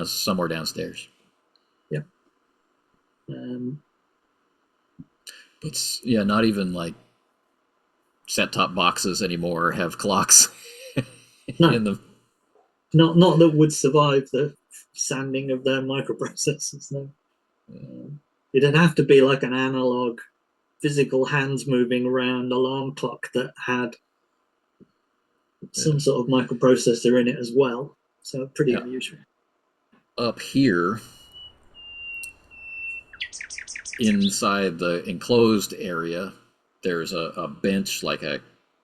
somewhere downstairs. Yeah. But yeah, not even like set-top boxes anymore have clocks No, in them. not that would survive the sanding of their microprocessors. No, it'd have to be like an analog, physical hands moving around alarm clock that had some sort of microprocessor in it as well. So pretty unusual. Up here, inside the enclosed area, there's a bench, like a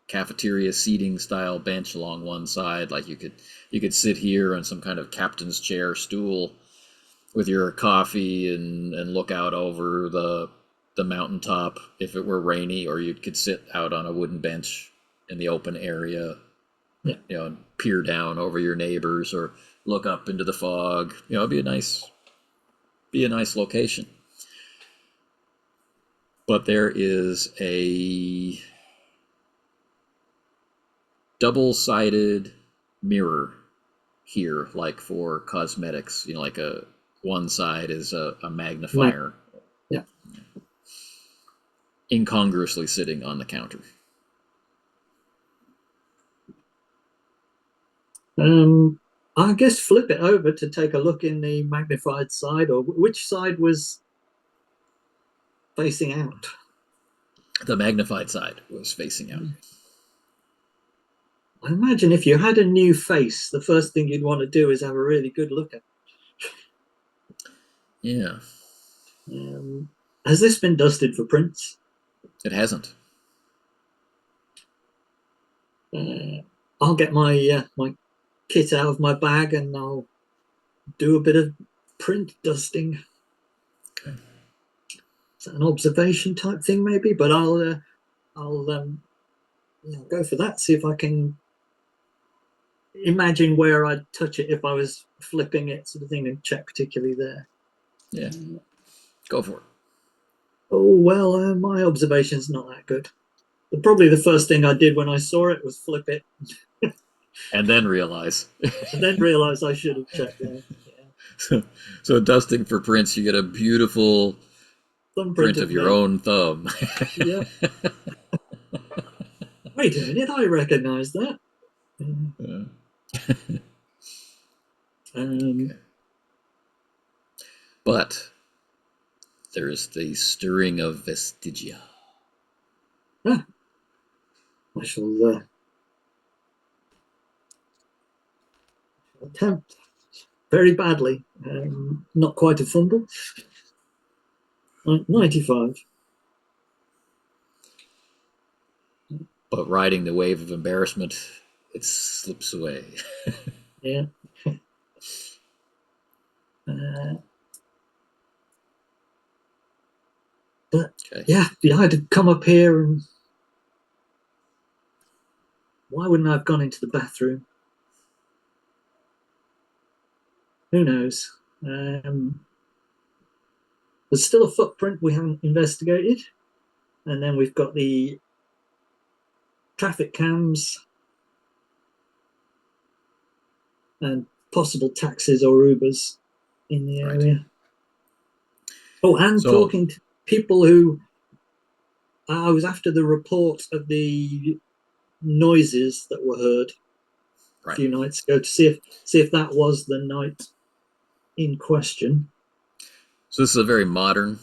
cafeteria seating style bench along one side. Like you could sit here on some kind of captain's chair stool with your coffee and look out over the mountaintop if it were rainy, or you could sit out on a wooden bench in the open area, and peer down over your neighbors or look up into the fog. It'd be a nice location. But there is a double-sided mirror here, like for cosmetics. Like one side is a magnifier. Yeah. Incongruously sitting on the counter. I guess flip it over to take a look in the magnified side, or which side was facing out? The magnified side was facing out. I imagine if you had a new face, the first thing you'd want to do is have a really good look at it. Yeah. Has this been dusted for prints? It hasn't. I'll get my my kit out of my bag and I'll do a bit of print dusting. Okay. Is that an observation type thing, maybe? But I'll go for that. See if I can imagine where I'd touch it if I was flipping it, sort of thing, and check particularly there. Yeah. Go for it. Oh, well, my observation's not that good. But probably the first thing I did when I saw it was flip it. And then realize. And then realize I should have checked there. Yeah. So dusting for prints, you get a beautiful print of your own thumb. Yeah. Wait a minute, I recognize that. Okay. But there's the stirring of vestigia. I shall attempt very badly. Not quite a fumble. 95. But riding the wave of embarrassment, it slips away. Yeah. But okay. yeah, I had to come up here, and why wouldn't I have gone into the bathroom? Who knows? There's still a footprint we haven't investigated, and then we've got the traffic cams and possible taxis or Ubers in the area. Right. Oh, and talking to people who I was after the report of the noises that were heard a few nights ago to see if that was the night in question. So this is a very modern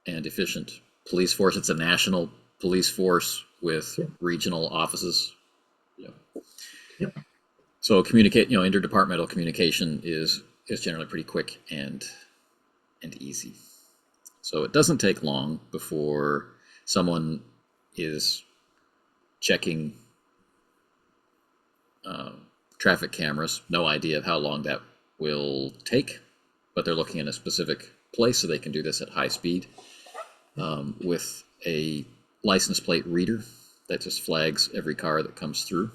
and efficient police force. It's a national police force with regional offices. Yep. So interdepartmental communication is generally pretty quick and easy. So it doesn't take long before someone is checking traffic cameras. No idea of how long that will take, but they're looking in a specific place, so they can do this at high speed with a license plate reader that just flags every car that comes through.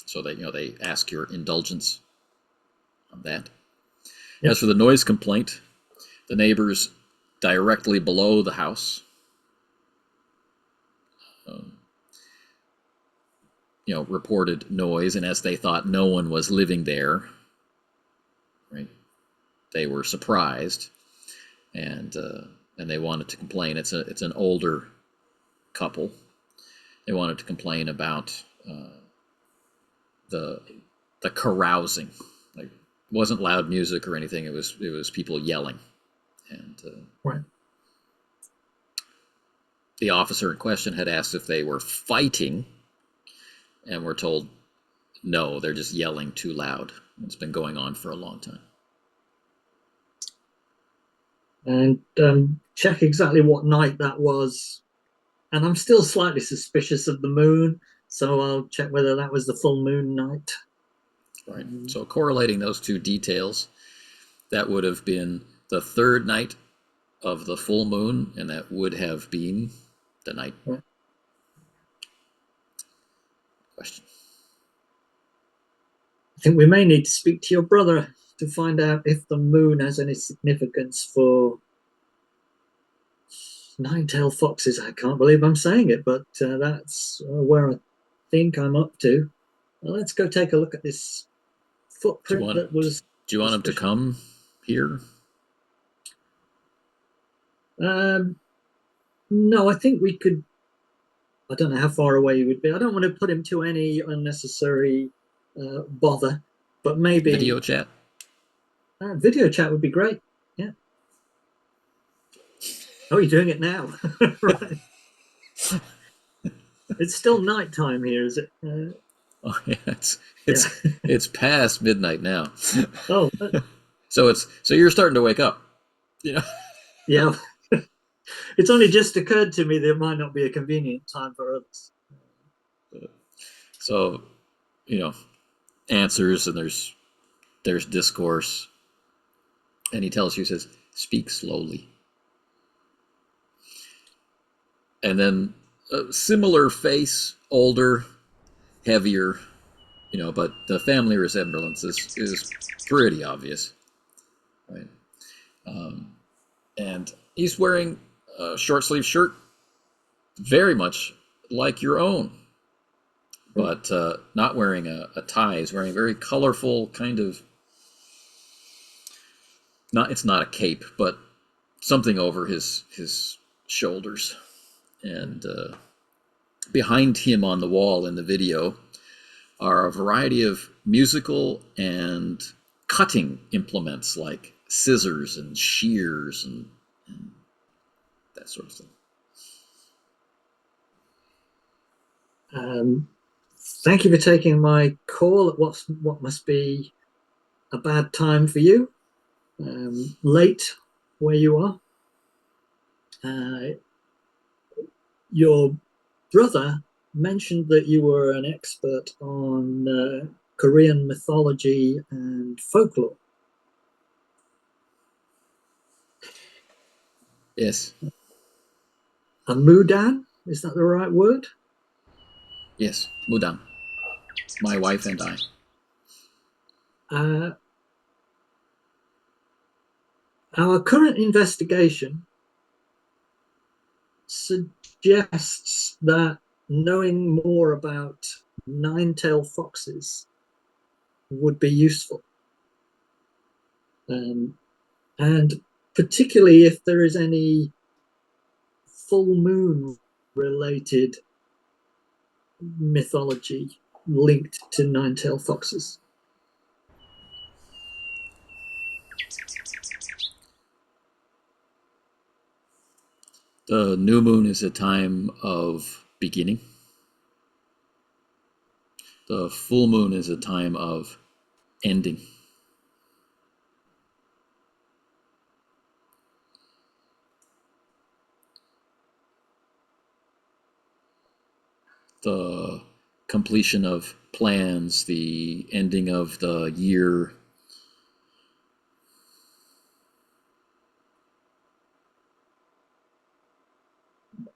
So they ask your indulgence on that. Yep. As for the noise complaint, the neighbors directly below the house, reported noise, and as they thought no one was living there, right, they were surprised and they wanted to complain. It's an older couple. They wanted to complain about the carousing. Like, it wasn't loud music or anything. It was people yelling, and Right. the officer in question had asked if they were fighting, and were told no, they're just yelling too loud. It's been going on for a long time. And check exactly what night that was. And I'm still slightly suspicious of the moon, so I'll check whether that was the full moon night. Right. So correlating those two details, that would have been the third night of the full moon, and that would have been the night. Right. Question. I think we may need to speak to your brother to find out if the moon has any significance for nine-tailed foxes. I can't believe I'm saying it, but that's where I think I'm up to. Well, let's go take a look at this footprint that was. Do you want him to come here? No, I think we could. I don't know how far away he would be. I don't want to put him to any unnecessary bother, but maybe video chat. Video chat would be great. Yeah. Oh, you're doing it now, right? It's still nighttime here, is it? Oh yeah, it's past midnight now. Oh, so you're starting to wake up. Yeah. Yeah. It's only just occurred to me there might not be a convenient time for others. So, answers, and there's discourse, and he tells you, he says, speak slowly. And then a similar face, older, heavier, but the family resemblance is pretty obvious, right? And he's wearing a short sleeve shirt, very much like your own, but not wearing a tie. He's wearing a very colorful kind of, it's not a cape, but something over his shoulders. And behind him on the wall in the video are a variety of musical and cutting implements like scissors and shears and that sort of thing. Thank you for taking my call at what must be a bad time for you. Late where you are. Your brother mentioned that you were an expert on Korean mythology and folklore. Yes. A mudan? Is that the right word? Yes, mudan. My wife and I. Our current investigation suggests that knowing more about nine-tailed foxes would be useful. And particularly if there is any full moon related mythology linked to nine-tailed foxes. The new moon is a time of beginning. The full moon is a time of ending. The completion of plans, the ending of the year.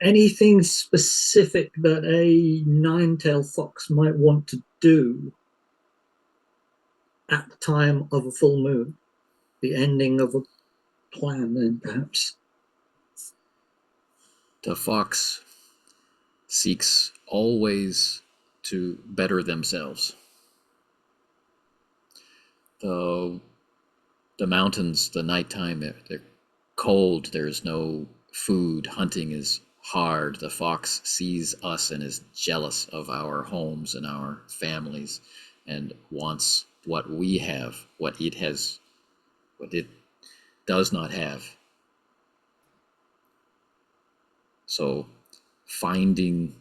Anything specific that a nine-tailed fox might want to do at the time of a full moon, the ending of a plan, then perhaps. The fox seeks always to better themselves. The mountains, the nighttime, they're cold, there's no food, hunting is hard. The fox sees us and is jealous of our homes and our families and wants what we have, what it does not have. So finding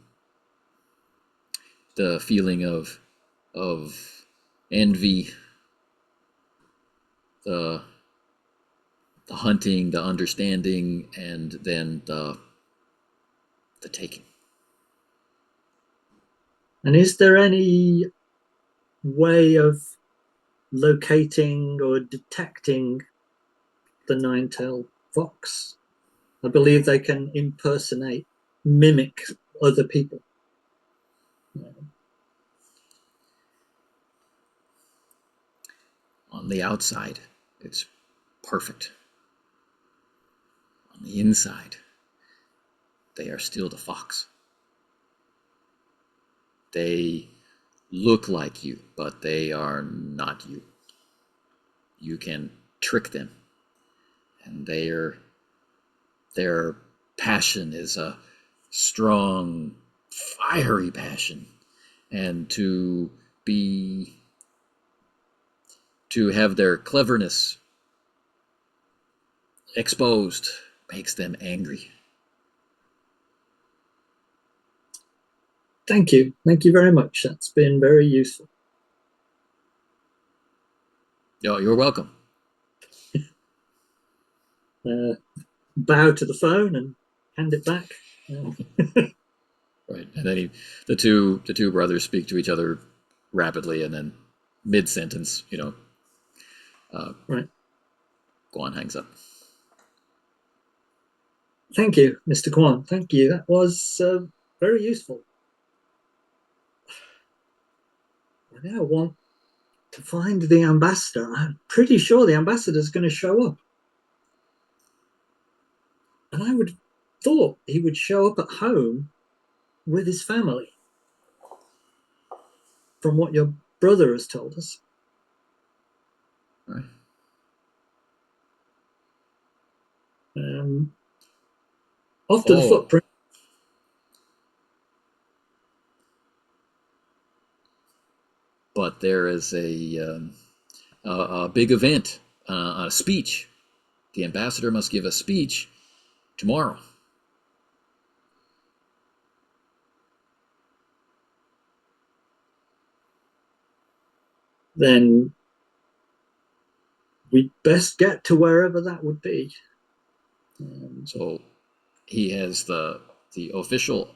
the feeling of envy, the hunting, the understanding, and then the taking. And is there any way of locating or detecting the nine-tailed fox? I believe they can mimic other people. On the outside, it's perfect. On the inside, they are still the fox. They look like you, but they are not you. You can trick them, and their passion is a strong, fiery passion, and to have their cleverness exposed makes them angry. Thank you very much. That's been very useful. Oh, you're welcome. Bow to the phone and hand it back. Right, and then the two brothers speak to each other rapidly, and then mid-sentence, Right. Guan hangs up. Thank you, Mr. Kwan. Thank you. That was very useful. I now want to find the ambassador. I'm pretty sure the ambassador is going to show up. And I would thought he would show up at home with his family, from what your brother has told us. Right. After the footprint. But there is a big event, a speech. The ambassador must give a speech tomorrow. Then we'd best get to wherever that would be. So he has the official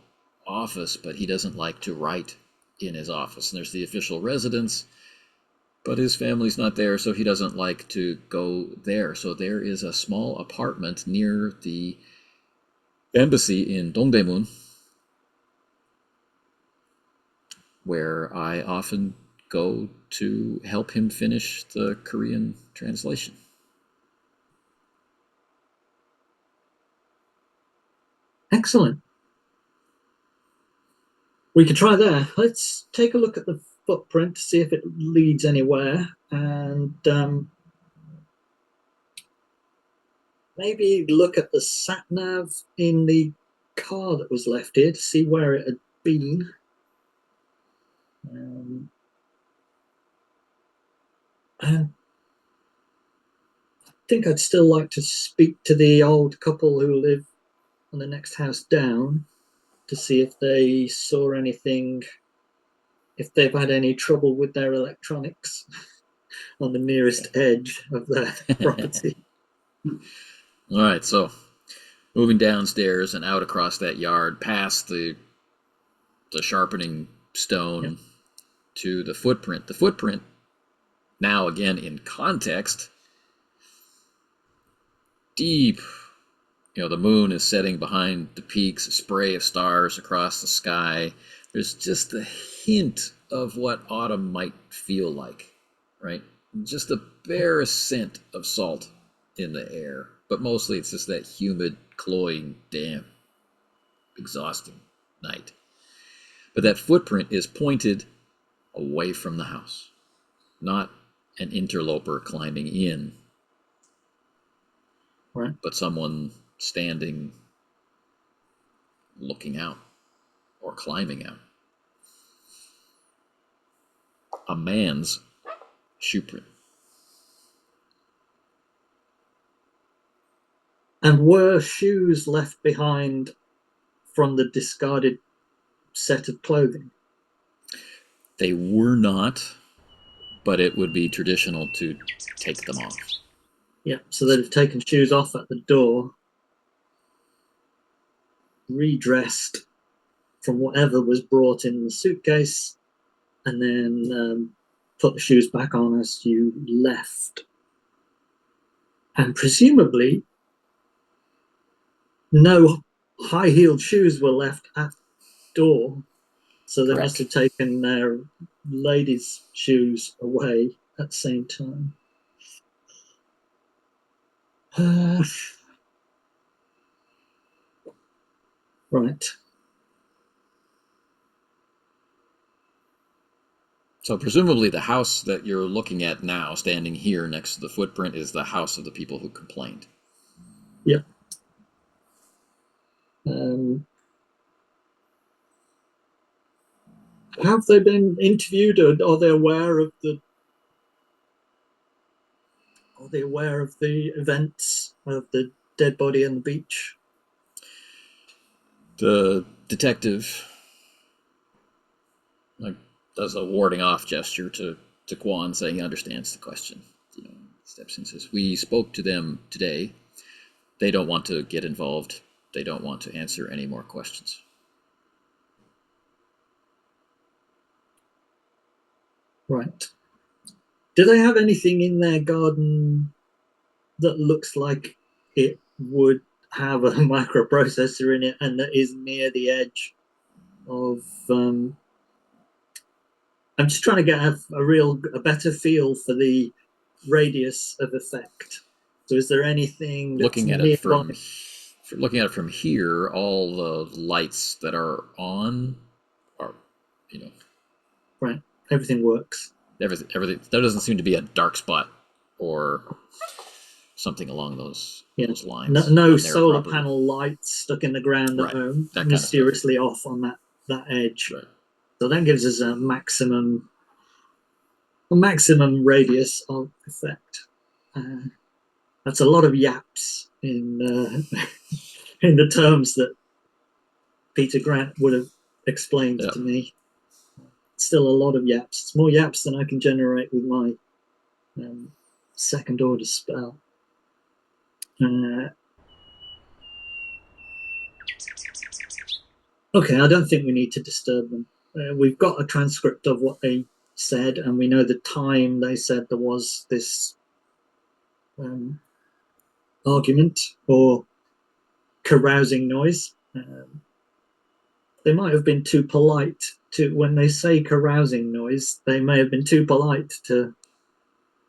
office, but he doesn't like to write in his office. And there's the official residence, but his family's not there, so he doesn't like to go there. So there is a small apartment near the embassy in Dongdaemun, where I often go to help him finish the Korean translation. Excellent. We could try there. Let's take a look at the footprint to see if it leads anywhere, and maybe look at the sat nav in the car that was left here to see where it had been. I think I'd still like to speak to the old couple who live on the next house down to see if they saw anything, if they've had any trouble with their electronics on the nearest edge of their property. All right, so moving downstairs and out across that yard, past the sharpening stone, to the footprint. The footprint, now again in context, deep. The moon is setting behind the peaks, a spray of stars across the sky. There's just a hint of what autumn might feel like, right? Just the barest scent of salt in the air. But mostly it's just that humid, cloying, damp, exhausting night. But that footprint is pointed away from the house, not an interloper climbing in. Right. but someone standing, looking out, or climbing out. A man's shoe print. And were shoes left behind from the discarded set of clothing? They were not, but it would be traditional to take them off. Yeah, so they'd have taken shoes off at the door, redressed from whatever was brought in the suitcase, and then put the shoes back on as you left. And presumably, no high-heeled shoes were left at the door, so they must have taken their ladies' shoes away at the same time. Right. So presumably the house that you're looking at now, standing here next to the footprint, is the house of the people who complained. Yep. Have they been interviewed, or are they aware of the? Are they aware of the events of the dead body on the beach? The detective does a warding off gesture to Quan, saying he understands the question. Steps in and says, "We spoke to them today. They don't want to get involved. They don't want to answer any more questions." Right. Do they have anything in their garden that looks like it would have a microprocessor in it and that is near the edge of? I'm just trying to get a better feel for the radius of effect. So, is there anything that's looking at it from here, all the lights that are on are, right? Everything works. Everything. There doesn't seem to be a dark spot or something along those lines. No solar panel lights stuck in the ground that are that mysteriously off on that edge. Right. So that gives us a maximum radius of effect. That's a lot of yaps in in the terms that Peter Grant would have explained to me. Still a lot of yaps. It's more yaps than I can generate with my second order spell. Okay, I don't think we need to disturb them. We've got a transcript of what they said, and we know the time they said there was this argument or carousing noise. They might have been too polite to, when they say carousing noise, they may have been too polite to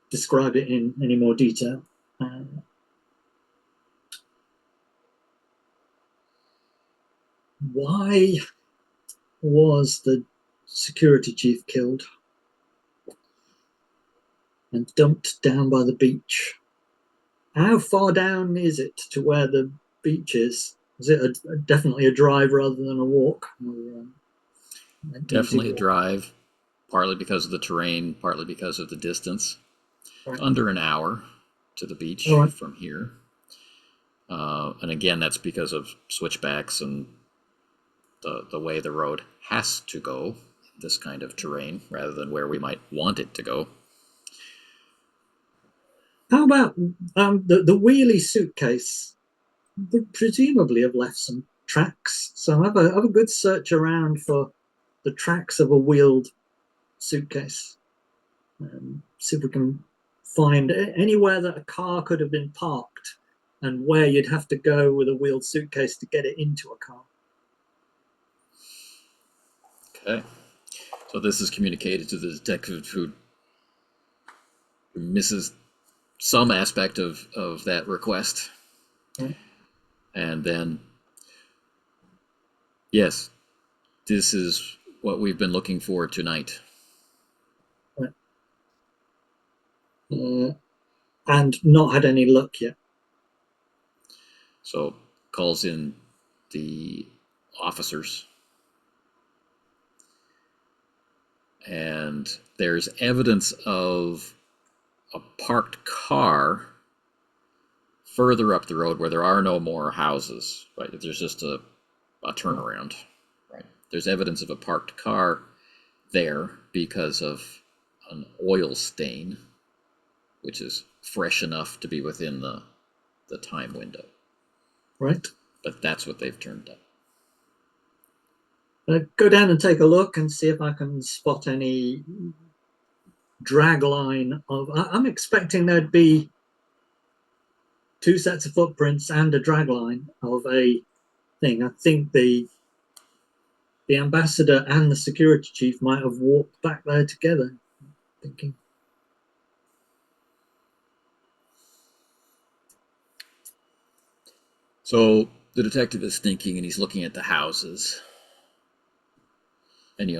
describe it in any more detail. Why was the security chief killed and dumped down by the beach? How far down is it to where the beach is? Is it definitely a drive rather than a walk? Definitely a drive, partly because of the terrain, partly because of the distance. Right. Under an hour to the beach from here. And again, that's because of switchbacks and the way the road has to go in this kind of terrain, rather than where we might want it to go. How about the wheelie suitcase? Would presumably have left some tracks. So have a good search around for the tracks of a wheeled suitcase. See if we can find anywhere that a car could have been parked and where you'd have to go with a wheeled suitcase to get it into a car. Okay. So this is communicated to the detective who misses some aspect of that request. Okay. And then, yes, this is what we've been looking for tonight. And not had any luck yet. So calls in the officers, and there's evidence of a parked car further up the road where there are no more houses, right? There's just a turnaround, right? There's evidence of a parked car there because of an oil stain, which is fresh enough to be within the time window. Right. But that's what they've turned up. Go down and take a look and see if I can spot any drag line of. I'm expecting there'd be 2 sets of footprints and a drag line of a thing. I think the ambassador and the security chief might have walked back there together. Thinking. So the detective is thinking, and he's looking at the houses, and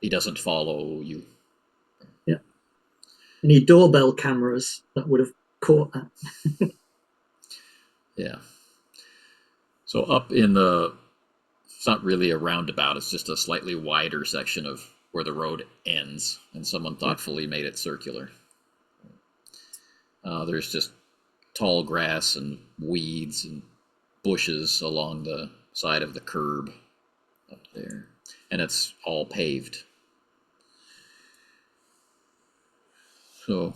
he doesn't follow you. Yeah. Any doorbell cameras that would have caught that? Yeah. So up in it's not really a roundabout, it's just a slightly wider section of where the road ends, and someone thoughtfully made it circular. There's just tall grass and weeds and bushes along the side of the curb up there, and it's all paved. So,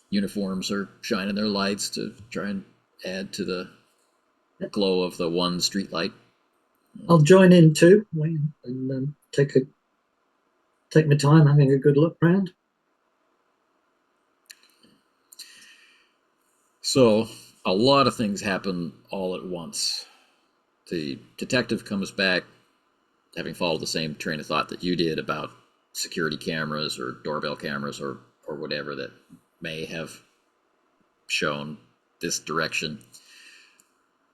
uniforms are shining their lights to try and add to the glow of the one street light. I'll join in too, Wayne, and take my time having a good look round. So a lot of things happen all at once. The detective comes back, having followed the same train of thought that you did about security cameras or doorbell cameras or whatever that may have shown this direction.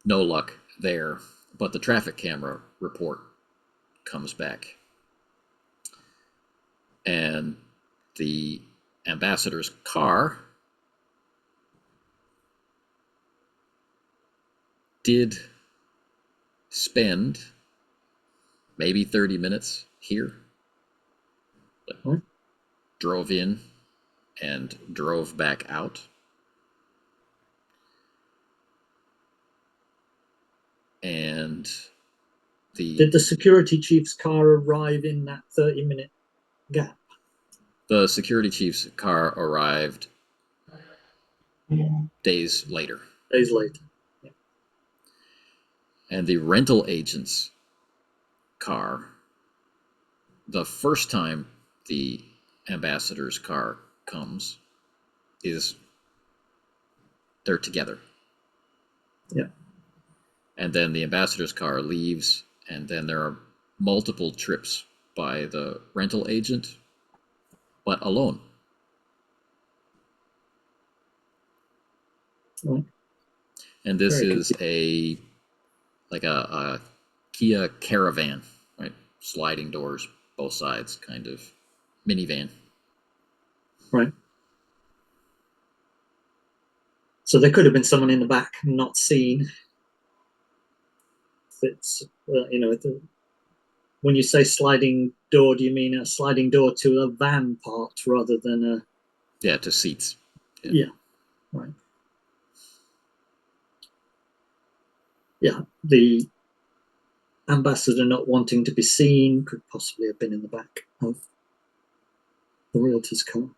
No luck there, but the traffic camera report comes back. And the ambassador's car did spend maybe 30 minutes here. Drove in and drove back out. And did the security chief's car arrive in that 30-minute gap? The security chief's car arrived days later. Yeah. And the rental agent's car, the first time the ambassador's car comes, they're together. Yeah. And then the ambassador's car leaves, and then there are multiple trips by the rental agent, but alone. Right. And this is a Kia Caravan, right? Sliding doors, both sides, kind of minivan. Right. So there could have been someone in the back not seen. It's when you say sliding door, do you mean a sliding door to a van part rather than to seats? Yeah. Right. Yeah, the ambassador not wanting to be seen could possibly have been in the back of the realtor's car.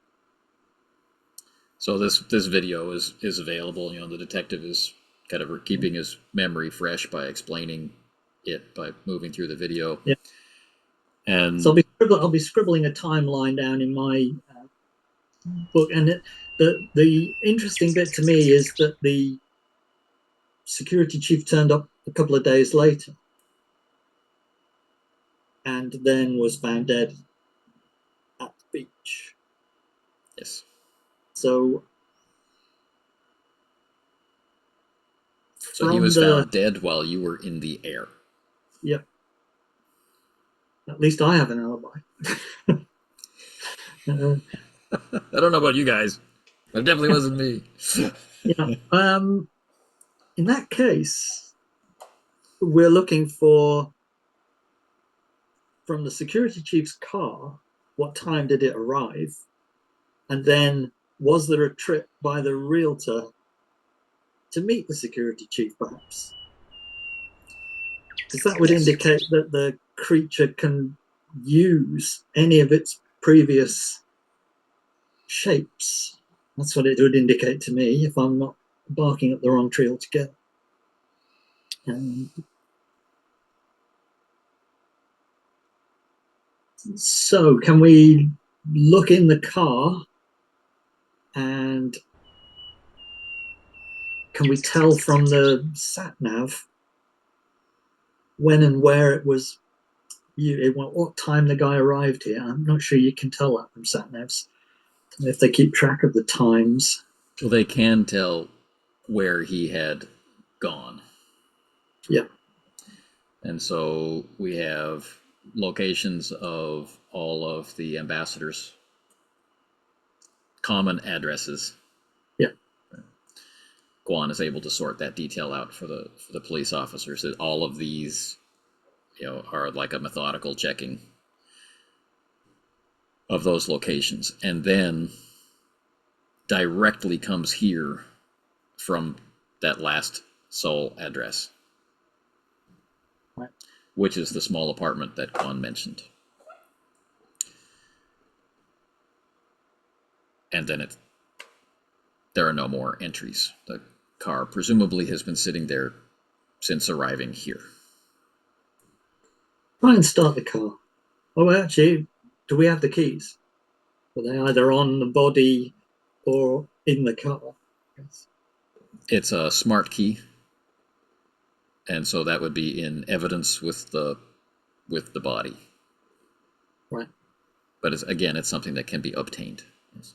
So this video is available. The detective is kind of keeping his memory fresh by explaining it by moving through the video. Yeah. And so I'll be scribbling a timeline down in my book, and the interesting bit to me is that the security chief turned up a couple of days later and then was found dead at the beach. Yes. So he was found dead while you were in the air. Yep. At least I have an alibi. I don't know about you guys. It definitely wasn't me. Yeah. In that case, we're looking for, from the security chief's car, what time did it arrive? And then was there a trip by the realtor to meet the security chief, perhaps? Because that would indicate that the creature can use any of its previous shapes. That's what it would indicate to me, if I'm not barking up the wrong tree altogether. So can we look in the car and can we tell from the sat nav when and where it was, what time the guy arrived here? I'm not sure you can tell that from sat navs, if they keep track of the times. Well, they can tell where he had gone. Yeah. And so we have locations of all of the ambassadors' common addresses. Yeah. Guan is able to sort that detail out for the police officers. That all of these, are like a methodical checking of those locations, and then directly comes here from that last sole address, right, which is the small apartment that Guan mentioned. And then there are no more entries. The car presumably has been sitting there since arriving here. Try and start the car. Oh, actually, do we have the keys? Are they either on the body or in the car? Yes. It's a smart key, and so that would be in evidence with the body. Right. But it's something that can be obtained. Yes.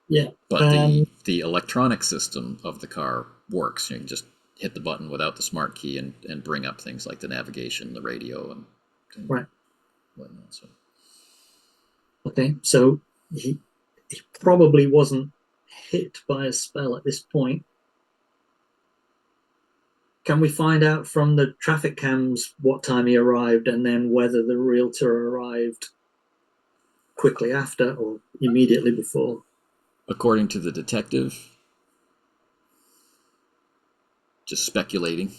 Yeah. But the electronic system of the car works. You can just hit the button without the smart key and bring up things like the navigation, the radio, and right, whatnot. So. Okay, so he probably wasn't hit by a spell at this point. Can we find out from the traffic cams what time he arrived, and then whether the realtor arrived quickly after or immediately before? According to the detective, just speculating,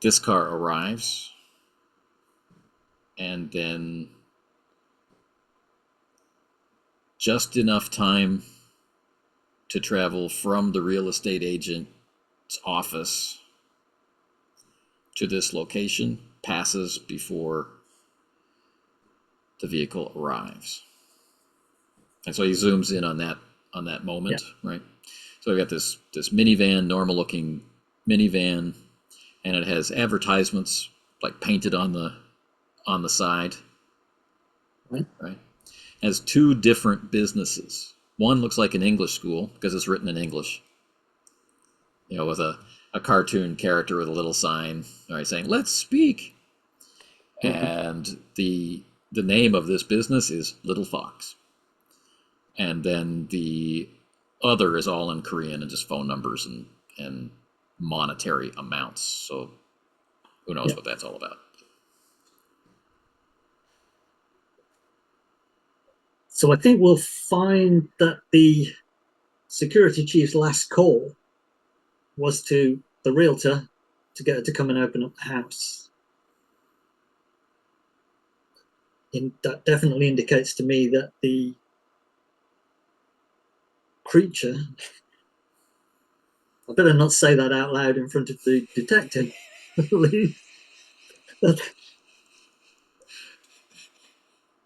this car arrives, and then just enough time to travel from the real estate agent's office to this location passes before the vehicle arrives. And so he zooms in on that moment, yeah. Right? So we've got this minivan, normal looking minivan, and it has advertisements like painted on the side. Right? It has two different businesses. One looks like an English school because it's written in English. With a cartoon character with a little sign, right, saying "Let's speak." Mm-hmm. And the name of this business is Little Fox. And then the other is all in Korean and just phone numbers and monetary amounts. So who knows what that's all about. So I think we'll find that the security chief's last call was to the realtor to get her to come and open up the house. That definitely indicates to me that the creature, I better not say that out loud in front of the detective.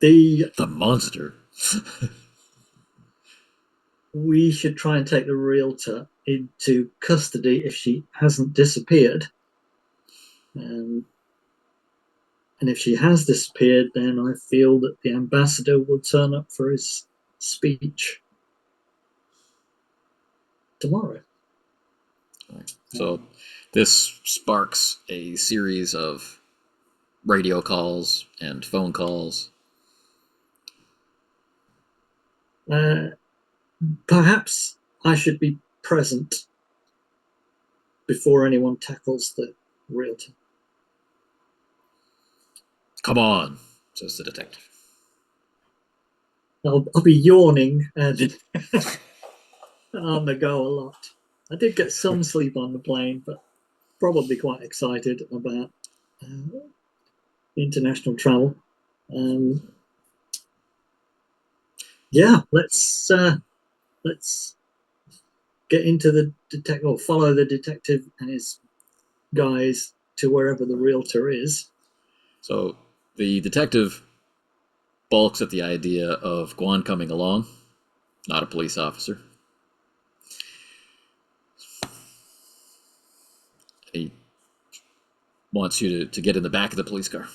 The monster. We should try and take the realtor into custody if she hasn't disappeared. And if she has disappeared, then I feel that the ambassador will turn up for his speech tomorrow. Right. So this sparks a series of radio calls and phone calls. Perhaps I should be present before anyone tackles the realtor. Come on, says the detective. I'll be yawning and on the go a lot. I did get some sleep on the plane, but probably quite excited about international travel. Yeah, let's get into the detective, or follow the detective and his guys to wherever the realtor is. So the detective balks at the idea of Guan coming along, not a police officer. He wants you to get in the back of the police car.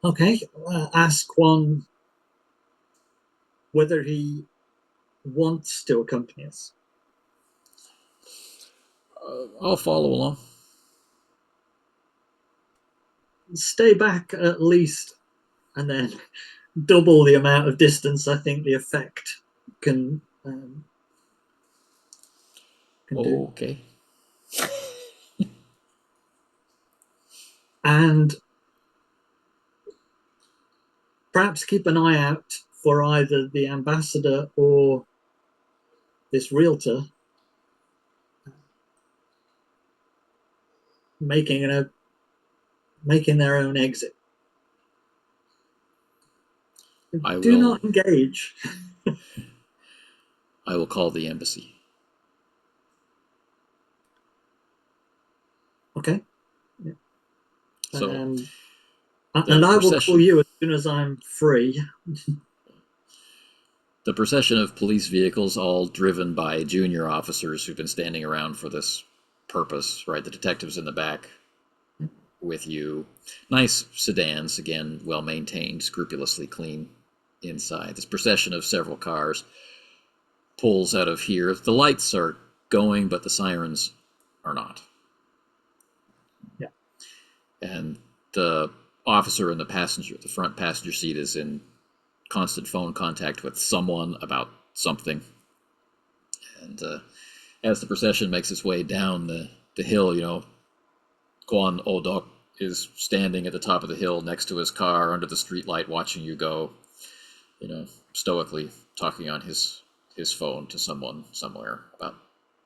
Okay, ask Guan whether he wants to accompany us. I'll follow along. Stay back at least, and then double the amount of distance I think the effect can do. Okay. And perhaps keep an eye out for either the ambassador or this realtor making their own exit. Do not engage. I will call the embassy. Okay. Yeah. So, and I will call you as soon as I'm free. The procession of police vehicles, all driven by junior officers who've been standing around for this purpose, right? The detectives in the back with you. Nice sedans, again, well maintained, scrupulously clean inside. This procession of several cars pulls out of here. The lights are going, but the sirens are not. Yeah. And the officer in the front passenger seat is in constant phone contact with someone about something. And as the procession makes its way down the hill, Guan Odok is standing at the top of the hill next to his car under the streetlight watching you go, stoically talking on his phone to someone somewhere about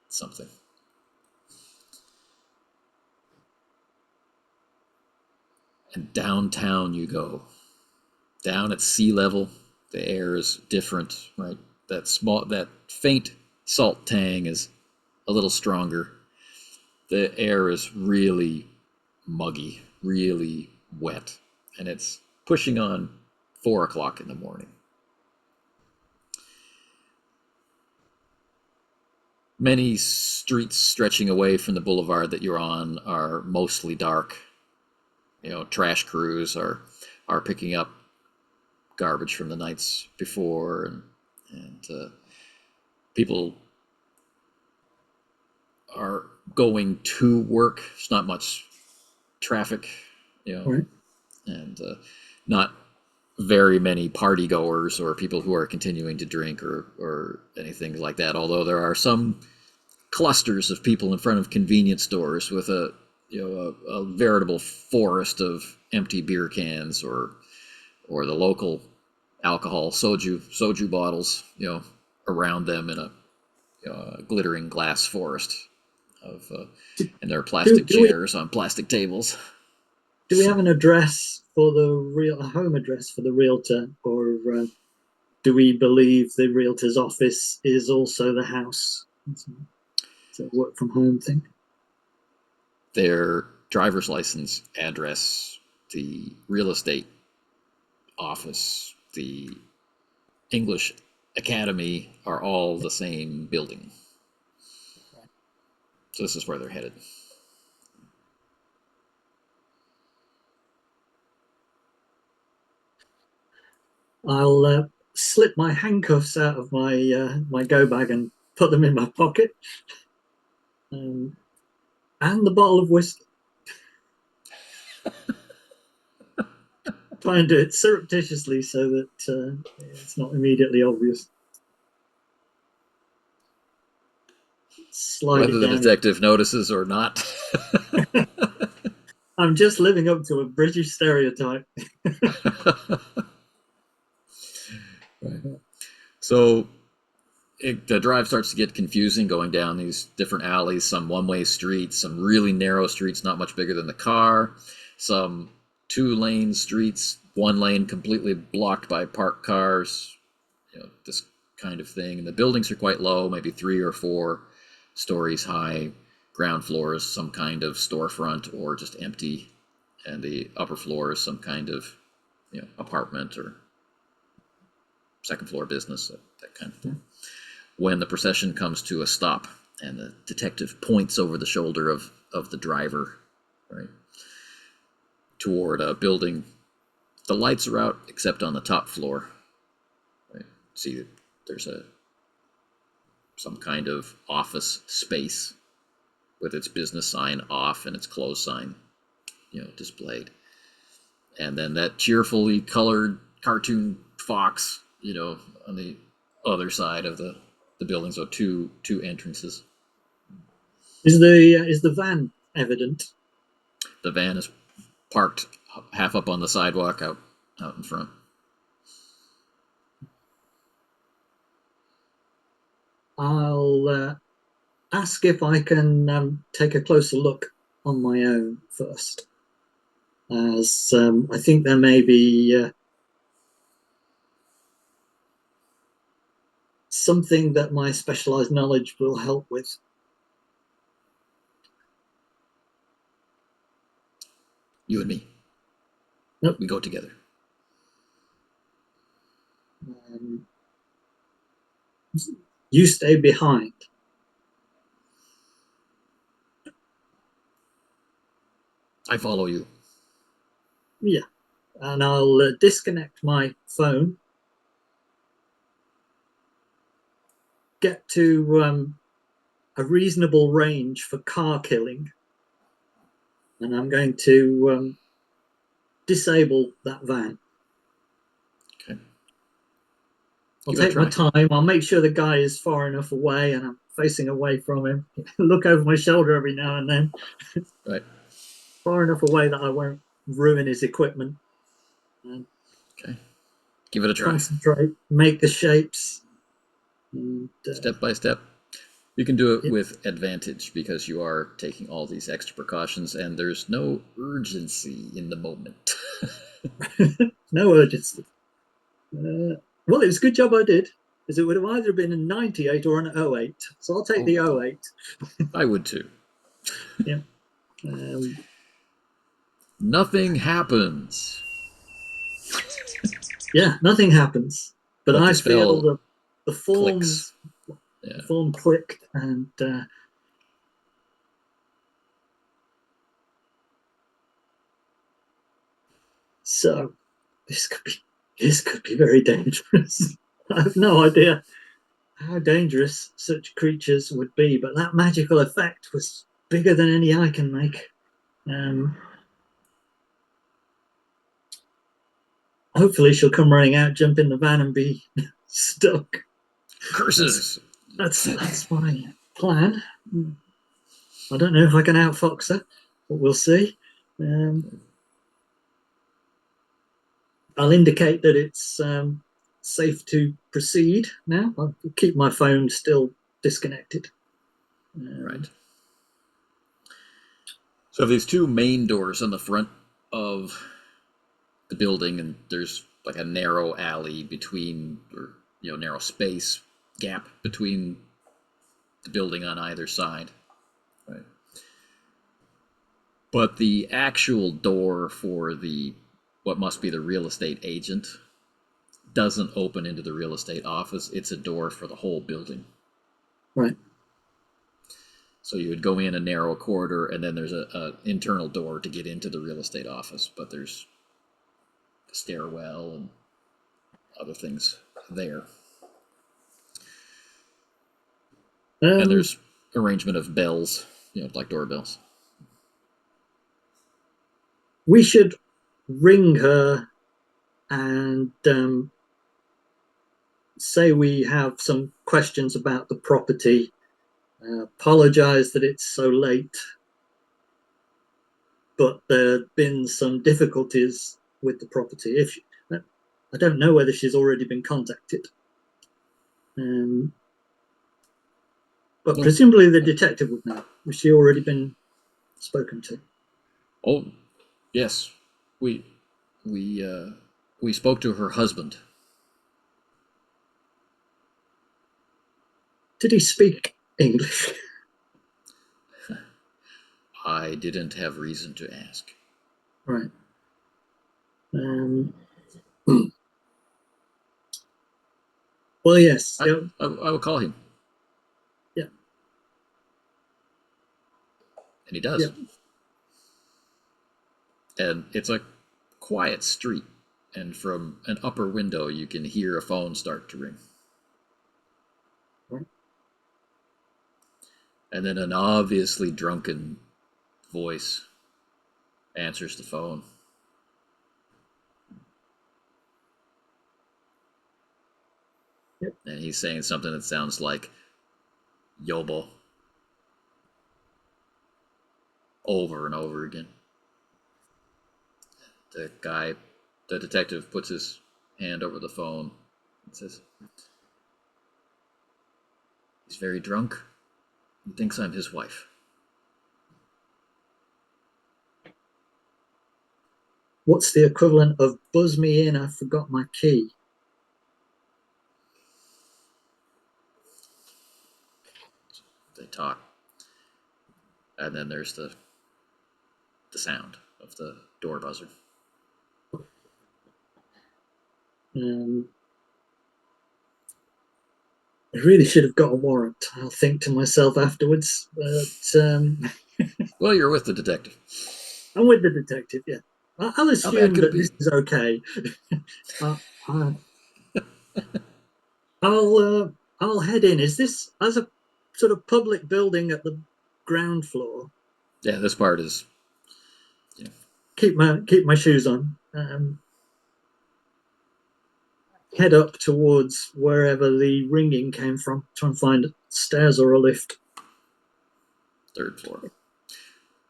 something. And downtown you go. Down at sea level, the air is different, right? That faint salt tang is a little stronger. The air is really muggy, really wet, and it's pushing on 4 o'clock in the morning. Many streets stretching away from the boulevard that you're on are mostly dark. Trash crews are picking up garbage from the nights before, and people are going to work. There's not much traffic, Right. And not very many party goers or people who are continuing to drink or anything like that. Although there are some clusters of people in front of convenience stores with a veritable forest of empty beer cans or the local alcohol soju bottles, around them in a glittering glass forest of and there are plastic chairs on plastic tables. Do we have an address for a home address for the realtor, or do we believe the realtor's office is also the house? It's a work from home thing. Their driver's license address, the real estate office, the English Academy are all the same building. So this is where they're headed. I'll slip my handcuffs out of my go bag and put them in my pocket, and the bottle of whiskey. try and do it surreptitiously so that it's not immediately obvious. Slide Whether it the down. detective notices or not. I'm just living up to a British stereotype. Right. So the drive starts to get confusing, going down these different alleys, some one-way streets, some really narrow streets, not much bigger than the car, some two-lane streets, one lane completely blocked by parked cars, this kind of thing. And the buildings are quite low, maybe 3 or 4 stories high. Ground floor is some kind of storefront or just empty, and the upper floor is some kind of apartment or second floor business, that kind of thing. When the procession comes to a stop and the detective points over the shoulder of the driver, right, toward a building, the lights are out except on the top floor. Right? See, there's some kind of office space with its business sign off and its close sign, displayed. And then that cheerfully colored cartoon fox, on the other side of the building. So two entrances. Is the van evident? The van is parked half up on the sidewalk out in front. I'll ask if I can take a closer look on my own first, as I think there may be something that my specialized knowledge will help with. You and me. Nope. We go together. You stay behind. I follow you. Yeah, and I'll disconnect my phone, get to a reasonable range for car killing, and I'm going to disable that van. Okay. I'll take my time. I'll make sure the guy is far enough away and I'm facing away from him. Look over my shoulder every now and then. Right. Far enough away that I won't ruin his equipment. And okay. Give it a try. Concentrate, make the shapes. And, step by step. You can do it with advantage because you are taking all these extra precautions and there's no urgency in the moment. No urgency. Well, it was a good job I did, because it would have either been a 98 or an 08. So I'll take the 08. I would too. Yeah. Nothing happens. Yeah, nothing happens. But I feel the forms, the form clicked, and so this could be very dangerous. I have no idea how dangerous such creatures would be, but that magical effect was bigger than any I can make. Hopefully she'll come running out, jump in the van, and be stuck. Curses! That's my plan. I don't know if I can outfox her, but we'll see. I'll indicate that it's safe to proceed now. I'll keep my phone still disconnected. Right. So these 2 main doors on the front of the building, and there's like a narrow alley between, or narrow space gap between the building on either side. Right. But the actual door for what must be the real estate agent doesn't open into the real estate office. It's a door for the whole building. Right. So you would go in a narrow corridor, and then there's a internal door to get into the real estate office, but there's a stairwell and other things there. And there's arrangement of bells, like doorbells. We should ring her and say we have some questions about the property. Apologise that it's so late, but there have been some difficulties with the property. I don't know whether she's already been contacted, but presumably the detective would know. Has she already been spoken to? Oh, yes. We spoke to her husband. Did he speak English? I didn't have reason to ask. Right. Well, yes. I will call him. Yeah. And he does. Yeah. And it's a quiet street. And from an upper window, you can hear a phone start to ring. Right. And then an obviously drunken voice answers the phone. Yep. And he's saying something that sounds like Yobo over and over again. The detective puts his hand over the phone and says, "He's very drunk. He thinks I'm his wife." What's the equivalent of buzz me in, I forgot my key? They talk. And then there's the sound of the door buzzer. I really should have got a warrant. I'll think to myself afterwards. But well, you're with the detective. I'm with the detective. Yeah, I'll assume that this is okay. I'll head in. Is this as a sort of public building at the ground floor? Yeah, this part is. Yeah. Keep my shoes on. Head up towards wherever the ringing came from. Try and find stairs or a lift. 3rd floor.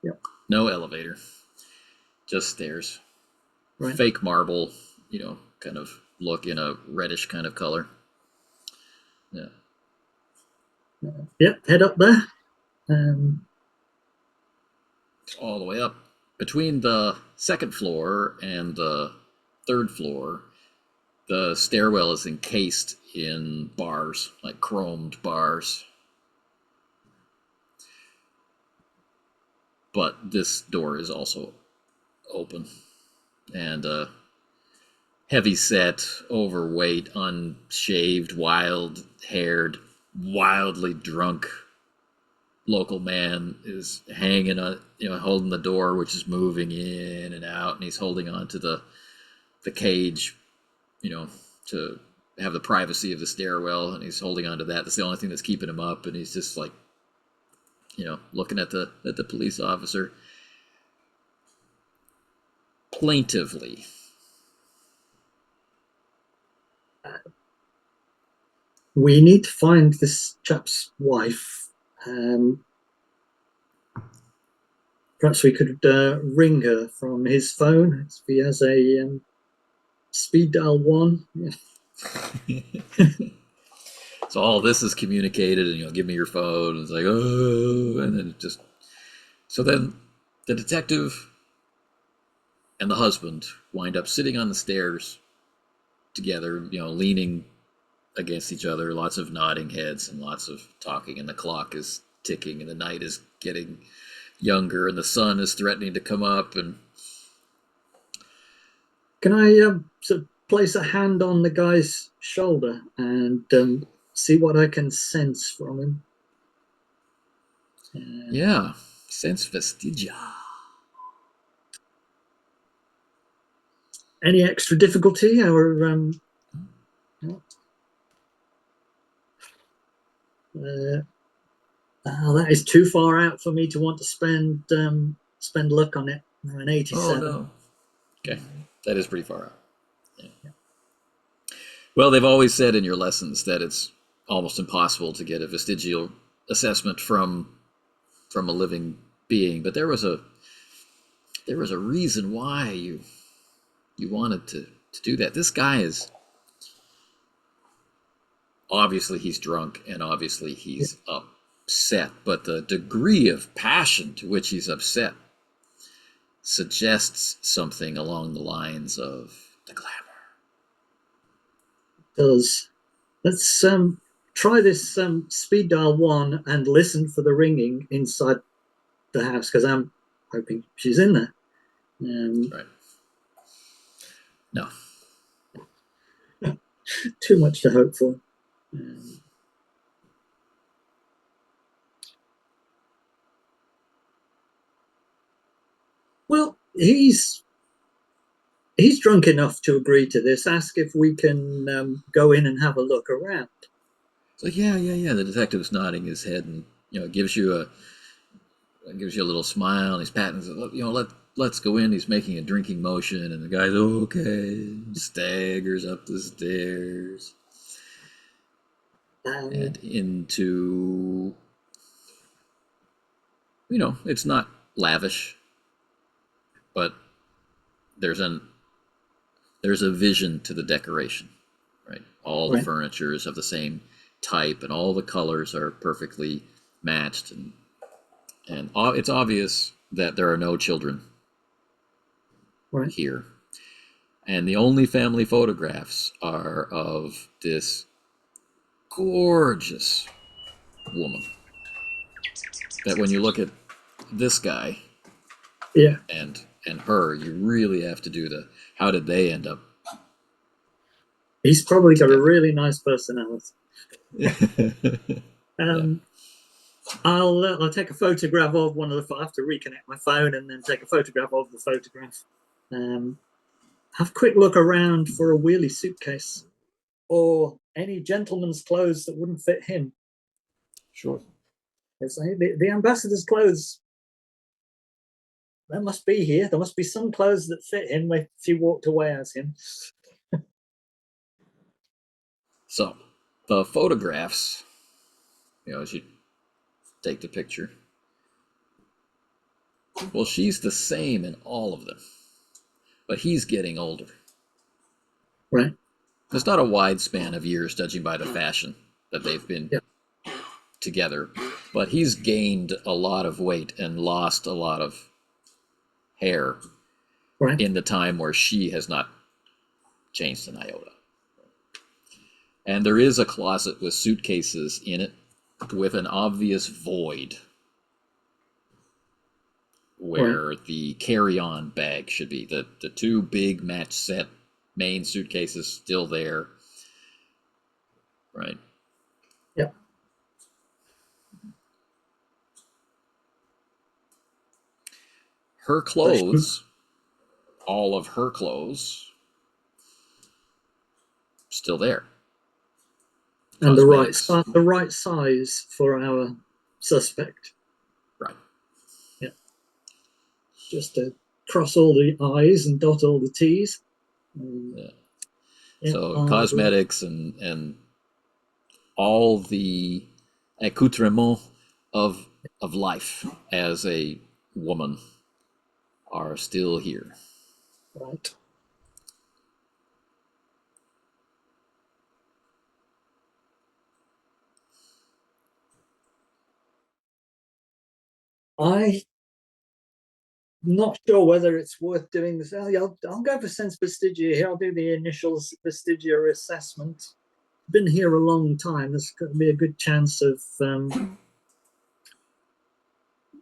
Yep. No elevator. Just stairs. Right. Fake marble, kind of look in a reddish kind of color. Yeah. Yep, head up there. All the way up. Between the 2nd floor and the 3rd floor, the stairwell is encased in bars, like chromed bars. But this door is also open. And heavy-set, overweight, unshaved, wild-haired, wildly drunk local man is hanging on, holding the door, which is moving in and out, and he's holding on to the cage, to have the privacy of the stairwell, and he's holding on to that. That's the only thing that's keeping him up, and he's just like, looking at the police officer plaintively. We need to find this chap's wife. Perhaps we could ring her from his phone if he has a speed dial 1. Yeah. So all this is communicated, and give me your phone. It's like, oh, and then so then the detective and the husband wind up sitting on the stairs together, leaning against each other, lots of nodding heads and lots of talking, and the clock is ticking, and the night is getting younger, and the sun is threatening to come up. And can I sort of place a hand on the guy's shoulder and see what I can sense from him? Yeah, sense vestigia. Any extra difficulty, or that is too far out for me to want to spend luck on it. An 87. Oh no. Okay, that is pretty far out. Well, they've always said in your lessons that it's almost impossible to get a vestigial assessment from a living being, but there was a reason why you wanted to do that. This guy is obviously he's drunk and obviously he's upset, but the degree of passion to which he's upset suggests something along the lines of the glamour. Does. Let's try this speed dial 1 and listen for the ringing inside the house, because I'm hoping she's in there. Right. No. Too much to hope for. Well, he's drunk enough to agree to this. Ask if we can go in and have a look around. So yeah. The detective's nodding his head and gives you a little smile. And he's patting. Let's go in. He's making a drinking motion, and the guy's okay. Staggers up the stairs and into. It's not lavish, but there's a vision to the decoration, right? All the furniture is of the same type, and all the colors are perfectly matched, and it's obvious that there are no children here, and the only family photographs are of this gorgeous woman. That when you look at this guy, and her, you really have to do the how did they end up. He's probably got a really nice personality. I'll take a photograph of one of the. I have to reconnect my phone and then take a photograph of the photograph. Have a quick look around for a wheelie suitcase or any gentleman's clothes that wouldn't fit him. Sure. The ambassador's clothes. That must be here. There must be some clothes that fit him if he walked away as him. So, the photographs, as you take the picture, well, she's the same in all of them, but he's getting older. Right. There's not a wide span of years, judging by the fashion that they've been together, but he's gained a lot of weight and lost a lot of hair in the time where she has not changed an iota. And there is a closet with suitcases in it with an obvious void where the carry-on bag should be. The two big match set main suitcases still there. Right. Yep. Her clothes, all of her clothes, still there. And the right size for our suspect. Right. Yeah. Just to cross all the I's and dot all the T's. So cosmetics and all the accoutrement of life as a woman are still here. Right. I'm not sure whether it's worth doing this. I'll go for sense vestigia here. I'll do the initial vestigia assessment. Been here a long time. There's going to be a good chance of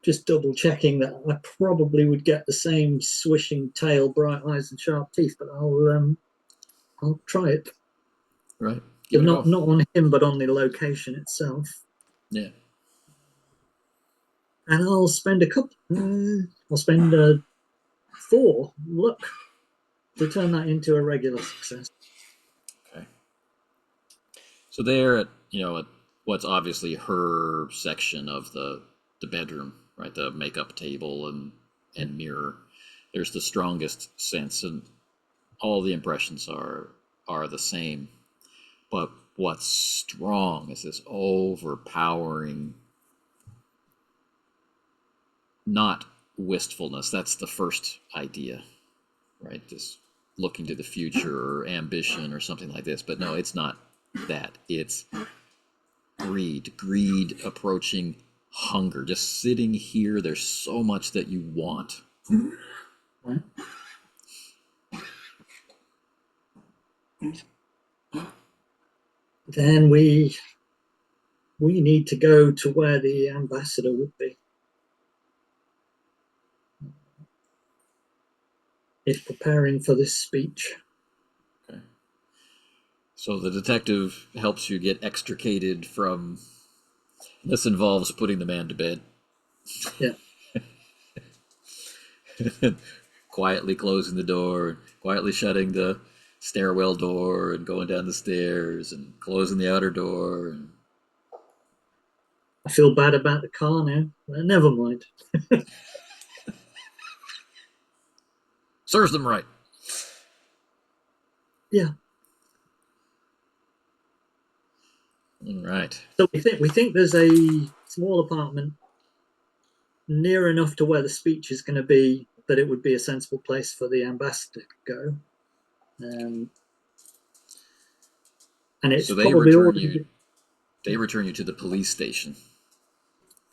just double checking that I probably would get the same swishing tail, bright eyes, and sharp teeth. But I'll try it. Right. Not on him, but on the location itself. Yeah. And I'll spend I'll spend 4 luck to turn that into a regular success. Okay. So there at what's obviously her section of the bedroom, right? The makeup table and mirror. There's the strongest sense, and all the impressions are the same, but what's strong is this overpowering, not wistfulness. That's the first idea, right? This looking to the future or ambition or something like this. But no, it's not that. It's greed approaching hunger. Just sitting here, there's so much that you want. Then we need to go to where the ambassador would be. He's preparing for this speech. Okay. So the detective helps you get extricated from. This involves putting the man to bed. Yeah. Quietly closing the door, quietly shutting the stairwell door, and going down the stairs, and closing the outer door. And... I feel bad about the car now. Never mind. Serves them right. Yeah. All right. So we think there's a small apartment near enough to where the speech is going to be that it would be a sensible place for the ambassador to go. And it's so they probably return already... you. They return you to the police station,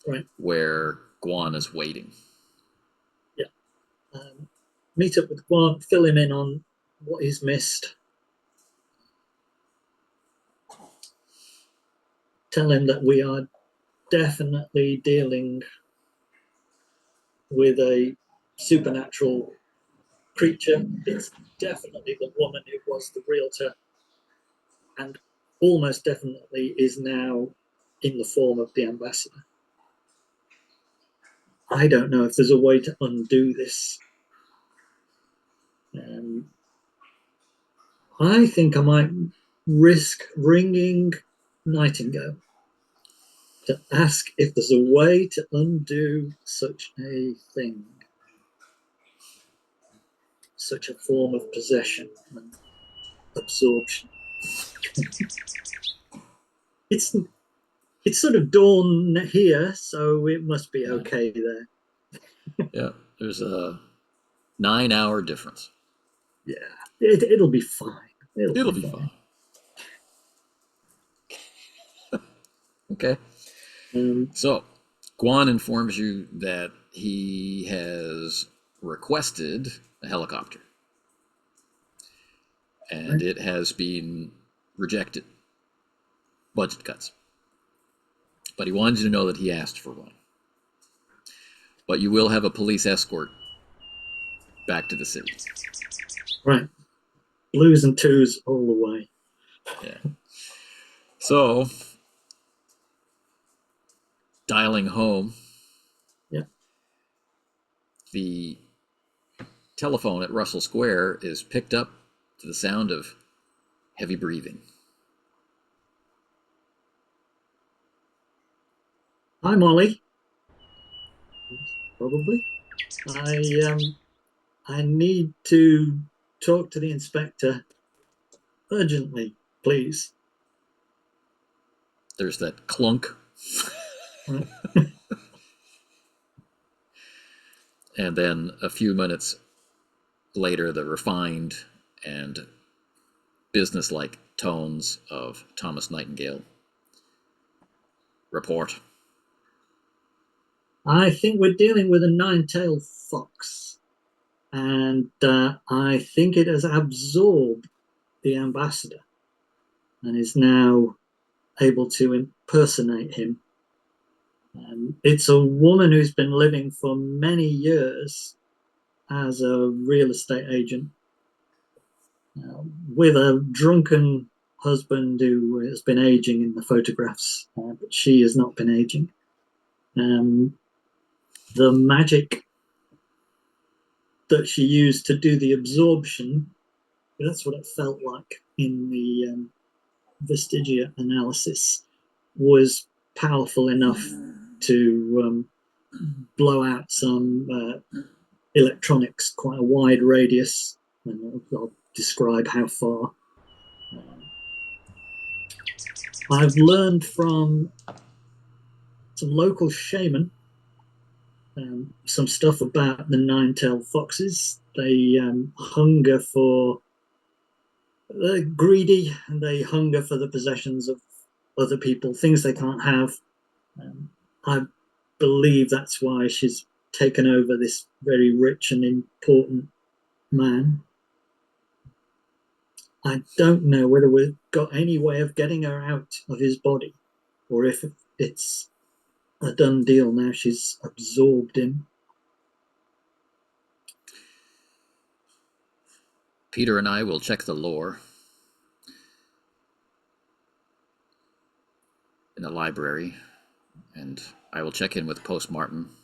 right, where Guan is waiting. Yeah. Meet up with Guan, fill him in on what he's missed. Tell him that we are definitely dealing with a supernatural creature. It's definitely the woman who was the realtor, and almost definitely is now in the form of the ambassador. I don't know if there's a way to undo this. I think I might risk ringing Nightingale to ask if there's a way to undo such a thing, such a form of possession and absorption. It's sort of dawn here, so it must be okay there. Yeah, there's a 9-hour difference. Yeah, it'll be fine. It'll be fine. Okay. So, Guan informs you that he has requested a helicopter, and it has been rejected. Budget cuts. But he wanted you to know that he asked for one. But you will have a police escort back to the city. Right. Blues and twos all the way. Yeah. So, dialing home. Yeah. The telephone at Russell Square is picked up to the sound of heavy breathing. Hi, Molly. Probably. I need to talk to the inspector urgently, please. There's that clunk. Right. And then a few minutes later, the refined and businesslike tones of Thomas Nightingale. Report. I think we're dealing with a nine-tailed fox, and I think it has absorbed the ambassador and is now able to impersonate him. It's a woman who's been living for many years as a real estate agent with a drunken husband who has been aging in the photographs, but she has not been aging. The magic that she used to do the absorption, that's what it felt like in the vestigia analysis, was powerful enough to blow out some electronics quite a wide radius. And I'll describe how far. I've learned from some local shaman some stuff about the nine-tailed foxes. They hunger for, they're greedy, and they hunger for the possessions of other people, things they can't have. I believe that's why she's taken over this very rich and important man. I don't know whether we've got any way of getting her out of his body, or if it's a done deal now she's absorbed him. Peter and I will check the lore in the library, and I will check in with postmortem.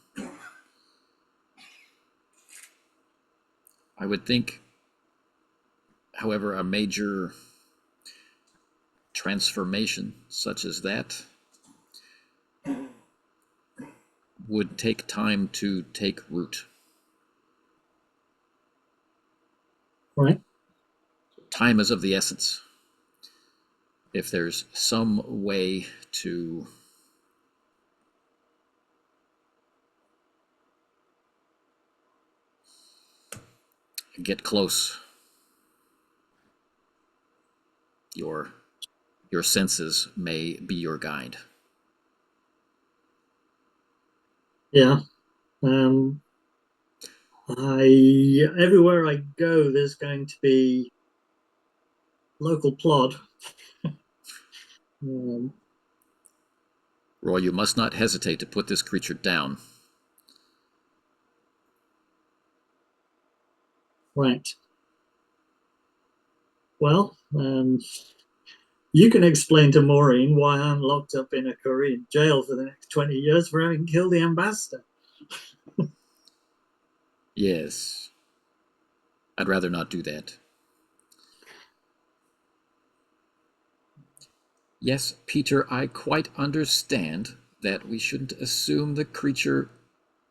I would think, however, a major transformation such as that would take time to take root. Right. Time is of the essence. If there's some way to get close, your senses may be your guide. Yeah. Everywhere I go, there's going to be local plod. Roy, you must not hesitate to put this creature down. Right. Well, you can explain to Maureen why I'm locked up in a Korean jail for the next 20 years for having killed the ambassador. Yes. I'd rather not do that. Yes, Peter, I quite understand that we shouldn't assume the creature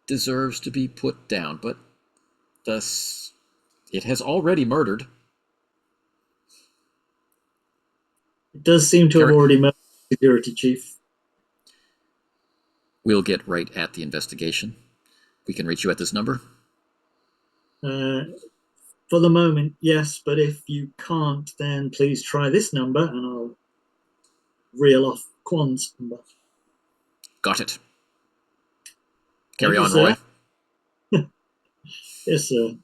deserves to be put down, but thus it has already murdered. It does seem to have already murdered the security chief. We'll get right at the investigation. We can reach you at this number? For the moment, yes, but if you can't, then please try this number and I'll reel off Quan's number. Got it. Carry on, Roy. Yes, sir.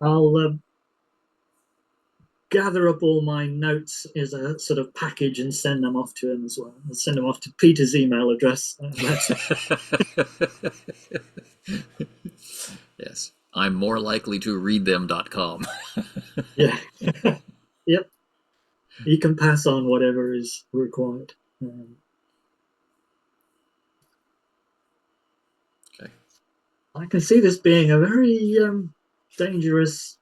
I'll gather up all my notes as a sort of package and send them off to him as well. I'll send them off to Peter's email address. Yes, I'm more likely to read them.com. Yeah. Yep. You can pass on whatever is required. Okay. I can see this being a very dangerous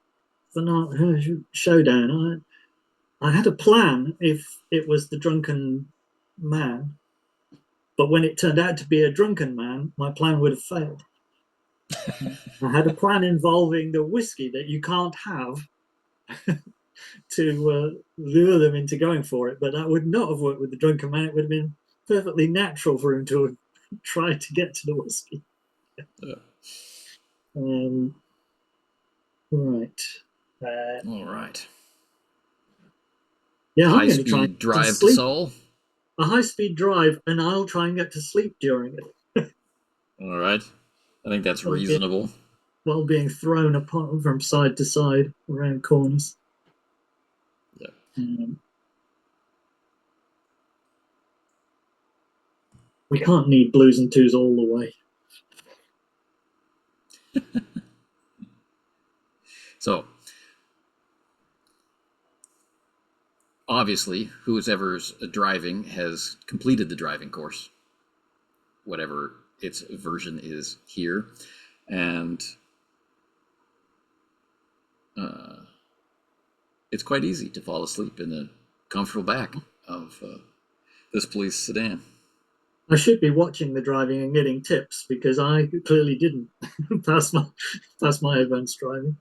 showdown. I had a plan if it was the drunken man, but when it turned out to be a drunken man, my plan would have failed. I had a plan involving the whiskey that you can't have to lure them into going for it, but that would not have worked with the drunken man. It would have been perfectly natural for him to have tried to get to the whiskey. Yeah. Right. All right. Yeah, I'm going to try high-speed drive to Seoul. A high-speed drive, and I'll try and get to sleep during it. All right. I think that's reasonable. While being thrown apart from side to side around corners. Yeah. We can't need blues and twos all the way. So, obviously, whoever's driving has completed the driving course, whatever its version is here, and it's quite easy to fall asleep in the comfortable back of this police sedan. I should be watching the driving and getting tips because I clearly didn't pass my advanced driving.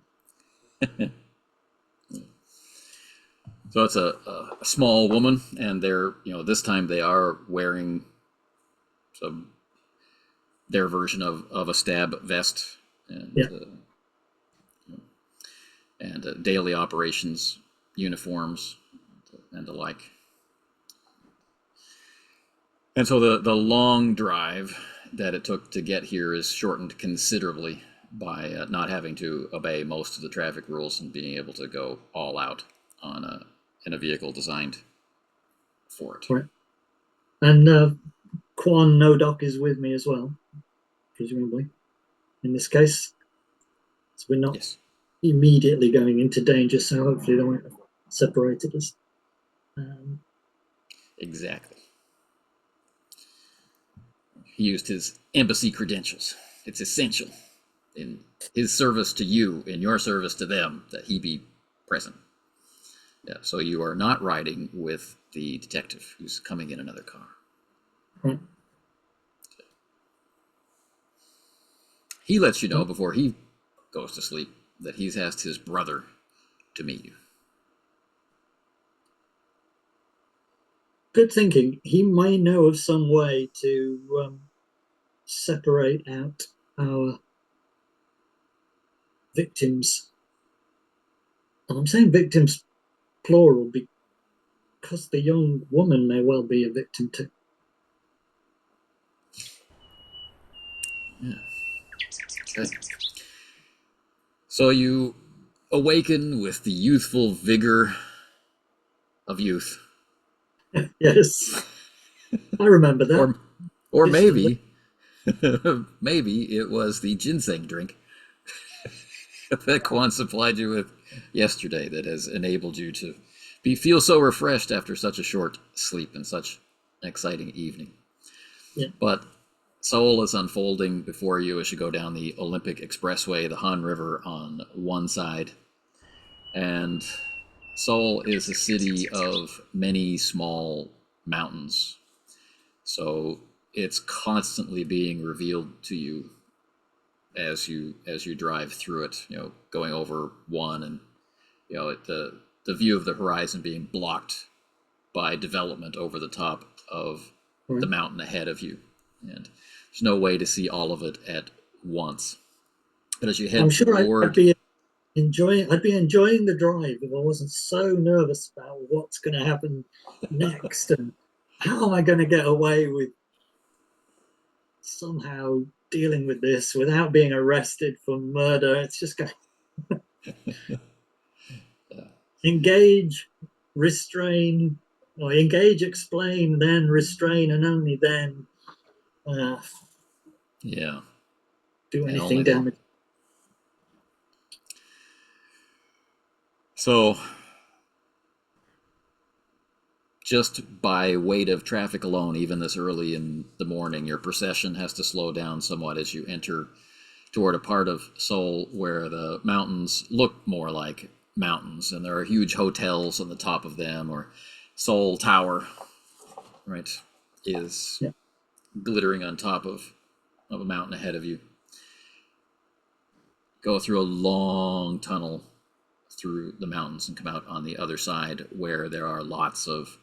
So it's a small woman, and they're, this time they are wearing some their version of a stab vest and Yeah. Daily operations uniforms and the like. And so the long drive that it took to get here is shortened considerably by not having to obey most of the traffic rules and being able to go all out in a vehicle designed for it. Right. And Quan Nodoc is with me as well, presumably, in this case. So we're not immediately going into danger, so hopefully they won't have separated us. Exactly. He used his embassy credentials. It's essential in his service to you, in your service to them, that he be present. Yeah, so you are not riding with the detective who's coming in another car. Right. He lets you know before he goes to sleep that he's asked his brother to meet you. Good thinking. He may know of some way to separate out our victims. And I'm saying victims plural because the young woman may well be a victim too. Yeah. Okay. So you awaken with the youthful vigor of youth. Yes, I remember that. Or maybe, maybe it was the ginseng drink that Quan supplied you with yesterday that has enabled you to feel so refreshed after such a short sleep and such an exciting evening. Yeah. But Seoul is unfolding before you as you go down the Olympic Expressway, the Han River on one side. And Seoul is a city of many small mountains. So it's constantly being revealed to you as you drive through it, going over one, and the view of the horizon being blocked by development over the top of the mountain ahead of you. And there's no way to see all of it at once. But as you head I'm sure toward, I'd be enjoying the drive if I wasn't so nervous about what's going to happen next and how am I going to get away with somehow dealing with this without being arrested for murder. It's just going engage, restrain, or engage, explain, then restrain, and only then do anything damage. So just by weight of traffic alone, even this early in the morning, your procession has to slow down somewhat as you enter toward a part of Seoul where the mountains look more like mountains, and there are huge hotels on the top of them, or Seoul Tower, right, is glittering on top of a mountain ahead of you. Go through a long tunnel through the mountains and come out on the other side where there are lots of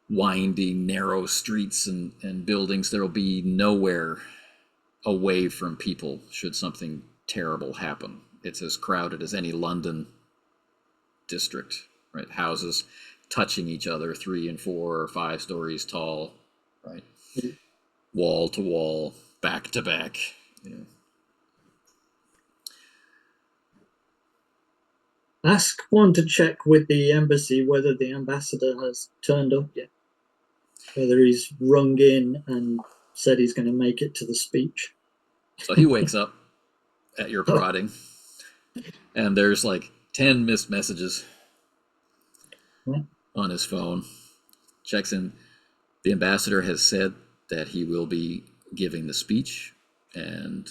winding, narrow streets and buildings. There will be nowhere away from people should something terrible happen. It's as crowded as any London district, right? Houses touching each other, 3 and 4 or 5 stories tall, right? Wall to wall, back to back. Ask one to check with the embassy whether the ambassador has turned up yet, whether he's rung in and said he's going to make it to the speech. So he wakes up at your prodding, and there's like 10 missed messages on his phone. Checks in. The ambassador has said that he will be giving the speech and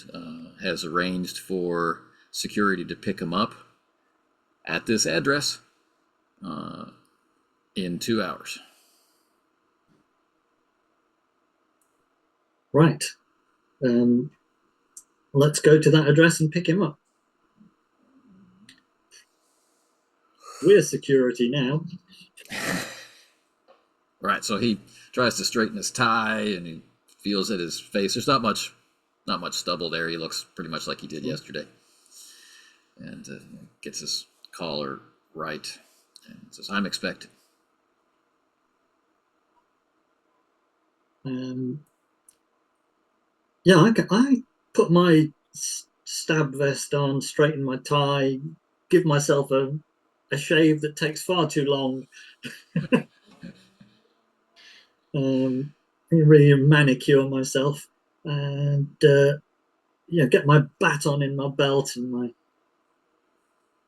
has arranged for security to pick him up at this address in 2 hours. Right. Let's go to that address and pick him up. We're security now. Right, so he tries to straighten his tie, and he feels at his face. There's not much stubble there. He looks pretty much like he did yesterday. And gets his collar right, and says, "I'm expected." Yeah, I put my stab vest on, straighten my tie, give myself a shave that takes far too long. Really manicure myself, and get my baton in my belt and my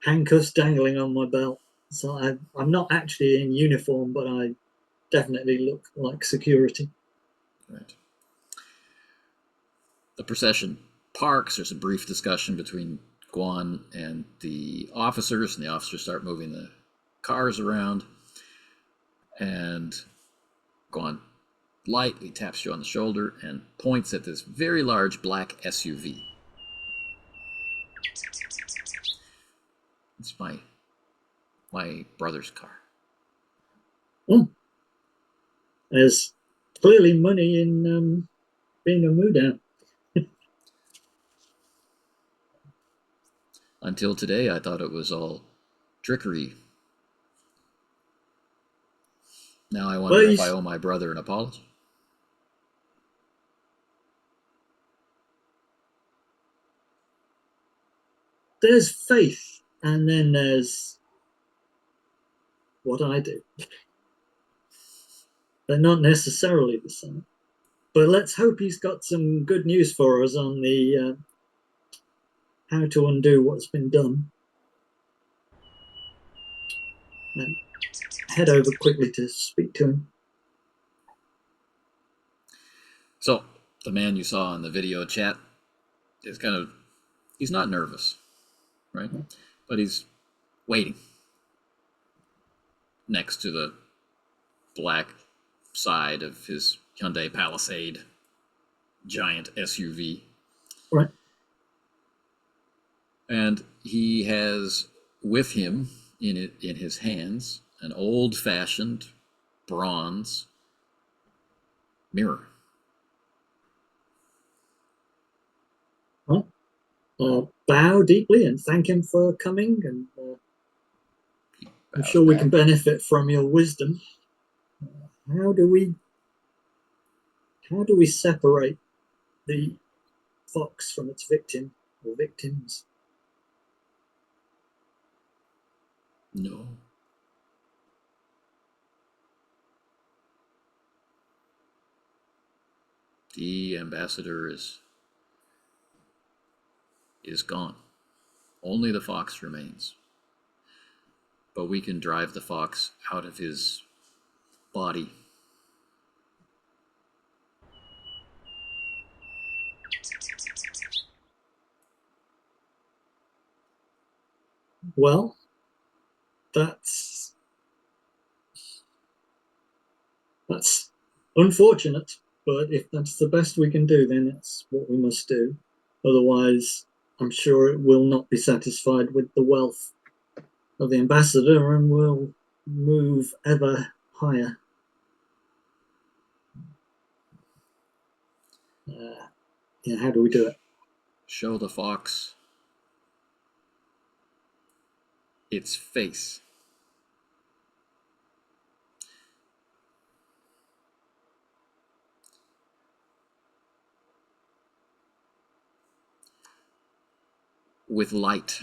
handcuffs dangling on my belt. So I'm not actually in uniform, but I definitely look like security. Right. The procession parks. There's a brief discussion between Guan and the officers start moving the cars around. And Guan lightly taps you on the shoulder and points at this very large black SUV. It's my brother's car. Oh, there's clearly money in being a Muda. Until today, I thought it was all trickery. Now I wonder if I owe my brother an apology. There's faith, and then there's what I do. They're not necessarily the same. But let's hope he's got some good news for us on the how to undo what's been done. And head over quickly to speak to him. So, the man you saw in the video chat is he's not nervous, right? But he's waiting next to the black side of his Hyundai Palisade giant SUV. Right. And he has with him in his hands an old-fashioned bronze mirror. Well, bow deeply and thank him for coming, and I'm sure we can benefit from your wisdom. How do we separate the fox from its victim or victims? No. The ambassador is gone. Only the fox remains. But we can drive the fox out of his body. Well, that's unfortunate, but if that's the best we can do, then that's what we must do. Otherwise, I'm sure it will not be satisfied with the wealth of the ambassador and will move ever higher. How do we do it? Show the fox its face. With light.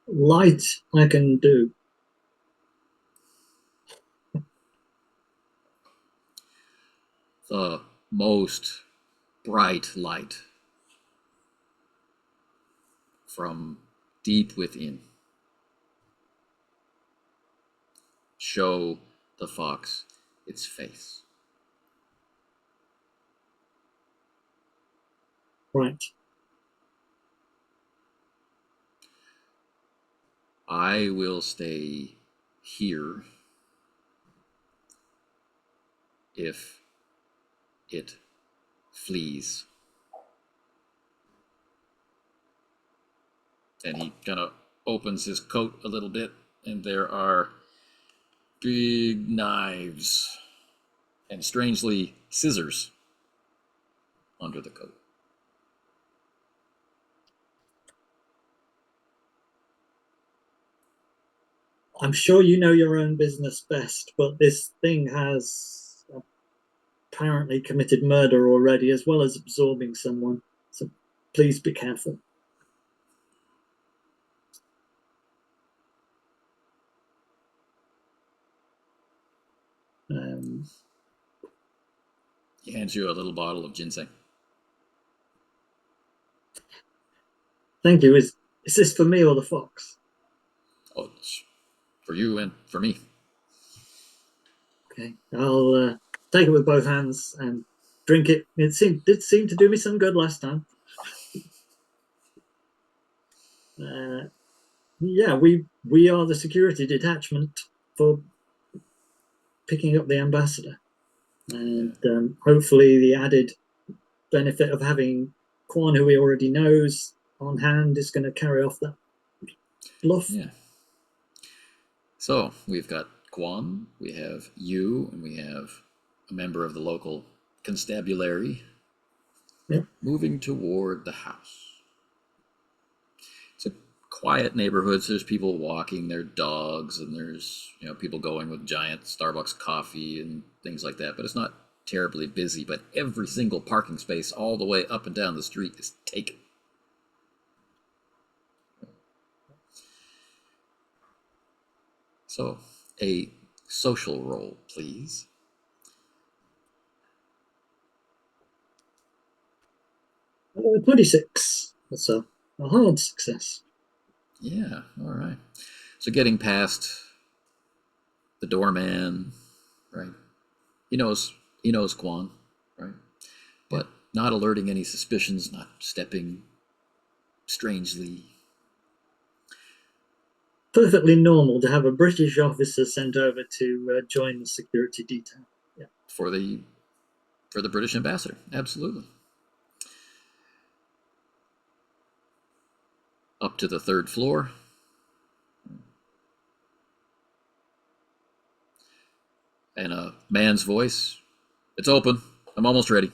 Light I can do. The most bright light from deep within. Show the fox its face. Right. I will stay here if it flees. And he kind of opens his coat a little bit, and there are big knives and, strangely, scissors under the coat. I'm sure you know your own business best, but this thing has apparently committed murder already, as well as absorbing someone. So please be careful. He hands you a little bottle of ginseng. Thank you. Is this for me or the fox? Oh, it's for you and for me. Okay, I'll take it with both hands and drink it. It did seem to do me some good last time. Yeah, we are the security detachment for picking up the ambassador, and hopefully the added benefit of having Quan, who he already knows, on hand is going to carry off that bluff. Yeah. So we've got Quan, we have you, and we have a member of the local constabulary moving toward the house. It's a quiet neighborhood, so there's people walking their dogs, and there's people going with giant Starbucks coffee and things like that, but it's not terribly busy. But every single parking space all the way up and down the street is taken. So, a social roll, please. 26. That's a hard success. Yeah, all right. So getting past the doorman, right? He knows Quan, right? But not alerting any suspicions, not stepping strangely. Perfectly normal to have a British officer sent over to join the security detail. Yeah. For the British ambassador, absolutely. Up to the 3rd floor. And a man's voice. It's open. I'm almost ready.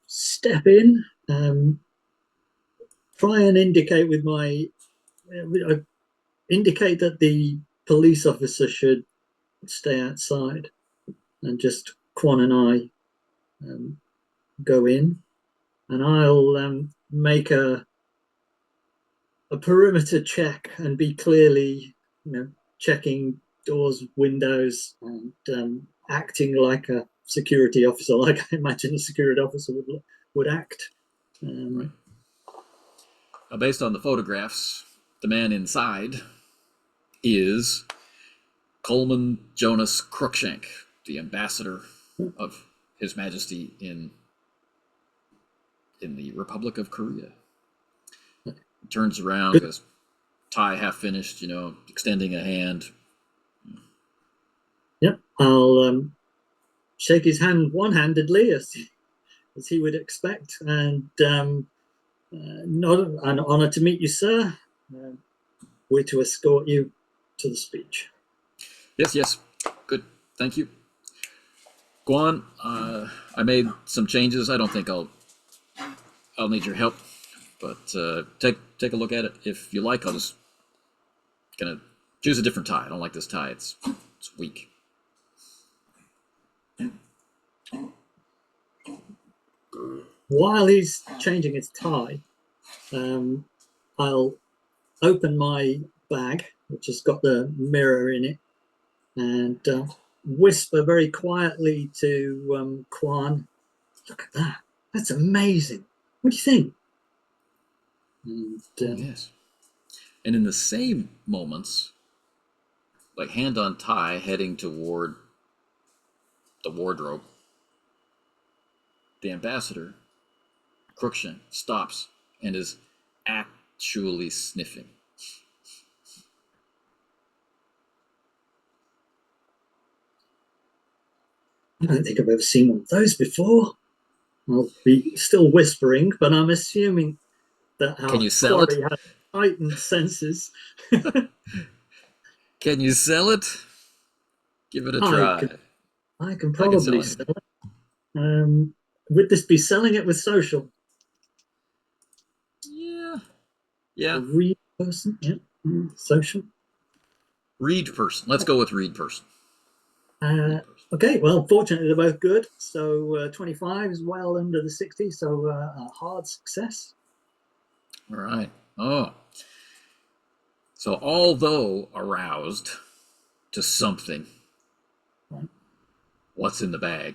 Step in. Try and indicate with my indicate that the police officer should stay outside, and just Quan and I go in, and I'll make a perimeter check and be clearly, checking doors, windows, and acting like a security officer, like I imagine a security officer would act. Right. Now, based on the photographs, the man inside is Coleman Jonas Crookshank, the ambassador of His Majesty in the Republic of Korea. He turns around, his tie half finished, extending a hand. Yep, I'll shake his hand one-handedly, as he would expect, and not an honor to meet you, sir. We're to escort you to the speech. Yes, good, thank you. Guan, I made some changes. I don't think I'll need your help, but take a look at it. If you like, I'll just gonna choose a different tie. I don't like this tie. It's weak. While he's changing his tie, I'll open my bag, which has got the mirror in it, and whisper very quietly to Quan, "Look at that. That's amazing. What do you think?" And, Yes. And in the same moments, like hand on tie, heading toward the wardrobe, the ambassador Crookshank stops and is actually sniffing. I don't think I've ever seen one of those before. I'll be still whispering, but I'm assuming that Can our you sell it? quarry has heightened senses. Can you sell it? Give it a I try. can, I can I can sell probably it. sell it. Would this be selling it with social? Yeah. A Yeah. read person? Yeah. Social. Read person. Let's go with read person. Read person. Okay, well, fortunately, they're both good. So 25 is well under the 60, so a hard success. All right. Oh. So, although aroused to something, Right. what's in the bag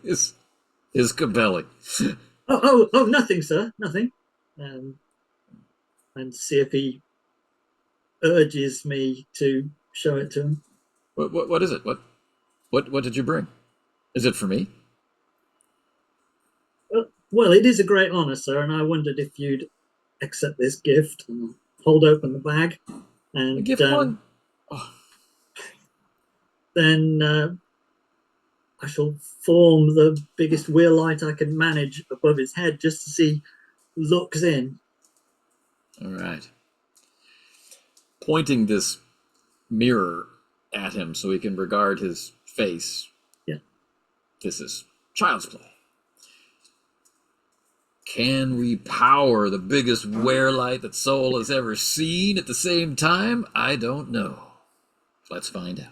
is compelling. Oh, nothing, sir, nothing. And see if he urges me to show it to him. What is it? What did you bring? Is it for me? Well, it is a great honor, sir, and I wondered if you'd accept this gift and hold open the bag. A And gift one? Oh, then I shall form the biggest wheel light I can manage above his head just to see looks in. all right. Pointing this mirror at him so he can regard his face. Yeah. This is child's play. Can we power the biggest wear-light that Soul has ever seen at the same time? I don't know. Let's find out.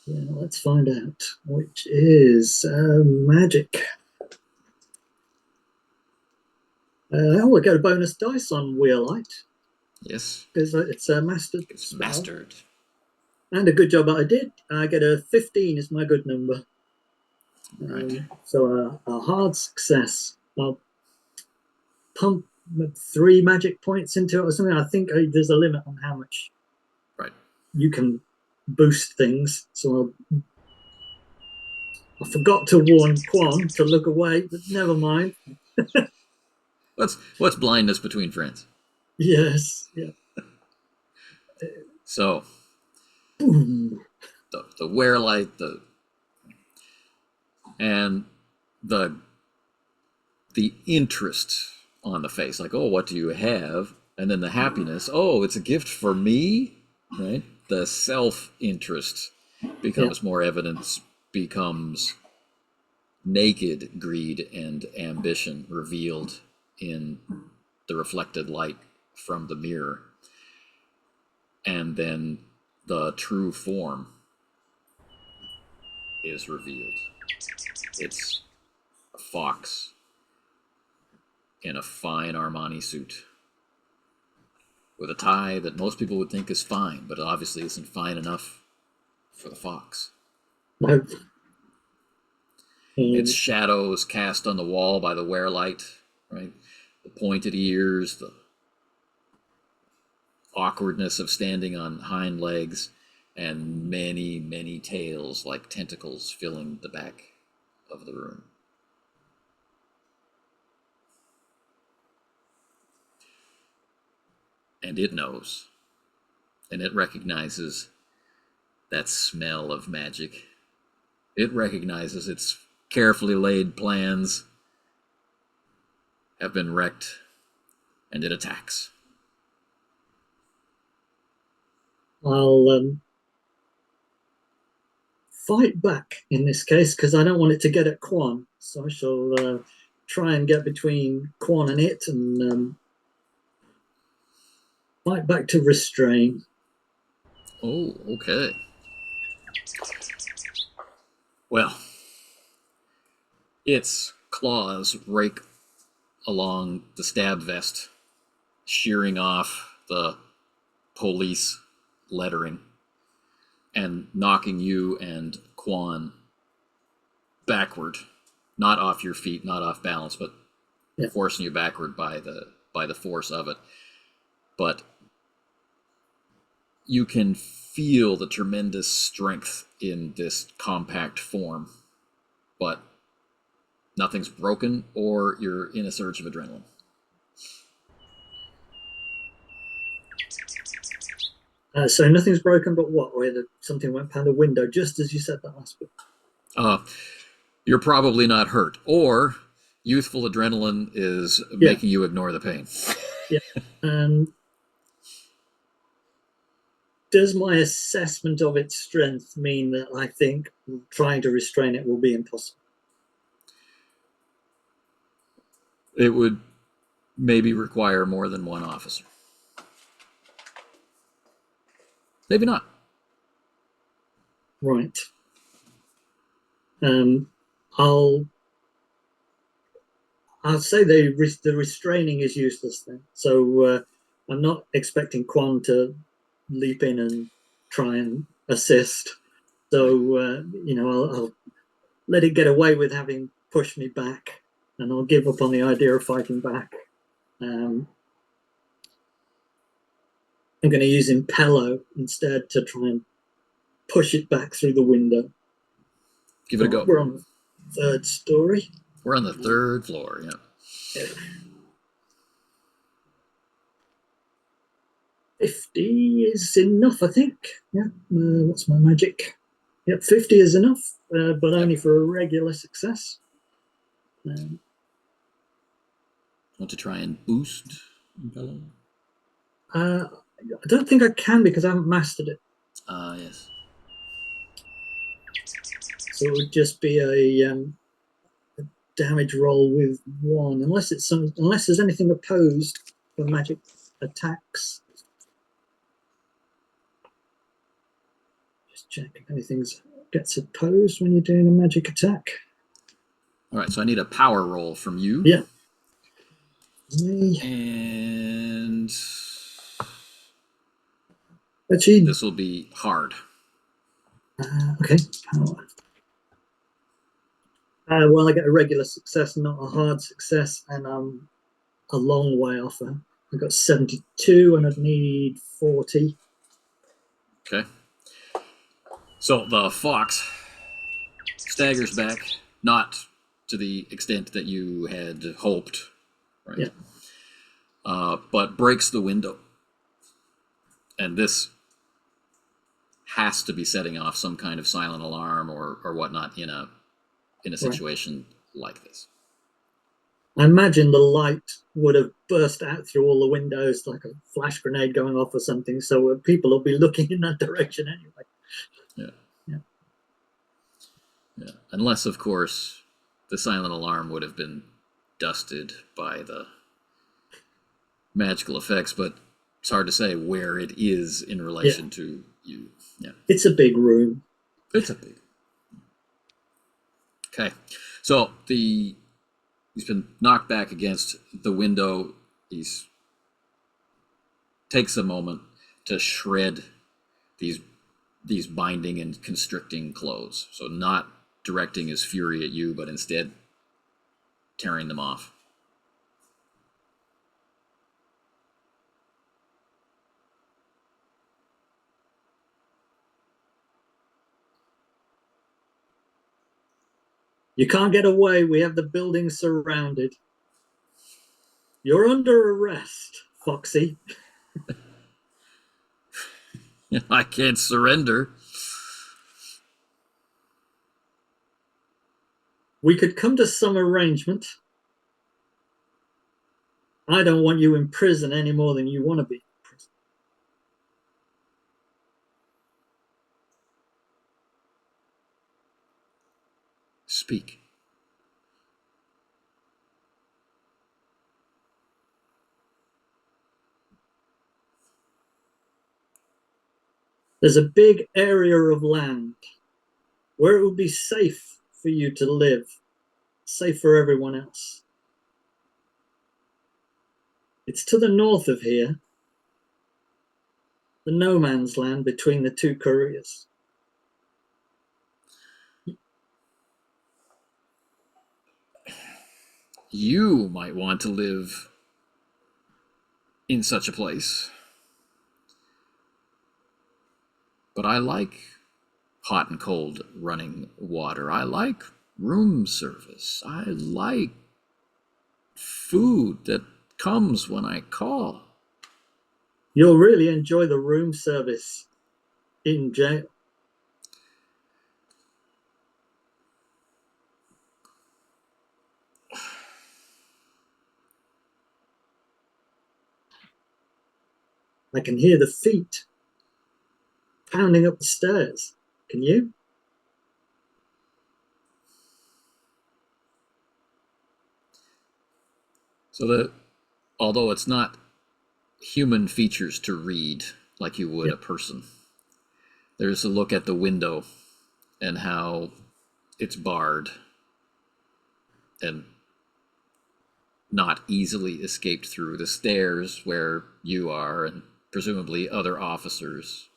Yeah, let's find out. Which is magic. We'll get a bonus dice on wheel light Yes. because it's a mastered It's spell. mastered. And a good job that I did. I get a 15 is my good number. Right. So a hard success. I'll pump 3 magic points into it or something. I think there's a limit on how much Right. you can boost things. So I forgot to warn Quan to look away, but never mind. What's blindness between friends? Yes. Yeah. So Boom. the wear light, and the interest on the face, like, oh, what do you have? And then the happiness, oh, it's a gift for me, right? The self-interest becomes more evidence, becomes naked greed and ambition revealed in the reflected light from the mirror. And then the true form is revealed. It's a fox in a fine Armani suit with a tie that most people would think is fine, but obviously isn't fine enough for the fox. No. Its shadows cast on the wall by the wear light, right? The pointed ears, the awkwardness of standing on hind legs, and many, many tails like tentacles filling the back of the room. And it knows, and it recognizes that smell of magic. It recognizes its carefully laid plans have been wrecked, and it attacks. I'll fight back in this case because I don't want it to get at Quan. So I shall try and get between Quan and it and fight back to restrain. Oh, okay. Well, its claws rake along the stab vest, shearing off the police lettering and knocking you and Quan backward, not off your feet, not off balance, but forcing you backward by the force of it. But you can feel the tremendous strength in this compact form, but Nothing's broken, or you're in a surge of adrenaline. So nothing's broken, but what? Whether something went past the window, just as you said that last bit. You're probably not hurt, or youthful adrenaline is making you ignore the pain. Yeah. Does my assessment of its strength mean that I think trying to restrain it will be impossible? It would maybe require more than one officer. Maybe not. Right. I'll say the restraining is useless then. So I'm not expecting Quan to leap in and try and assist. So I'll let it get away with having pushed me back, and I'll give up on the idea of fighting back. I'm going to use Impello instead to try and push it back through the window. Give it a go. We're on the third story. We're on the third floor, yeah. 50 is enough, I think. Yeah. What's my magic? Yep, 50 is enough, but only for a regular success. Want to try and boost Impello? I don't think I can because I haven't mastered it. Yes. So it would just be a damage roll with 1, unless there's anything opposed for magic attacks. Just check if anything gets opposed when you're doing a magic attack. All right, so I need a power roll from you. Yeah. And actually, this will be hard. Okay, power. Well, I get a regular success, not a hard success, and I'm a long way off. I got 72, and I'd need 40. Okay. So the fox staggers back, not to the extent that you had hoped, right? Yeah. But breaks the window. And this has to be setting off some kind of silent alarm or whatnot in a situation like this. I imagine the light would have burst out through all the windows like a flash grenade going off or something, so people will be looking in that direction anyway. Yeah. Unless, of course, the silent alarm would have been dusted by the magical effects, but it's hard to say where it is in relation to you. Yeah. It's a big room. It's a big. Okay. So he's been knocked back against the window. He's takes a moment to shred these binding and constricting clothes. So not directing his fury at you, but instead tearing them off. You can't get away. We have the building surrounded. You're under arrest, Foxy. I can't surrender. We could come to some arrangement. I don't want you in prison any more than you want to be in prison. Speak. There's a big area of land where it would be safe for you to live, safe for everyone else. It's to the north of here, the no man's land between the two couriers. You might want to live in such a place. But I like hot and cold running water. I like room service. I like food that comes when I call. You'll really enjoy the room service in jail. I can hear the feet pounding up the stairs. Can you? So that, although it's not human features to read like you would a person, there's a look at the window and how it's barred and not easily escaped through the stairs where you are and presumably other officers.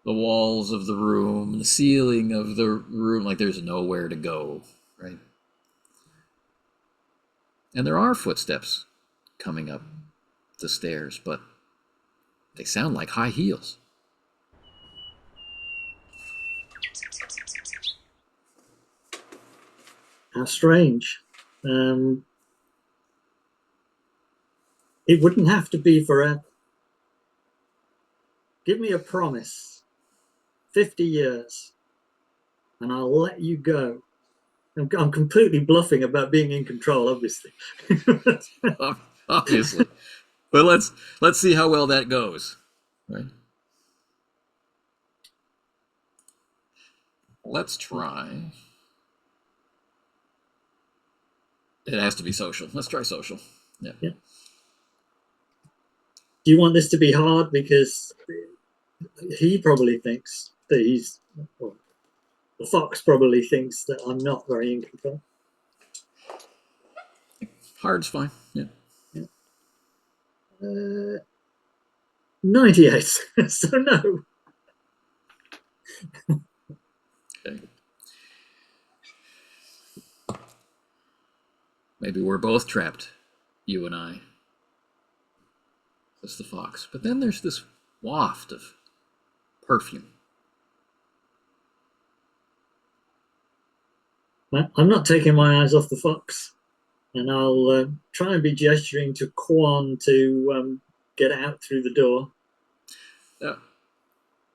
The walls of the room, the ceiling of the room, like there's nowhere to go, right? And there are footsteps coming up the stairs, but they sound like high heels. How strange. It wouldn't have to be forever. Give me a promise. 50 years. And I'll let you go. I'm completely bluffing about being in control, obviously. Obviously. But let's see how well that goes. Right? Let's try. It has to be social. Let's try social. Yeah. Do you want this to be hard? Because he probably thinks that he's... Well, the fox probably thinks that I'm not very in control. Hard's fine. Yeah. 98. So no. Okay. Maybe we're both trapped, you and I. That's the fox. But then there's this waft of perfume. I'm not taking my eyes off the fox. And I'll try and be gesturing to Quan to get out through the door.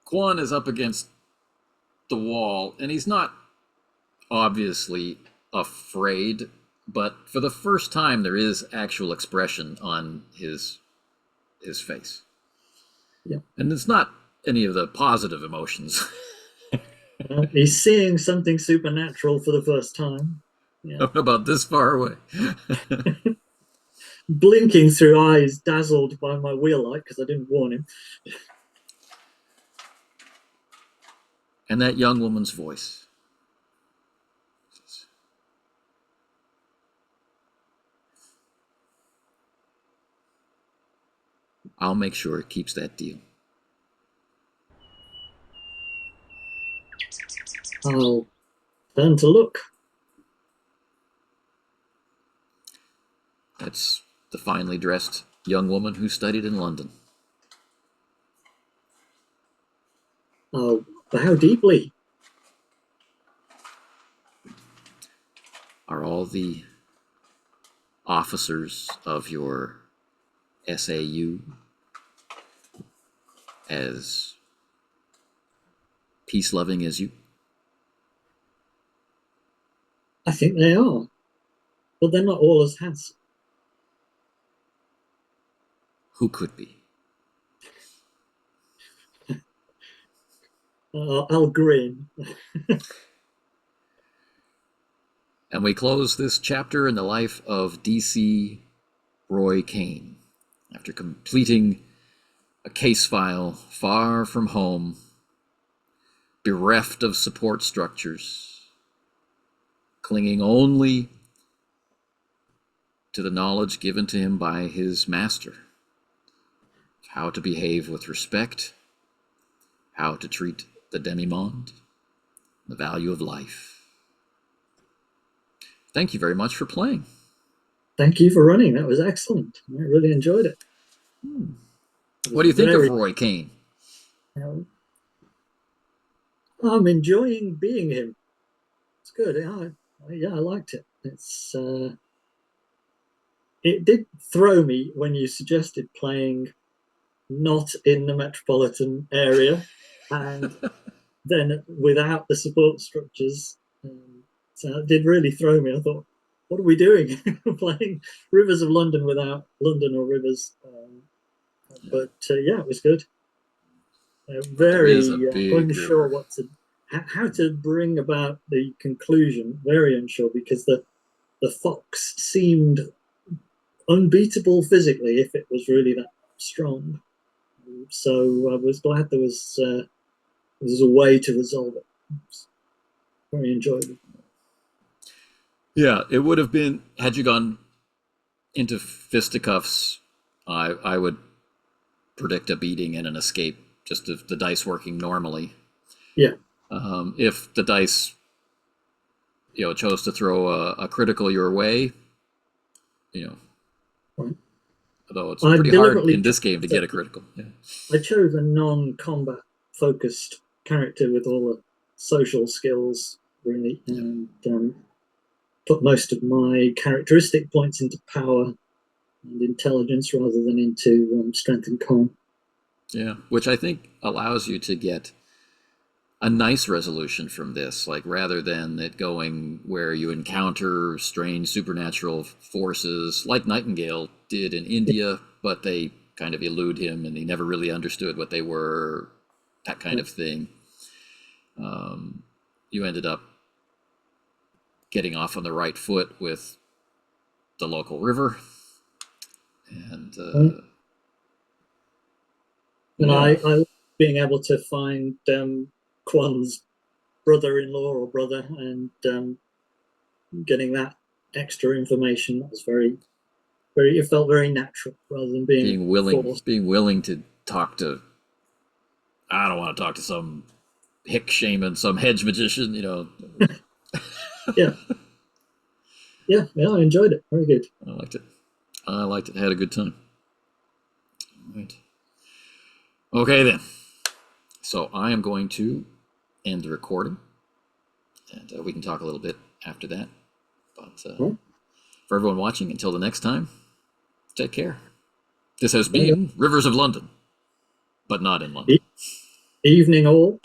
Quan is up against the wall, and he's not obviously afraid, but for the first time there is actual expression on his face. Yeah. And it's not any of the positive emotions. He's seeing something supernatural for the first time. Yeah. About this far away. Blinking through eyes dazzled by my wheel light because I didn't warn him. And that young woman's voice. I'll make sure it keeps that deal. I'll turn to look. That's the finely dressed young woman who studied in London. I'll bow deeply. Are all the officers of your SAU as peace-loving as you? I think they are. But they're not all as handsome. Who could be? I'll grin. And we close this chapter in the life of DC Roy Cain. After completing a case file far from home, bereft of support structures, clinging only to the knowledge given to him by his master, how to behave with respect, how to treat the demi-monde, the value of life. Thank you very much for playing. Thank you for running. That was excellent. I really enjoyed it. What do you think of Roy Cain? I'm enjoying being him. It's good. Yeah, I liked it. It did throw me when you suggested playing not in the metropolitan area and then without the support structures. So it did really throw me. I thought, what are we doing? Playing Rivers of London without London or rivers. But yeah, it was good. But there is a Very big unsure river. what to how to bring about the conclusion. Very unsure because the fox seemed unbeatable physically if it was really that strong. So I was glad there was a way to resolve it. It's very enjoyable. Yeah, it would have been had you gone into fisticuffs. I would predict a beating and an escape, just if the dice working normally. Yeah. If the dice, chose to throw a critical your way, you know, Right. although it's I pretty hard deliberately in this game to get a critical. Yeah. I chose a non-combat focused character with all the social skills really, Yep. and put most of my characteristic points into power and intelligence rather than into strength and con. Yeah, which I think allows you to get a nice resolution from this, like rather than it going where you encounter strange supernatural forces like Nightingale did in India, but they kind of elude him and he never really understood what they were, that kind of thing. You ended up getting off on the right foot with the local river, and And yeah, I like being able to find Quan's brother-in-law or brother and getting that extra information. That was very. It felt very natural rather than being forced. being willing to talk to. I don't want to talk to some hick shaman, some hedge magician, Yeah, yeah. I enjoyed it. Very good. I liked it. I liked it. Had a good time. All right. Okay, then. So I am going to end the recording, and we can talk a little bit after that. But Right. for everyone watching, until the next time, take care. This has Right. been Rivers of London, but not in London. Evening all.